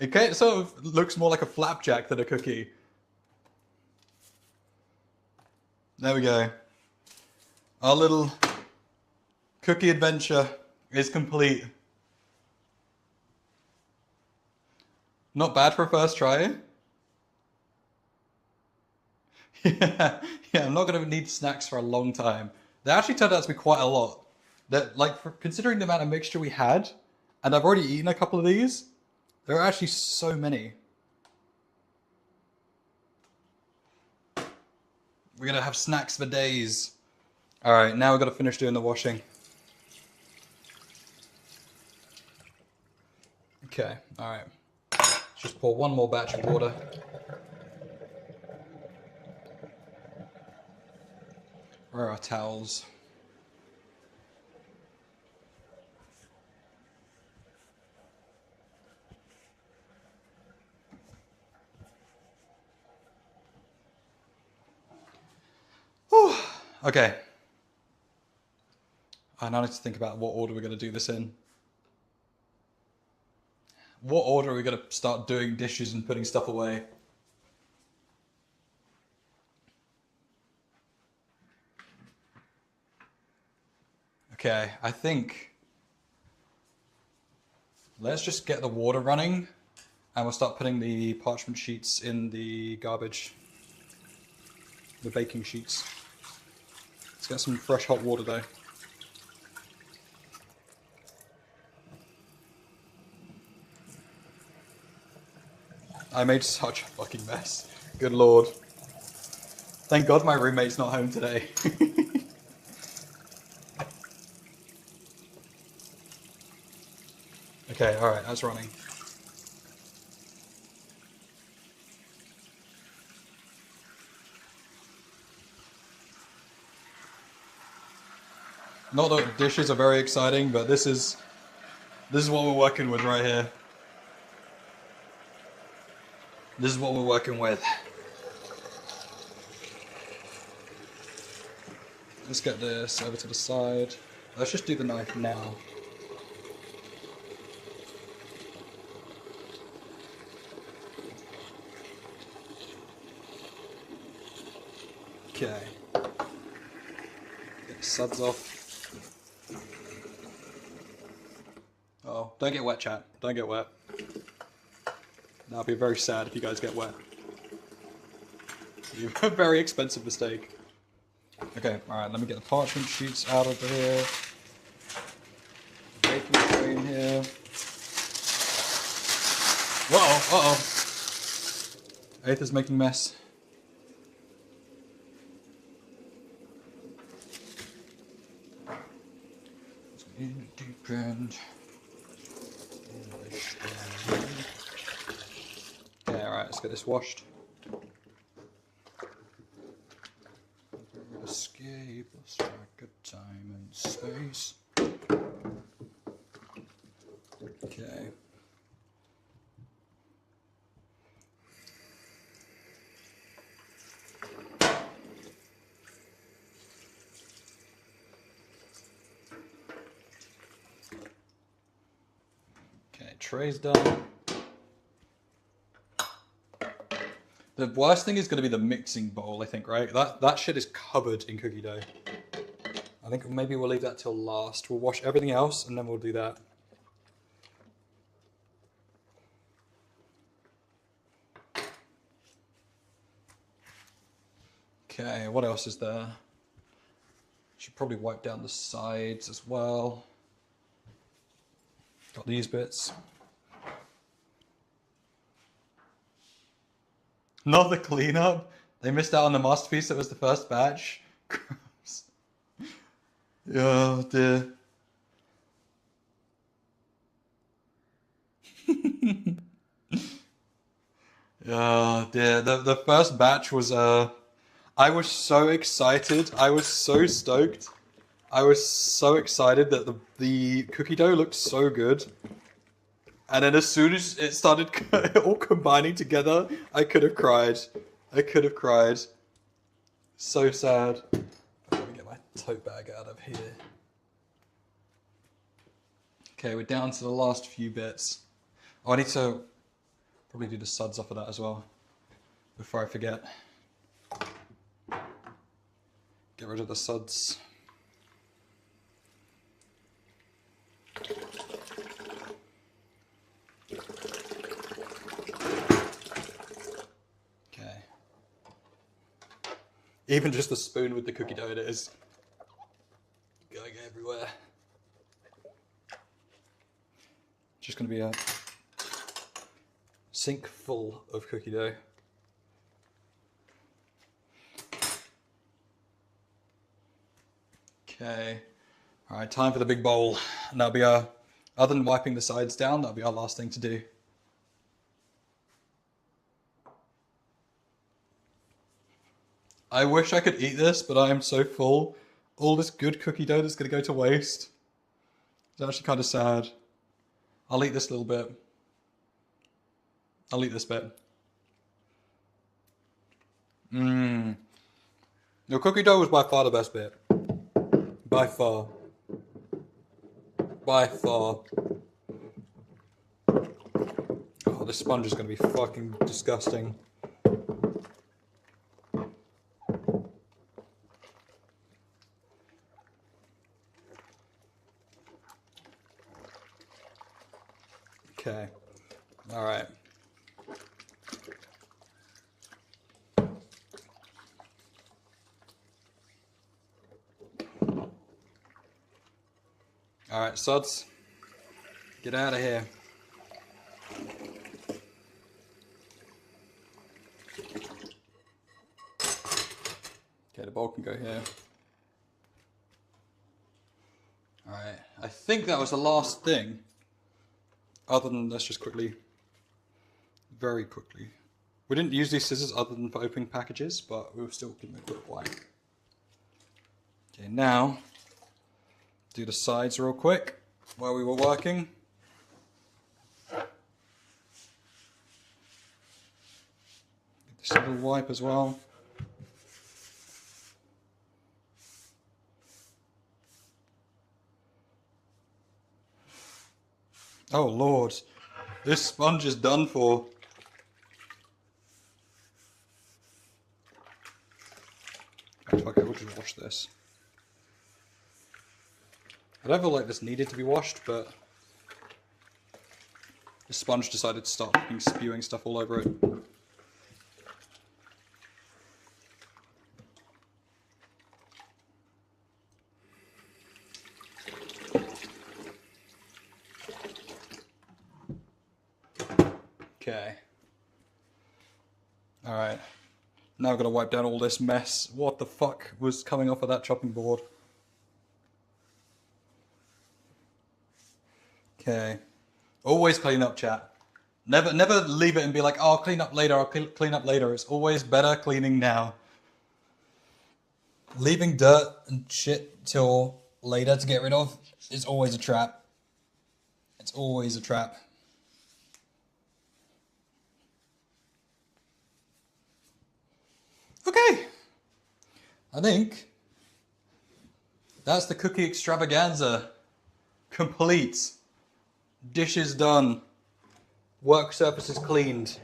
It sort of looks more like a flapjack than a cookie. There we go. Our little cookie adventure is complete. Not bad for a first try. Yeah, I'm not going to need snacks for a long time. They actually turned out to be quite a lot. That, like, considering the amount of mixture we had, and I've already eaten a couple of these, there are actually so many. We're going to have snacks for days. All right, now we've got to finish doing the washing. Okay, all right. Just pour one more batch of water. Where are our towels? Whew. Okay. I now need to think about what order we're going to do this in. What order are we going to start doing dishes and putting stuff away? Okay, I think let's just get the water running and we'll start putting the parchment sheets in the garbage. The baking sheets. Let's get some fresh hot water though. I made such a fucking mess. Good lord. Thank God my roommate's not home today. Okay, alright, that's running. Not that dishes are very exciting, but this is what we're working with right here. This is what we're working with. Let's get this over to the side. Let's just do the knife now. Okay. Get the suds off. Oh, don't get wet, chat. Don't get wet. I'll be very sad if you guys get wet. You've a very expensive mistake. Okay, alright, let me get the parchment sheets out of here. Baking tray in here. Uh-oh, uh-oh. Aether's making mess. In the deep end. Okay, alright, let's get this washed. Escape, let's strike a time and space. Okay. Okay, tray's done. The worst thing is going to be the mixing bowl, I think, right? That shit is covered in cookie dough. I think maybe we'll leave that till last. We'll wash everything else and then we'll do that. Okay, what else is there? Should probably wipe down the sides as well. Got these bits. Not the cleanup. They missed out on the masterpiece that was the first batch. Gross. Oh dear. Oh dear. The first batch was I was so excited. I was so stoked. I was so excited that the cookie dough looked so good. And then as soon as it started all combining together, I could have cried. I could have cried. So sad. Let me get my tote bag out of here. Okay, we're down to the last few bits. Oh, I need to probably do the suds off of that as well, before I forget. Get rid of the suds. Okay. Even just the spoon with the cookie dough in it is going everywhere. Just going to be a sink full of cookie dough. Okay. All right, time for the big bowl. And that'll be our, other than wiping the sides down, that'll be our last thing to do. I wish I could eat this, but I am so full. All this good cookie dough that's going to go to waste. It's actually kind of sad. I'll eat this little bit. I'll eat this bit. Mmm. Your cookie dough was by far the best bit. By far. By far. Oh, this sponge is going to be fucking disgusting. Okay. All right. All right, suds. Get out of here. Okay, the bowl can go here. All right. I think that was the last thing. Other than, let's just quickly, very quickly. We didn't use these scissors other than for opening packages, but we were still giving it a quick wipe. Okay, now, do the sides real quick while we were working. Get this little wipe as well. Oh Lord, this sponge is done for. Okay, we'll just wash this. I don't feel like this needed to be washed, but the sponge decided to start spewing stuff all over it. Okay. Alright. Now I've got to wipe down all this mess. What the fuck was coming off of that chopping board? Okay. Always clean up, chat. Never leave it and be like, oh, I'll clean up later, I'll clean up later. It's always better cleaning now. Leaving dirt and shit till later to get rid of is always a trap. It's always a trap. Okay. I think that's the cookie extravaganza. Complete. Dishes done. Work surfaces cleaned.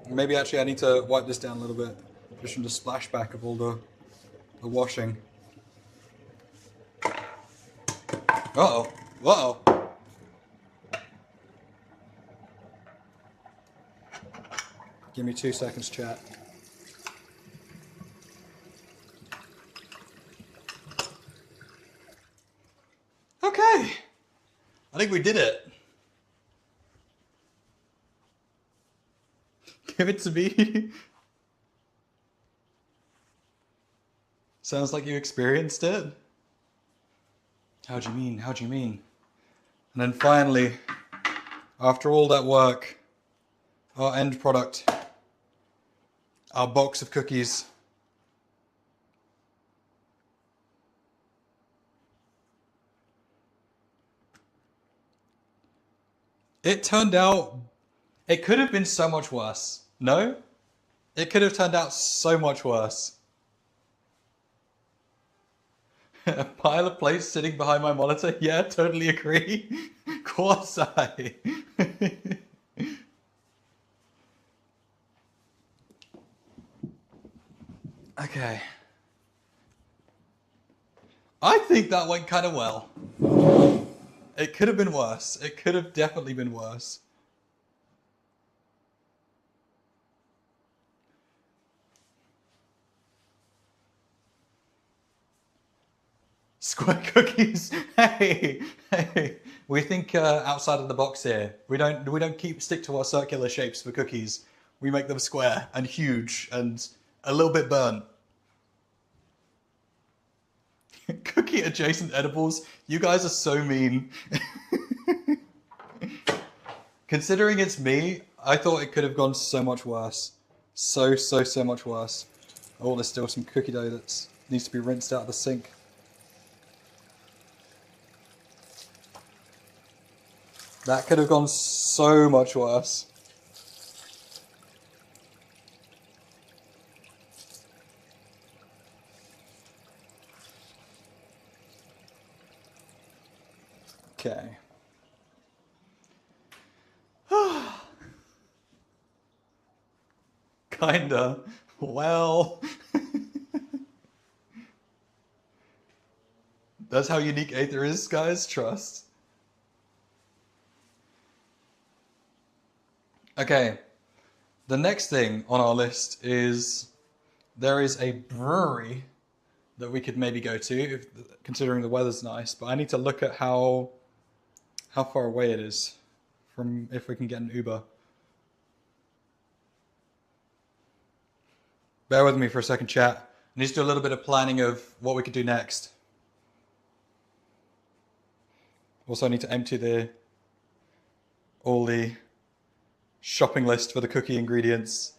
Maybe actually I need to wipe this down a little bit. Just from the splashback of all the washing. Uh-oh. Uh-oh. Give me 2 seconds, chat. think we did it. Give it to me. Sounds like you experienced it. How do you mean? How do you mean? And then finally, after all that work, our end product, our box of cookies. It turned out, it could have been so much worse. No? It could have turned out so much worse. A pile of plates sitting behind my monitor? Yeah, totally agree. Quasi. Okay. I think that went kind of well. It could have been worse. It could have definitely been worse. Square cookies. Hey, hey. We think outside of the box here. We don't stick to our circular shapes for cookies. We make them square and huge and a little bit burnt. Cookie adjacent edibles. You guys are so mean. Considering it's me, I thought it could have gone so much worse. So much worse. Oh, there's still some cookie dough that needs to be rinsed out of the sink. That could have gone so much worse. Okay. Kinda. Well. That's how unique Aether is, guys. Trust. Okay. The next thing on our list is there is a brewery that we could maybe go to, considering the weather's nice. But I need to look at how far away it is from if we can get an Uber. Bear with me for a second, chat. I need to do a little bit of planning of what we could do next. Also, I need to empty all the shopping list for the cookie ingredients.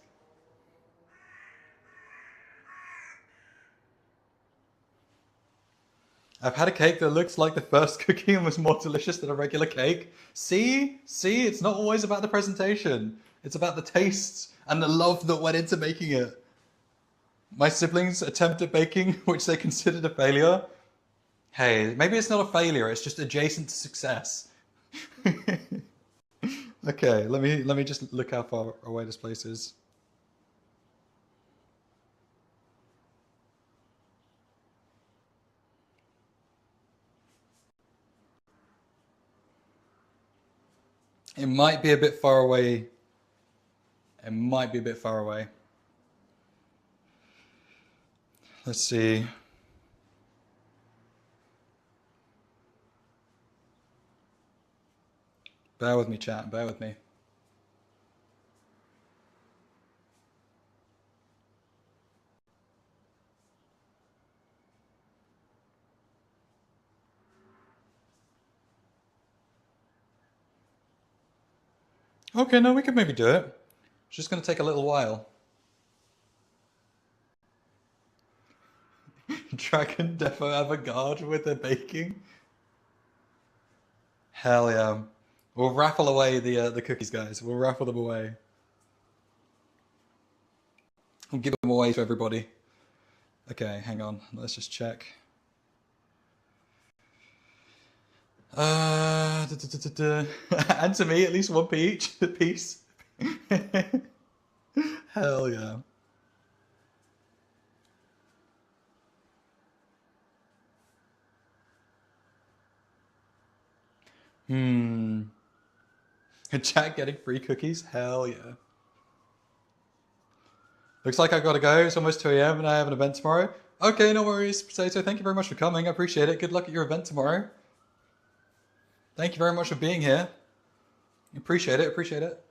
I've had a cake that looks like the first cookie and was more delicious than a regular cake. See, it's not always about the presentation. It's about the taste and the love that went into making it. My siblings attempted baking, which they considered a failure. Hey, maybe it's not a failure, it's just adjacent to success. Okay, let me just look how far away this place is. It might be a bit far away. It might be a bit far away. Let's see. Bear with me, chat. Bear with me. Okay, no, we could maybe do it. It's just going to take a little while. Dragon Defo Avant-Garde with their baking. Hell yeah. We'll raffle away the cookies, guys. We'll raffle them away. We'll give them away to everybody. Okay, hang on. Let's just check. And to me, at least one piece. Hell yeah. Chat getting free cookies? Hell yeah. Looks like I've got to go. It's almost 2 a.m. and I have an event tomorrow. Okay, no worries, Potato. Thank you very much for coming. I appreciate it. Good luck at your event tomorrow. Thank you very much for being here. Appreciate it.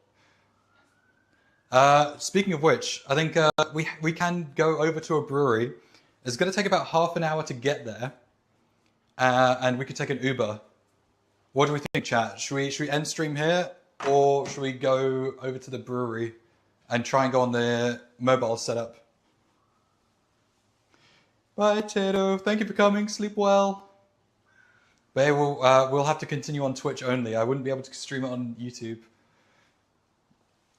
Speaking of which, I think we can go over to a brewery. It's going to take about half an hour to get there, and we could take an Uber. What do we think, chat? Should we end stream here, or should we go over to the brewery and try and go on the mobile setup? Bye, Tato. Thank you for coming. Sleep well. But hey, we'll have to continue on Twitch only. I wouldn't be able to stream it on YouTube.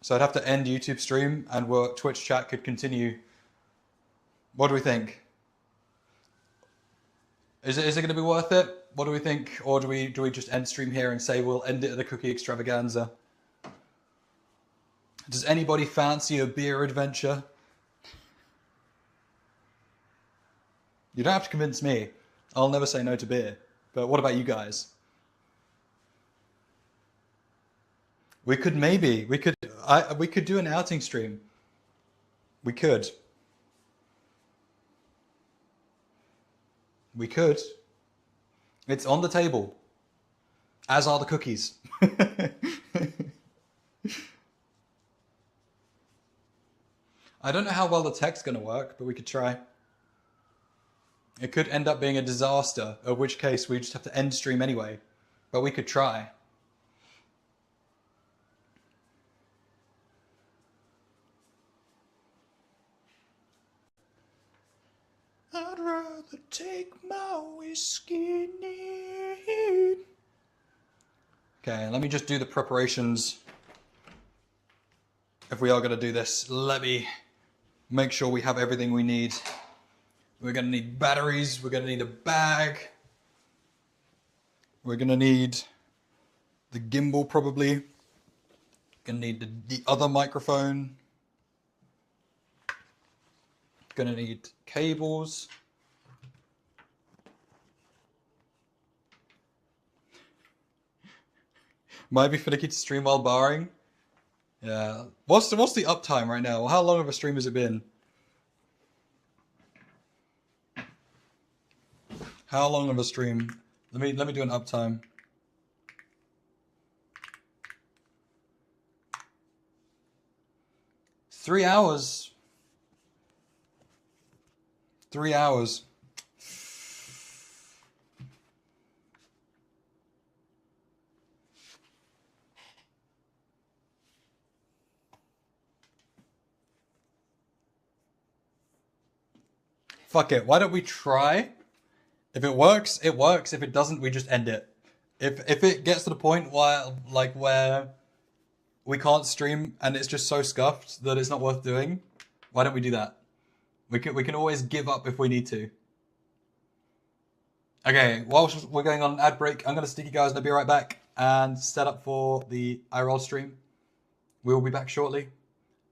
So I'd have to end YouTube stream and Twitch chat could continue. What do we think? Is it going to be worth it? What do we think? Or do we just end stream here and say we'll end it at the cookie extravaganza? Does anybody fancy a beer adventure? You don't have to convince me. I'll never say no to beer. But what about you guys? We could do an outing stream. We could. It's on the table. As are the cookies. I don't know how well the tech's going to work, but we could try. It could end up being a disaster, in which case we just have to end stream anyway. But we could try. I'd rather take my whiskey neat. Okay, let me just do the preparations. If we are going to do this, let me make sure we have everything we need. We're going to need batteries. We're going to need a bag. We're going to need the gimbal probably. Going to need the other microphone. Going to need cables. Might be finicky to stream while barring. Yeah. What's the uptime right now? How long of a stream has it been? How long of a stream? Let me do an uptime. Three hours. Fuck it. Why don't we try? If it works, it works. If it doesn't, we just end it. If it gets to the point where we can't stream and it's just so scuffed that it's not worth doing, why don't we do that? We can always give up if we need to. Okay, whilst we're going on an ad break, I'm going to stick you guys and I'll be right back and set up for the IRL stream. We will be back shortly.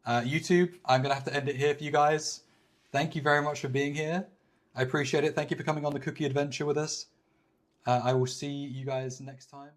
YouTube, I'm going to have to end it here for you guys. Thank you very much for being here. I appreciate it. Thank you for coming on the cookie adventure with us. I will see you guys next time.